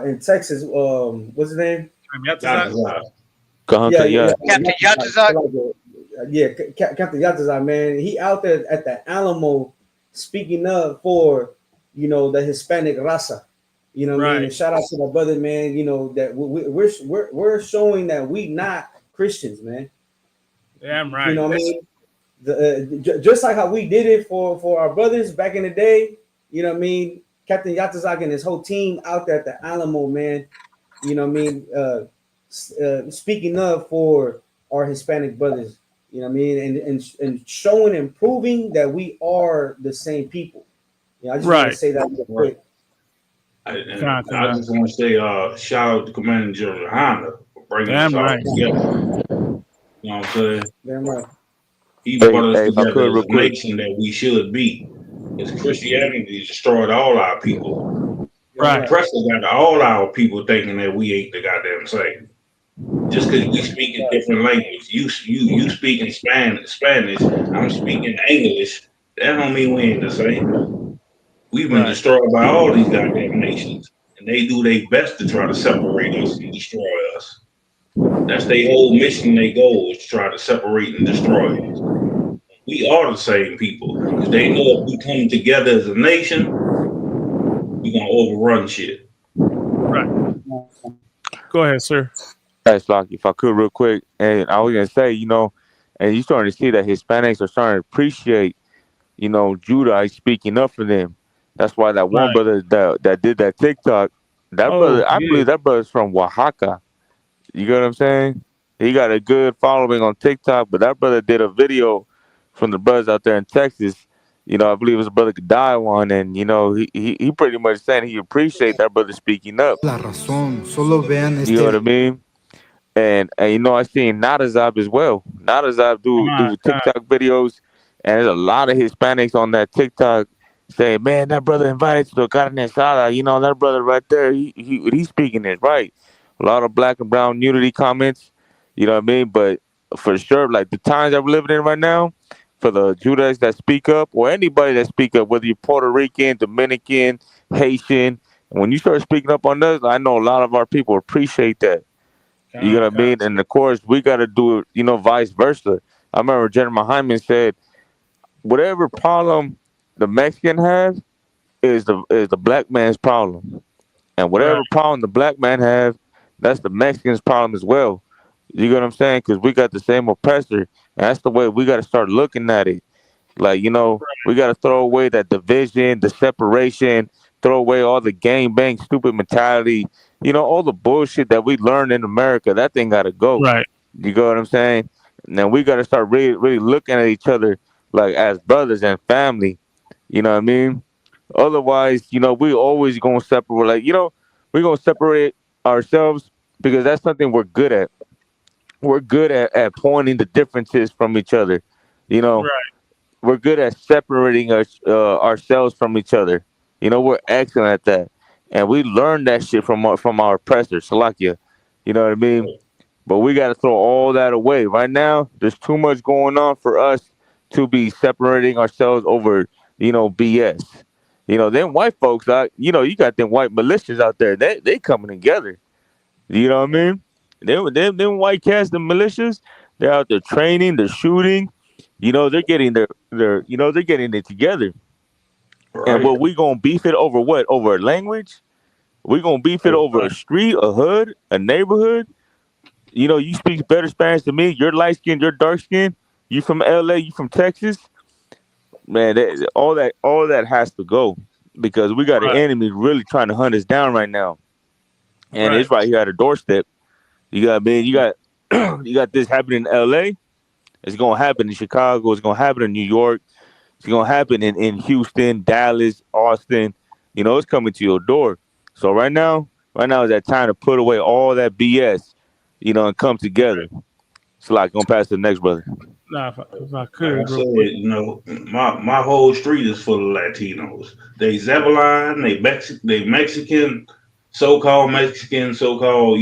in Texas, what's his name? Captain Yatazak. Captain Yatazak, man. He out there at the Alamo speaking up for, you know, the Hispanic raza. You know what I mean? And shout out to my brother, man. You know that we're showing that we not Christians, man. Damn right. You know what I mean? Just like how we did it for our brothers back in the day. You know what I mean? Captain Yatazak and his whole team out there at the Alamo, man. You know what I mean? Speaking up for our Hispanic brothers. You know what I mean? And showing and proving that we are the same people. You know, I just want to say that real quick. I just want to say shout out to Commander General Honda for bringing us all together. You know what I'm saying? Damn right. He brought us together as a nation that we should be. Because Christianity destroyed all our people. Right. Oppressors got all our people thinking that we ain't the goddamn same. Just because we speak a different language, you speaking Spanish, I'm speaking English. That don't mean we ain't the same. We've been destroyed by all these goddamn nations, and they do their best to try to separate us and destroy us. That's their whole mission. Their goal is to try to separate and destroy us. We are the same people because they know if we come together as a nation, we're gonna overrun shit. Right. Go ahead, sir. That's like if I could real quick, and I was gonna say, you know, and you're starting to see that Hispanics are starting to appreciate, you know, Judah speaking up for them. That's why that one brother that did that TikTok, brother, I believe that brother's from Oaxaca. You get what I'm saying? He got a good following on TikTok, but that brother did a video from the brothers out there in Texas. You know, I believe his brother Kadawan, and you know, he pretty much saying he appreciate that brother speaking up. You know what I mean? And you know, I seen Nadazab as well. Nadazab do TikTok videos, and there's a lot of Hispanics on that TikTok saying, "Man, that brother invited to the carne asada. You know, that brother right there, he's speaking it right." A lot of black and brown unity comments. You know what I mean? But for sure, like the times that we're living in right now, for the Judahites that speak up, or anybody that speak up, whether you're Puerto Rican, Dominican, Haitian, when you start speaking up on this, I know a lot of our people appreciate that. You know what I mean? And of course, we got to do it, you know, vice versa. I remember General Hyman said, whatever problem the Mexican has is the black man's problem. And whatever problem the black man have, that's the Mexican's problem as well. You get what I'm saying? Because we got the same oppressor. And that's the way we got to start looking at it. Like, we got to throw away that division, the separation, throw away all the gang bang stupid mentality, all the bullshit that we learned in America. That thing got to go. Right. You get what I'm saying? And then we got to start really, really looking at each other like as brothers and family. You know what I mean? Otherwise, we always gonna separate. Like, we're gonna separate ourselves because that's something we're good at. We're good at pointing the differences from each other. Right. We're good at separating ourselves from each other. We're excellent at that, and we learned that shit from our oppressors, Salakia. You know what I mean? But we got to throw all that away. Right now, there's too much going on for us to be separating ourselves over, BS. Them white folks, you got them white militias out there. They coming together. You know what I mean? Them white cats, the militias, they're out there training, they're shooting. They're getting they're getting it together. And Right. what we gonna beef it over? What, over a language? We gonna beef it over a street, a hood, a neighborhood? You speak better Spanish than me. You're light skinned, you're dark skinned. You from LA, you from Texas. Man, all that has to go because we got an enemy really trying to hunt us down right now. And it's right here at our doorstep. You got you got this happening in LA. It's gonna happen in Chicago, it's gonna happen in New York, it's gonna happen in Houston, Dallas, Austin. It's coming to your door. So right now is that time to put away all that BS, and come together. So like, gonna pass to the next brother. Nah, if I Like could, I real said, quick. my whole street is full of Latinos. They Zebulon, they Mexican, so-called Mexican, so-called,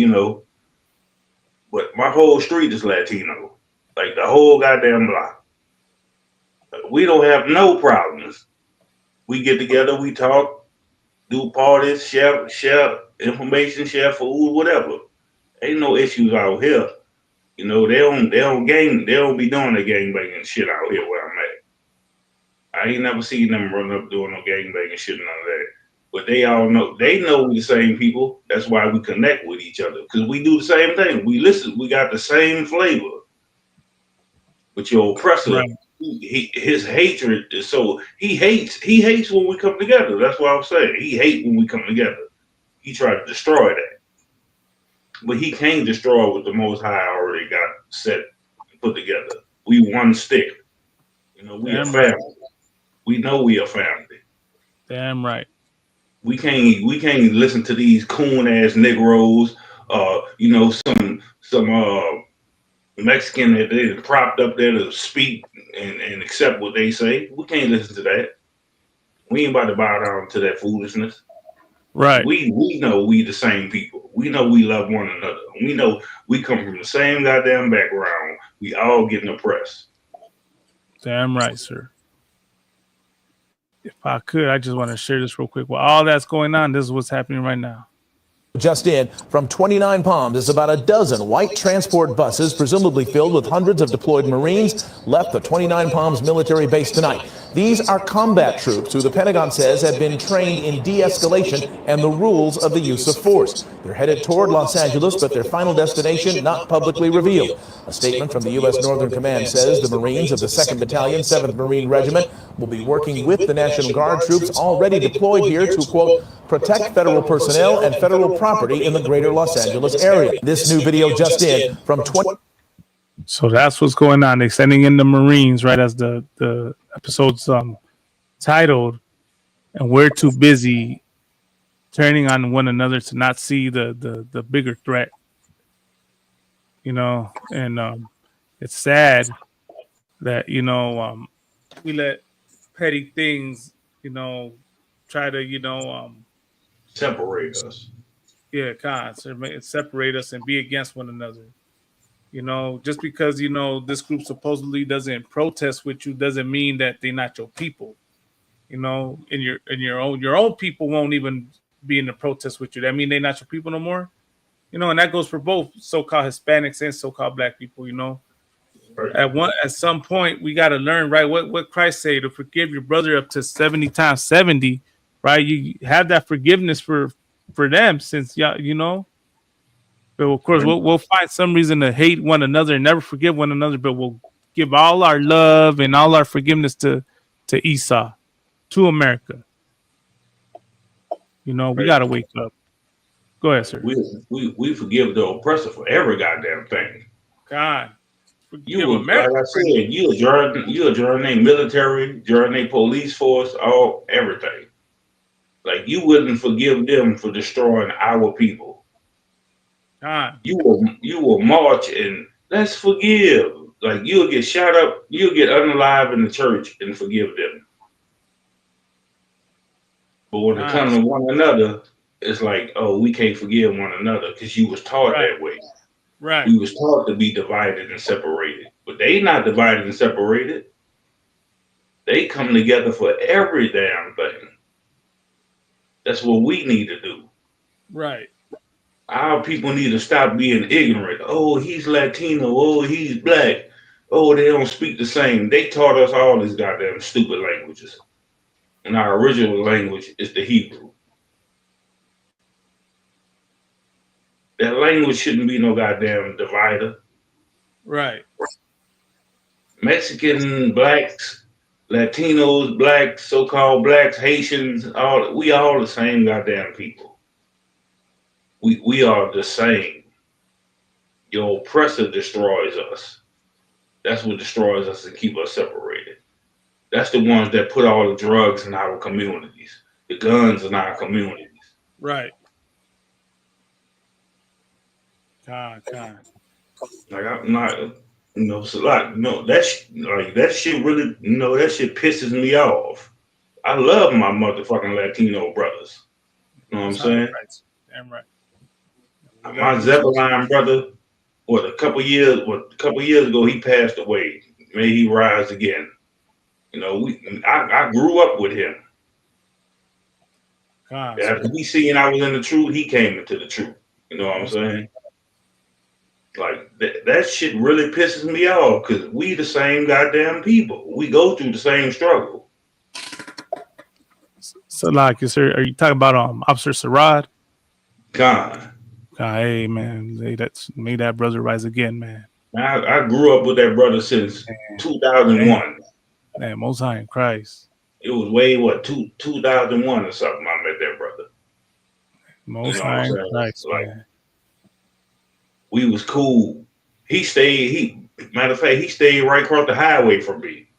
but my whole street is Latino. Like the whole goddamn block. We don't have no problems. We get together, we talk, do parties, share information, share food, whatever. Ain't no issues out here. They don't be doing the gang banging shit out here where I'm at. I ain't never seen them run up doing no gang banging shit, none of that. But they know we the same people. That's why we connect with each other. Because we do the same thing. We listen, we got the same flavor. But your oppressor, his hatred is so he hates when we come together. That's what I'm saying. He hates when we come together. He tried to destroy that. But he can't destroy what the Most High already got set and put together. We one stick. We a family. We know we a family. Damn right. We can't listen to these coon ass Negroes. Some Mexican that they propped up there to speak and accept what they say. We can't listen to that. We ain't about to bow down to that foolishness. Right. We know we the same people. We know we love one another. We know we come from the same goddamn background. We all getting oppressed. Damn right, sir. If I could, I just want to share this real quick. While all that's going on, this is what's happening right now. Just in from 29 Palms is about a dozen white transport buses, presumably filled with hundreds of deployed Marines, left the 29 Palms military base tonight. These are combat troops who the Pentagon says have been trained in de-escalation and the rules of the use of force. They're headed toward Los Angeles, but their final destination not publicly revealed. A statement from the U.S. Northern Command says the Marines of the 2nd Battalion, 7th Marine Regiment will be working with the National Guard troops already deployed here to, quote, protect federal personnel and federal property in the greater Los Angeles area. This new video just in from 20. So that's what's going on. They're sending in the Marines, right, as the episode's titled, and we're too busy turning on one another to not see the bigger threat. And it's sad that, we let petty things, try to, separate us. Yeah, separate us and be against one another. Just because this group supposedly doesn't protest with you doesn't mean that they're not your people. And your own people won't even be in the protest with you. That mean they're not your people no more. And that goes for both so-called Hispanics and so-called black people. At some point we got to learn, right? What Christ say, to forgive your brother up to 70 times 70, right? You have that forgiveness for them, since you know. But of course, we'll find some reason to hate one another and never forgive one another. But we'll give all our love and all our forgiveness to Esau, to America. You know, we got to wake up. Go ahead, sir. We forgive the oppressor for every goddamn thing. God, You forgive will, America. like I said, you join their military, join their police force, all everything. Like, you wouldn't forgive them for destroying our people. God. You will march and let's forgive. Like, you'll get shot up, you'll get unalive in the church and forgive them. But when it comes to one another, it's like, oh, we can't forgive one another because you was taught that way. Right. We was taught to be divided and separated. But they not divided and separated. They come together for every damn thing. That's what we need to do. Right. Our people need to stop being ignorant. Oh, he's Latino. Oh, he's black. Oh, they don't speak the same. They taught us all these goddamn stupid languages. And our original language is the Hebrew. That language shouldn't be no goddamn divider. Right. Mexican, blacks, Latinos, blacks, so-called blacks, Haitians, we all the same goddamn people. We are the same. Your oppressor destroys us. That's what destroys us and keep us separated. That's the ones that put all the drugs in our communities, the guns in our communities. Right. God. Like, I'm not, so like, that shit really, that shit pisses me off. I love my motherfucking Latino brothers. You know what I'm saying? Damn right. My Zeppelin brother, a couple years ago, he passed away. May he rise again. I grew up with him. God, After he seen I was in the truth, he came into the truth. You know what I'm saying? Like, that shit really pisses me off because we the same goddamn people. We go through the same struggle. So, like, sir, are you talking about Officer Sarad? God. Hey, man, may that brother rise again, man. I grew up with that brother since 2001. Man, Most High in Christ. It was way 2001 or something. I met that brother. Most High in Christ, like, man. We was cool. Matter of fact, he stayed right across the highway from me.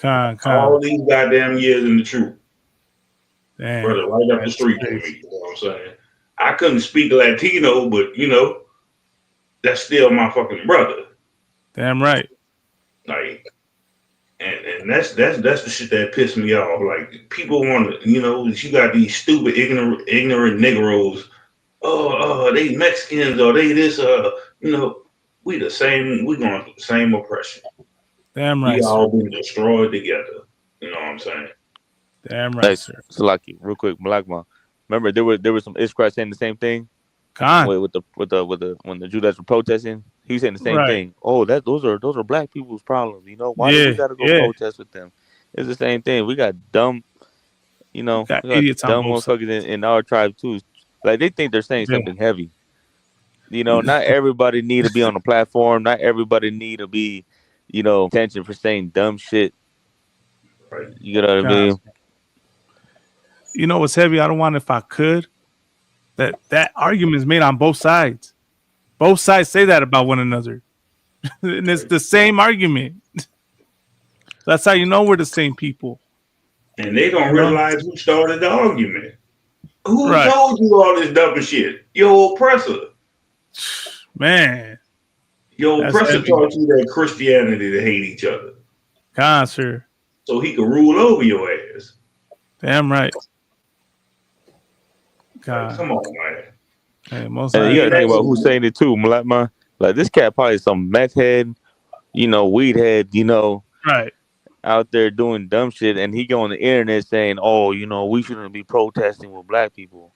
All these goddamn years in the truth. Damn, brother, right up the street from me. You know what I'm saying? I couldn't speak Latino, but that's still my fucking brother. Damn right. Like, and that's the shit that pissed me off. Like, people want to, you got these stupid ignorant Negroes. Oh, they Mexicans or they this. We the same. We going through the same oppression. Damn right. We all been destroyed together. You know what I'm saying? Damn right, sir. Salaki, real quick, Black Man. Remember there was some Israelites saying the same thing. With the when the Judeans were protesting, he was saying the same thing. Oh, those are black people's problems. Why do we gotta go protest with them? It's the same thing. We got dumb, we got idiots on dumb both motherfuckers in our tribe too. Like, they think they're saying something heavy. Not everybody need to be on the platform. Not everybody need to be, attention for saying dumb shit. Right. You know what I mean? You know what's heavy? I don't want, if I could, that argument is made on both sides. Both sides say that about one another. And it's the same argument. That's how you know we're the same people. And they don't realize who started the argument. Who told you all this dumb shit? Your oppressor. Man. Your oppressor taught you that Christianity to hate each other. God, sir. So he could rule over your ass. Damn right. God. Like, come on, man. Hey, and you gotta think about who's saying it too, man. Like, this cat probably some meth head, weed head, right, out there doing dumb shit, and he go on the internet saying, "Oh, we shouldn't be protesting with black people."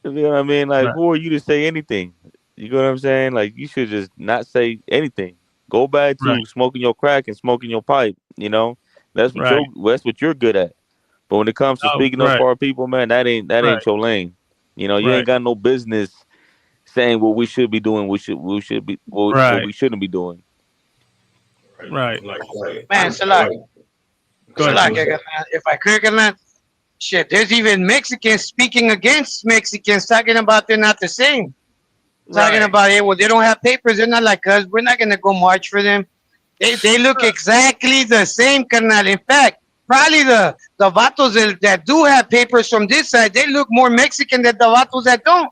You know what I mean? Like, who are you to say anything? You know what I'm saying? Like, you should just not say anything. Go back to Right. smoking your crack and smoking your pipe. You know, that's Right. what you're good at. But when it comes to Oh, speaking up right. for our people, man, that ain't Right. your lane. You know, you Right. ain't got no business saying what we should be doing. We should be what Right. we shouldn't be doing. Right. Man, Salak, Go ahead, Salak, Salak. if I could, man, shit, there's even Mexicans speaking against Mexicans, talking about they're not the same. Talking Right. about, hey, well, they don't have papers. They're not like us. We're not going to go march for them. They look exactly the same, carnal. In fact, probably the vatos that do have papers from this side, they look more Mexican than the vatos that don't.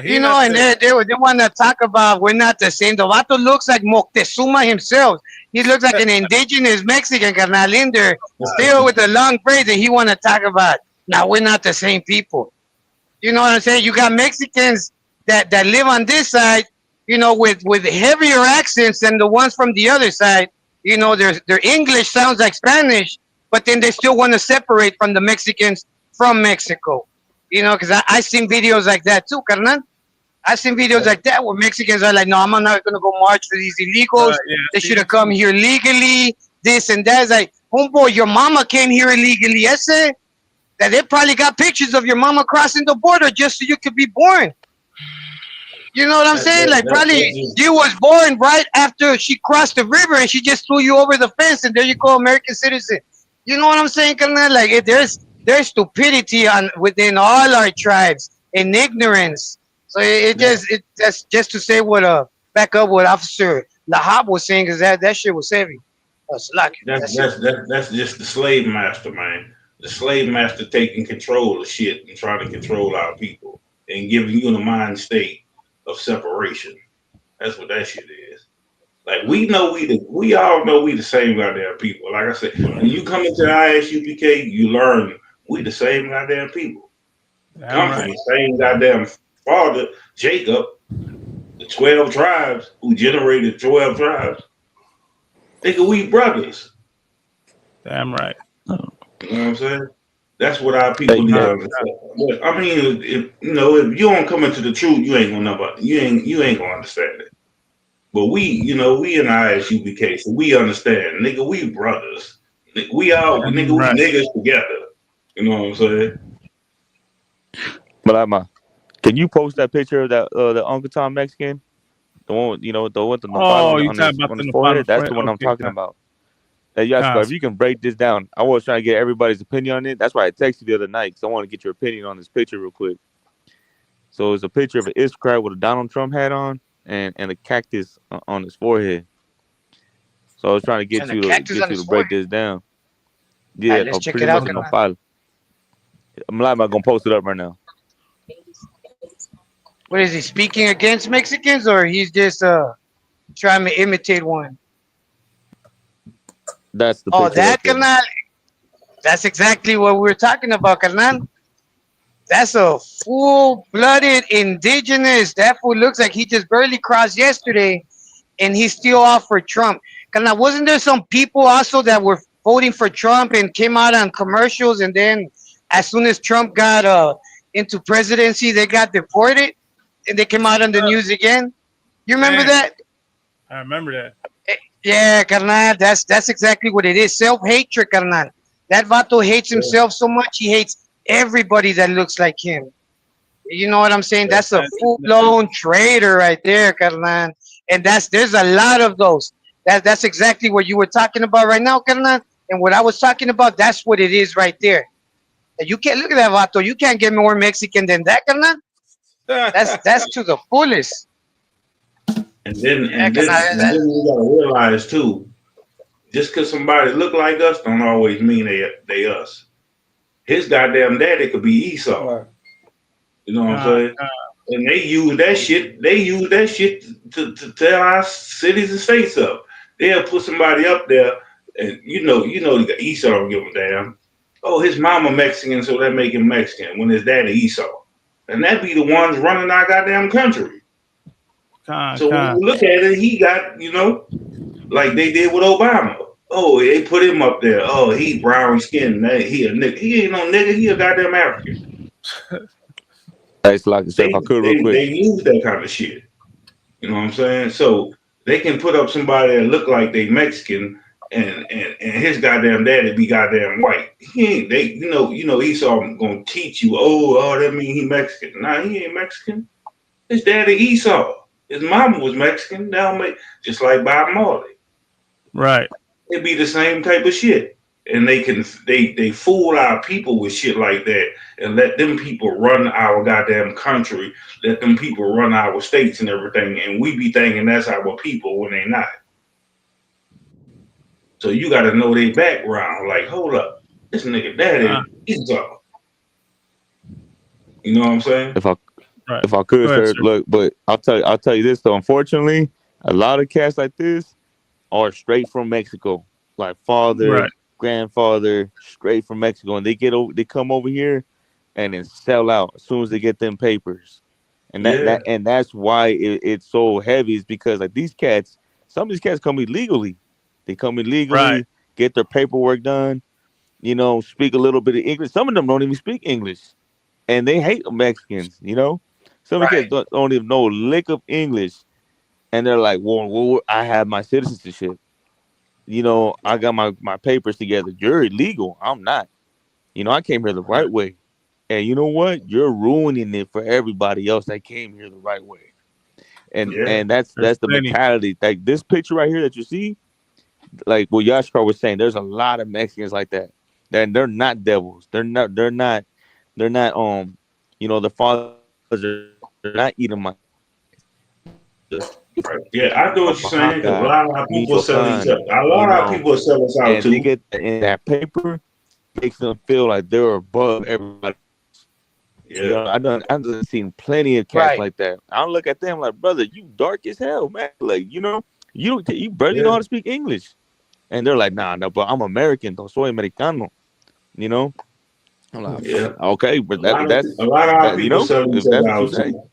You know, and they want to talk about we're not the same. The vato looks like Moctezuma himself. He looks like an indigenous Mexican, carnal, in there, still with the long braids, and he want to talk about, now we're not the same people. You know what I'm saying? You got Mexicans that live on this side, you know, with heavier accents than the ones from the other side. You know, their English sounds like Spanish, but then they still want to separate from the Mexicans from Mexico. You know, because I seen videos like that too, carnal. I seen videos like that where Mexicans are like, no, I'm not going to go march for these illegals. Yeah, They should have come here legally, this and that. It's like, homeboy, your mama came here illegally. I said that they probably got pictures of your mama crossing the border just so you could be born. You know what I'm saying? Like, probably you was born right after she crossed the river and she just threw you over the fence and there you go, American citizen. You know what I'm saying, carnal? Like, there's stupidity within all our tribes and ignorance. So that's just to say back up what Officer Lahab was saying, because that shit was heavy. That's just the slave master, man. The slave master taking control of shit and trying to control our people and giving you the mind state of separation. That's what that shit is. Like we all know we the same goddamn people. Like I said, when you come into the ISUPK, you learn we the same goddamn people. Come from the same goddamn father, Jacob, the 12 tribes who generated 12 tribes. Nigga, we brothers. Damn right. You know what I'm saying? That's what our people need to understand. But, I mean, if you don't come into the truth, you ain't gonna know about it. You ain't gonna understand it. But we in ISUPK, so we understand. Nigga, we brothers. We niggas together. You know what I'm saying? But can you post that picture of that the Uncle Tom Mexican? The one, the one with the nopal on his forehead? That's the one I'm talking about. Hey, Yaskar, if you can break this down, I was trying to get everybody's opinion on it. That's why I texted you the other night, because I want to get your opinion on this picture real quick. So it's a picture of an Israel with a Donald Trump hat on and a cactus on his forehead. So I was trying to get you to break this down. Yeah, let's check pretty it out, much a nopal. I'm not gonna post it up right now. What is he speaking against Mexicans, or he's just trying to imitate one? That's the picture. Oh, that, right carnal. That's exactly what we were talking about, carnal. That's a full-blooded indigenous. That fool looks like he just barely crossed yesterday, and he's still off for Trump. Carnal, wasn't there some people also that were voting for Trump and came out on commercials, and then as soon as Trump got into presidency, they got deported, and they came out on the news again? You remember that? I remember that. Yeah, carnal, that's exactly what it is. Self-hatred, carnal. That vato hates himself so much, he hates everybody that looks like him. You know what I'm saying? That's a full-blown traitor right there, carnal. And there's a lot of those. That's exactly what you were talking about right now, carnal. And what I was talking about, that's what it is right there. And you can't look at that vato. You can't get more Mexican than that, carnal. That's to the fullest. And then we gotta realize too, just because somebody look like us don't always mean they us. His goddamn daddy could be Esau. Right. You know what I'm saying? And they use that shit. They use that shit to tell our cities and states up. They'll put somebody up there, and Esau don't give a damn. Oh, his mama Mexican, so that make him Mexican. When his daddy Esau, and that be the ones running our goddamn country. So when you look at it, he got, like they did with Obama. Oh, they put him up there. Oh, he brown skinned. He a nigga. He ain't no nigga. He a goddamn African. It's like if I could real quick. They use that kind of shit. You know what I'm saying? So They can put up somebody that look like they Mexican and his goddamn daddy be goddamn white. He ain't they you know Esau gonna teach you, oh that mean he Mexican. Nah, he ain't Mexican. His daddy Esau. His mama was Mexican. Now just like Bob Marley. Right. It be the same type of shit. And they fool our people with shit like that and let them people run our goddamn country, let them people run our states and everything, and we be thinking that's our people when they not. So you gotta know their background. Like, hold up, this nigga daddy Esau. You know what I'm saying? If I could, sir, look, but I'll tell you this though. Unfortunately, a lot of cats like this are straight from Mexico, like father, grandfather, straight from Mexico, and they come over here and then sell out as soon as they get them papers, and that's why it's so heavy. Is because like these cats, some of these cats come illegally. They come illegally, get their paperwork done, speak a little bit of English. Some of them don't even speak English, and they hate Mexicans. Some of the kids don't even know a lick of English, and they're like, well, I have my citizenship. I got my papers together. You're illegal. I'm not. I came here the right way. And you know what? You're ruining it for everybody else that came here the right way. And that's the mentality. Like this picture right here that you see, like what Yashkar was saying, there's a lot of Mexicans like that. They're not devils. They're not the fathers are not eating my Yeah, I know what you're saying because a lot of our people sell each other. A lot of our people sell us out and too. they get in that paper, makes them feel like they're above everybody. Yeah, I done seen plenty of cats like that. I don't look at them like, brother, you dark as hell, man. Like, you barely know how to speak English, and they're like, nah, no, but I'm American, though, soy americano. I'm like, okay, but that's a lot of our people sell each if that's other what you out say. too.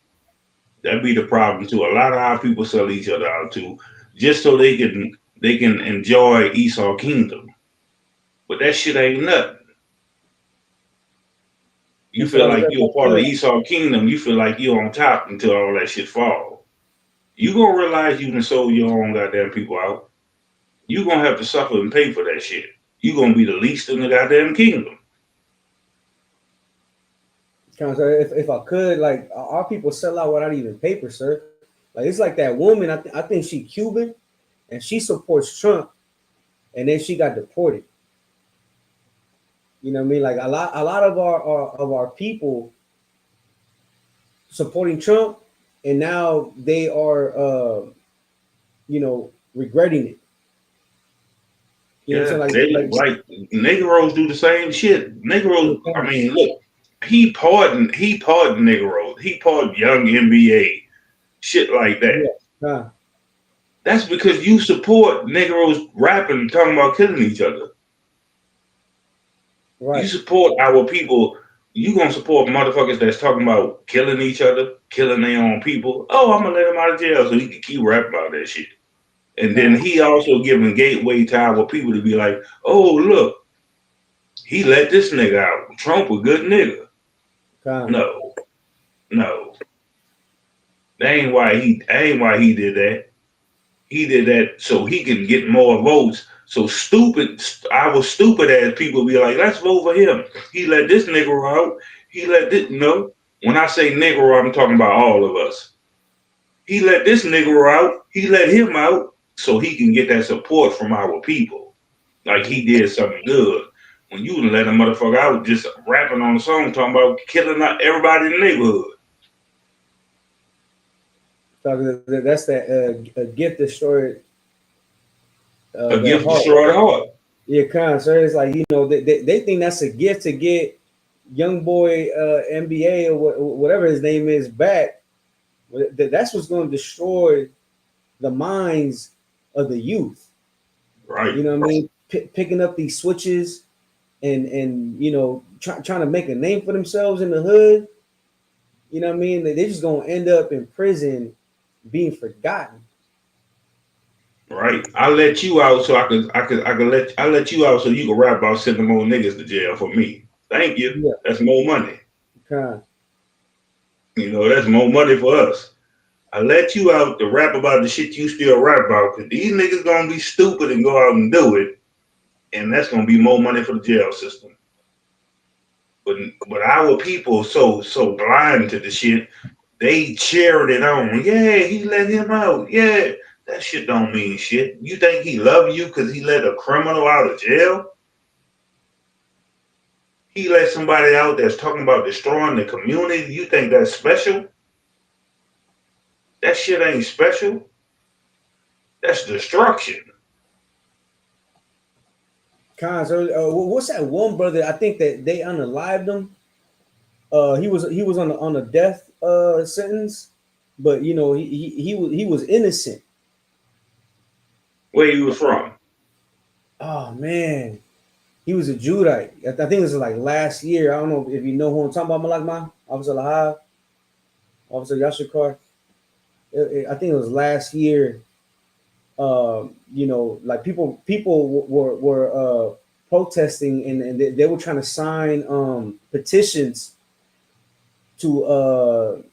That'd be the problem too. A lot of our people sell each other out too, just so they can enjoy Esau Kingdom. But that shit ain't nothing. You feel like you're a part of Esau Kingdom. You feel like you're on top until all that shit fall. You gonna realize you done sold your own goddamn people out. You gonna have to suffer and pay for that shit. You gonna be the least in the goddamn kingdom. If I could, like our people sell out without even paper, sir. Like it's like that woman. I think she Cuban, and she supports Trump, and then she got deported. You know what I mean? Like a lot of our people supporting Trump, and now they are regretting it. You know what I'm saying? Like Negroes do the same shit. Negroes, I mean, look, he pardoned Negroes. He pardoned young NBA, shit like that. Yeah. That's because you support Negroes rapping, talking about killing each other. Right. You support our people. You gonna support motherfuckers that's talking about killing each other, killing their own people. Oh, I'm gonna let him out of jail so he can keep rapping about that shit. And then he also giving gateway to our people to be like, oh, look, he let this nigga out. Trump a good nigga. No. That ain't why he did that. He did that so he can get more votes. So our stupid ass people be like, let's vote for him. He let this nigga out. He let this, when I say nigga, I'm talking about all of us. He let this nigga out. He let him out so he can get that support from our people. Like he did something good. When you let a motherfucker out just rapping on a song talking about killing everybody in the neighborhood. That's that a gift destroyed. A gift destroyed the heart. Yeah, so it's like they think that's a gift to get young boy NBA or whatever his name is back. That's what's going to destroy the minds of the youth. Right. You know what I mean? Picking up these switches and trying to make a name for themselves in the hood. You know what I mean? They're just going to end up in prison being forgotten. Right. I let you out so I let you out so you can rap about sending more niggas to jail for me. Thank you. Yeah. That's more money. Okay. That's more money for us. I let you out to rap about the shit you still rap about, because these niggas gonna be stupid and go out and do it, and that's gonna be more money for the jail system. But our people so blind to the shit, they cheered it on. Yeah, he let him out. Yeah, that shit don't mean shit. You think he love you because he let a criminal out of jail? He let somebody out that's talking about destroying the community. You think that's special? That shit ain't special. That's destruction. Cons, what's that one brother? I think that they unalived him. He was on a death sentence, but you know he was innocent. Where he was from? Oh man, he was a Judite. I think it was like last year. I don't know if you know who I'm talking about. Malakma, Officer Lahab, Officer Yashikar. I think it was last year. You know, like people were protesting and they were trying to sign petitions to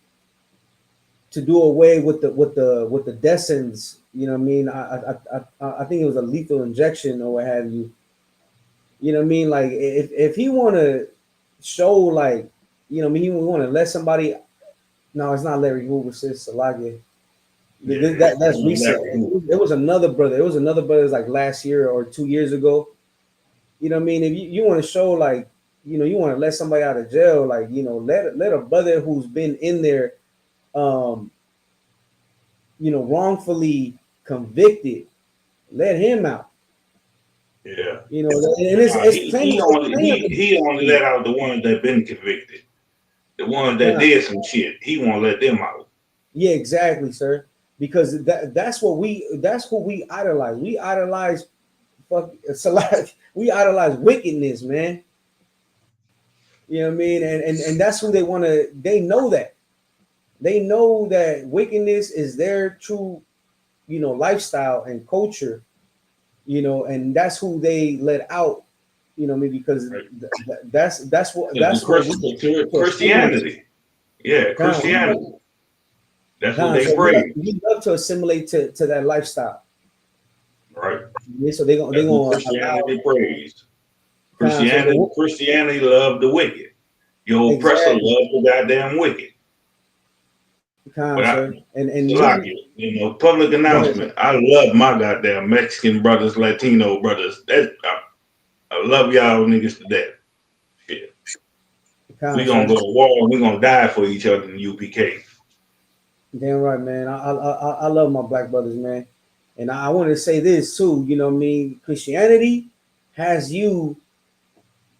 do away with the death sentence. You know what I mean? I think it was a lethal injection or what have you. You know what I mean? Like if he want to show like, you know what I mean, he want to let somebody. No, it's not Larry Hoover, sis Salage. That's recent. It was another brother. It was another brother. It was like last year or 2 years ago. You know what I mean? If you want to show like, you know, you want to let somebody out of jail, like, you know, let a brother who's been in there, you know, wrongfully convicted, let him out. Yeah. You know, and it's plenty. He only let out the ones that been convicted. The ones that did some shit, he won't let them out. Yeah, exactly, sir. Because that's who we idolize. We idolize we idolize wickedness, man. You know what I mean? And that's who they want to. They know that. They know that wickedness is their true, you know, lifestyle and culture. You know, and that's who they let out. You know, maybe because that's what Christianity. Yeah, Christianity. That's what they pray. We love to assimilate to that lifestyle. Right. So they're gonna Christianity praise. Christianity love the wicked. Your oppressor love the goddamn wicked. You know, public announcement. I love my goddamn Mexican brothers, Latino brothers. I love y'all niggas to death. Shit. We gonna go to war and we gonna die for each other in UPK. Damn right, man. I love my black brothers, man. And I want to say this too, you know what I mean? Christianity has you,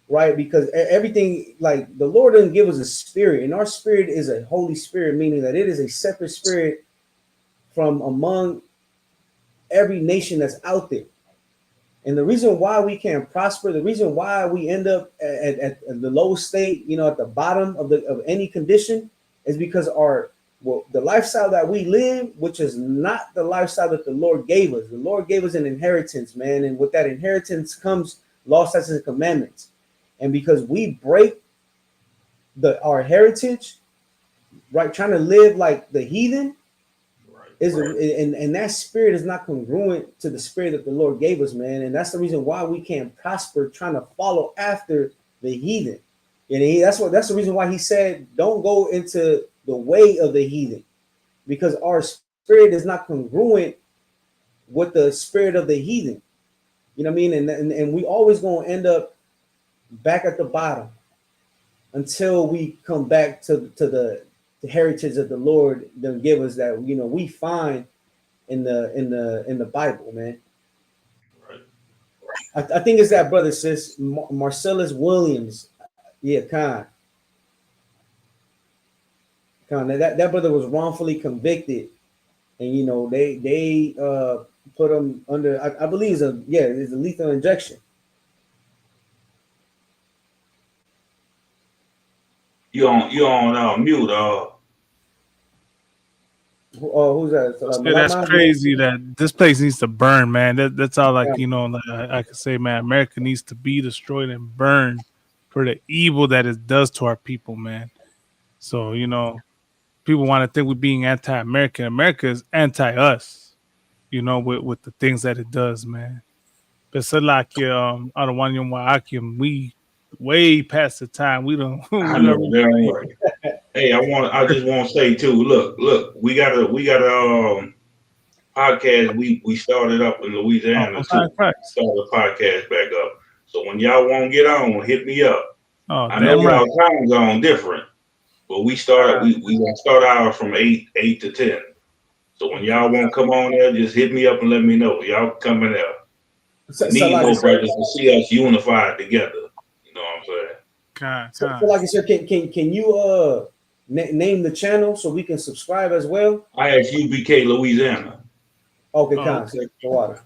right? Because everything, like the Lord doesn't give us a spirit, and our spirit is a Holy Spirit, meaning that it is a separate spirit from among every nation that's out there. And the reason why we can't prosper, the reason why we end up at the lowest state, you know, at the bottom of any condition, is because the lifestyle that we live, which is not the lifestyle that the Lord gave us. The Lord gave us an inheritance, man. And with that inheritance comes law, statutes, and commandments. And because we break our heritage, right, trying to live like the heathen, and that spirit is not congruent to the spirit that the Lord gave us, man. And that's the reason why we can't prosper trying to follow after the heathen. And that's the reason why he said, don't go into the way of the heathen, because our spirit is not congruent with the spirit of the heathen. You know what I mean? And we always gonna end up back at the bottom until we come back to the heritage that the Lord then give us, that, you know, we find in the Bible, man. Right. I think it's that brother, sis, Marcellus Williams. Yeah, Khan. That brother was wrongfully convicted, and you know they put him under. I believe it's a lethal injection. You on mute? Who's that? That's crazy. That this place needs to burn, man. That's all. Like, you know, like I could say, man, America needs to be destroyed and burned for the evil that it does to our people, man. So, you know, people want to think we're being anti-American. America is anti-us, you know, with the things that it does, man. But Salakia, Arawanyam Wa'akim, we way past the time. We don't. I know, damn right. Hey, I just want to say too. Look, we got a podcast. We started up in Louisiana too. Started a podcast back up. So when y'all want to get on, hit me up. Oh, I know y'all time zone different, but we gonna start ours from 8 to 10. So when y'all want to come on there, just hit me up and let me know. Y'all coming there. Need more brothers to see us unified together. You know what I'm saying? So like I said, can you name the channel so we can subscribe as well? ISUPK Louisiana. Okay, water.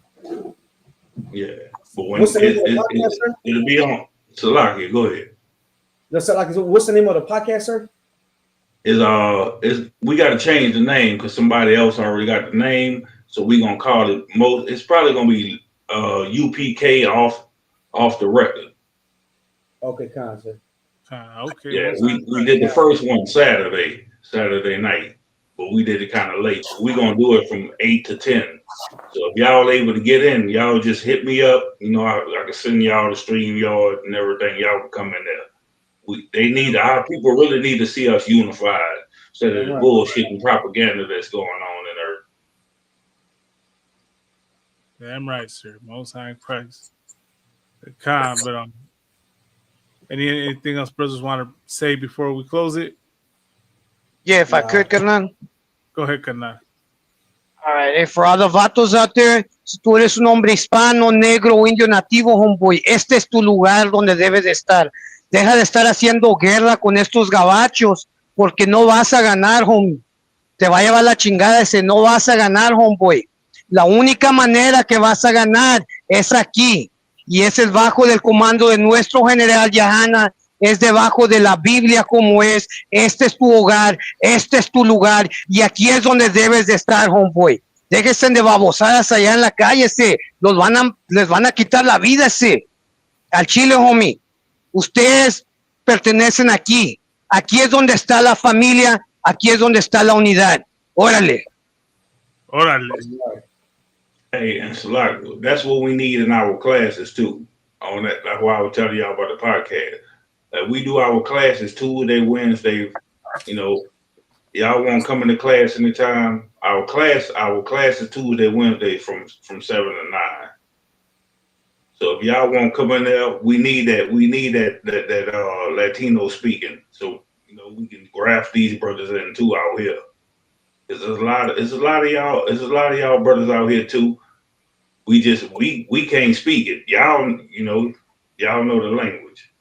Yeah, but when What's the name of the podcast, sir? It'll be on Salakia. Go ahead. What's the name of the podcast, sir? Is we got to change the name because somebody else already got the name, so we gonna call it It's probably gonna be UPK off the record. Okay, sir. Okay. Yeah, we did the first one Saturday night, but we did it kind of late. We're gonna do it from 8 to 10. So if y'all able to get in, y'all just hit me up. You know, I can send y'all the StreamYard and everything. Y'all can come in there. Our people really need to see us unified instead of the bullshit and propaganda that's going on in Earth. Damn right, sir. Most High in Christ. But anything else brothers want to say before we close it? Yeah, if I could, Carnal. Go ahead, Carnal. All right, for all the vatos out there, si tú eres un hombre hispano, negro o indio nativo, homeboy, este es tu lugar donde debes de estar. Deja de estar haciendo guerra con estos gabachos, porque no vas a ganar, homie. Te va a llevar la chingada ese, no vas a ganar, homeboy. La única manera que vas a ganar es aquí, y ese es bajo del comando de nuestro general Yahana, es debajo de la Biblia como es. Este es tu hogar, este es tu lugar, y aquí es donde debes de estar, homeboy. Déjense de babosadas allá en la calle, les van a quitar la vida, al chile, homie. Ustedes pertenecen aquí. Aquí es donde está la familia, aquí es donde está la unidad. Órale. Hey, and Salak, that's what we need in our classes too. That's why I was telling y'all about the podcast. We do our classes Tuesday, Wednesday. You know, y'all want to come into class anytime. Our class is Tuesday, Wednesday from 7 to 9. So if y'all want to come in there, we need that Latino speaking. So you know we can graft these brothers into out here. There's a lot of y'all brothers out here too. We can't speak it. Y'all know the language.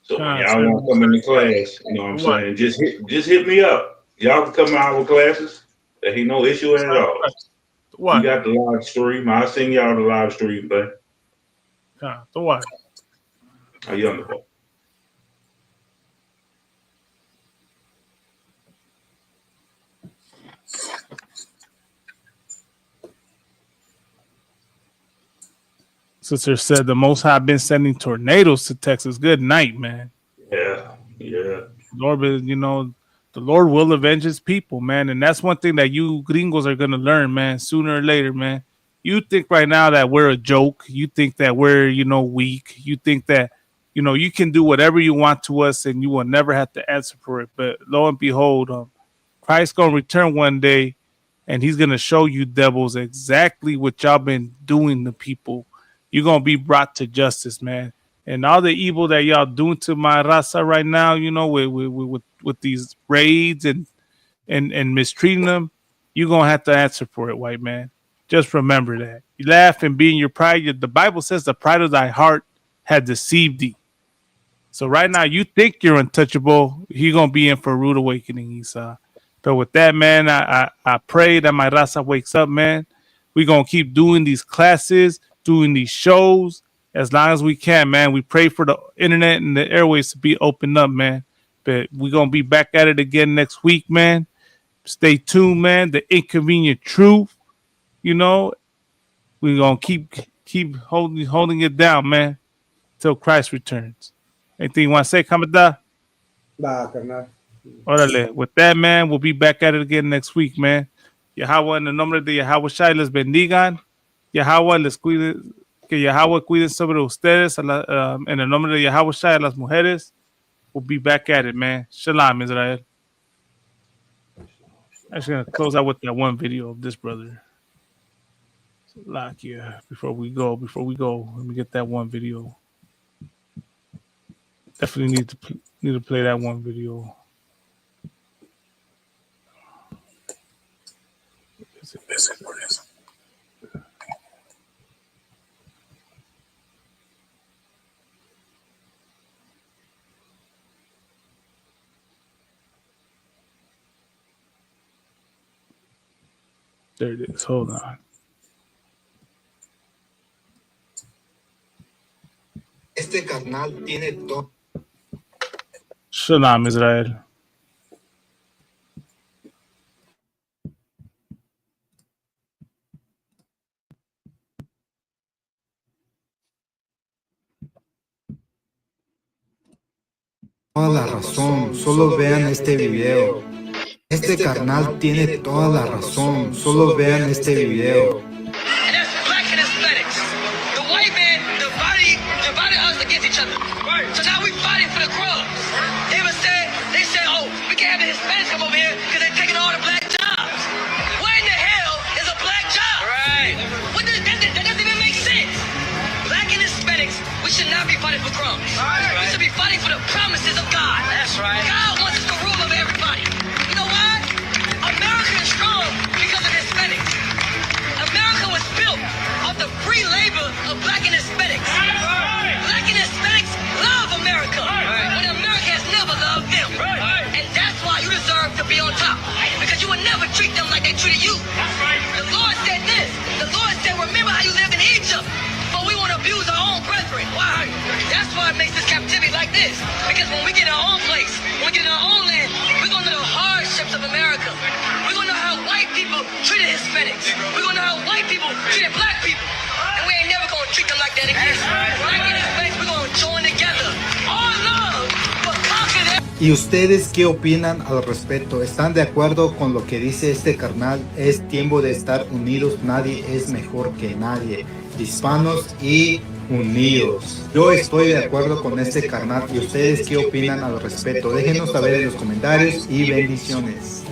So when y'all want to come into class, you know what I'm saying, just hit me up. Y'all can come to our classes. There ain't no issue at all. We got the live stream. I'll send y'all the live stream, but what? How you understand? Sister said the Most High been sending tornadoes to Texas. Good night, man. Yeah. Lord, you know, the Lord will avenge his people, man. And that's one thing that you gringos are going to learn, man, sooner or later, man. You think right now that we're a joke. You think that we're, weak. You think that, you can do whatever you want to us and you will never have to answer for it. But lo and behold, Christ's going to return one day and he's going to show you devils exactly what y'all been doing to people. You're going to be brought to justice, man. And all the evil that y'all doing to my raza right now, with these raids and mistreating them, you're going to have to answer for it, white man. Just remember that. You laugh and be in your pride. The Bible says the pride of thy heart had deceived thee. So right now, you think you're untouchable. You're going to be in for a rude awakening, Esau. But with that, man, I pray that my raza wakes up, man. We're going to keep doing these classes, doing these shows as long as we can, man. We pray for the internet and the airways to be opened up, man. But we're going to be back at it again next week, man. Stay tuned, man. The Inconvenient Truth, we're going to keep holding it down, man, till Christ returns. Anything you want to say, Kamada? Nah, Carnal. Órale. With that, man, we'll be back at it again next week, man. Yahweh, en el nombre de Yahweh Shai, les bendigan. Yahweh les cuide, que Yahweh cuide sobre ustedes. En el nombre de Yahweh Shai, a las mujeres. We'll be back at it, man. Shalom, Israel. I'm actually going to close out with that one video of this brother. Like, yeah, before we go, let me get that one video. Definitely need to play that one video. There it is. Hold on. Este carnal tiene todo. Shalom, Israel. Toda la razón, solo vean este video. Este carnal tiene toda la razón, solo vean este video. And that's black and aesthetics. The white man divided us against each other. So now we fighting for the crumbs. They said, oh, we can't have the Hispanics come over here because they're taking all the black jobs. Where in the hell is a black job? Right. That doesn't even make sense. Black and Hispanics, we should not be fighting for crumbs. We should be fighting for the promises of God. That's right. God wants us to rule over everybody. You know why? America is strong because of Hispanics. America was built off the free labor of black and Hispanics. Black and Hispanics love America, when America has never loved them. And that's why you deserve to be on top, because you would never treat them like they treated you. The Lord said this. The Lord said, remember how you lived in Egypt, but we want to abuse our own brethren. Why? That's why it makes this captivity like this. Because when we get in our own place, when we get in our own land, we're going to know the hardships of America. We're going to know how white people treated Hispanics. We're going to know how white people treated black people. And we ain't never going to treat them like that again. Black and Hispanics, we're going to join together. All love will conquer them. ¿Y ustedes qué opinan al respecto? ¿Están de acuerdo con lo que dice este carnal? Es tiempo de estar unidos, nadie es mejor que nadie. Hispanos y unidos. Yo estoy de acuerdo con este carnal. ¿Y ustedes qué opinan al respecto? Déjenos saber en los comentarios y bendiciones.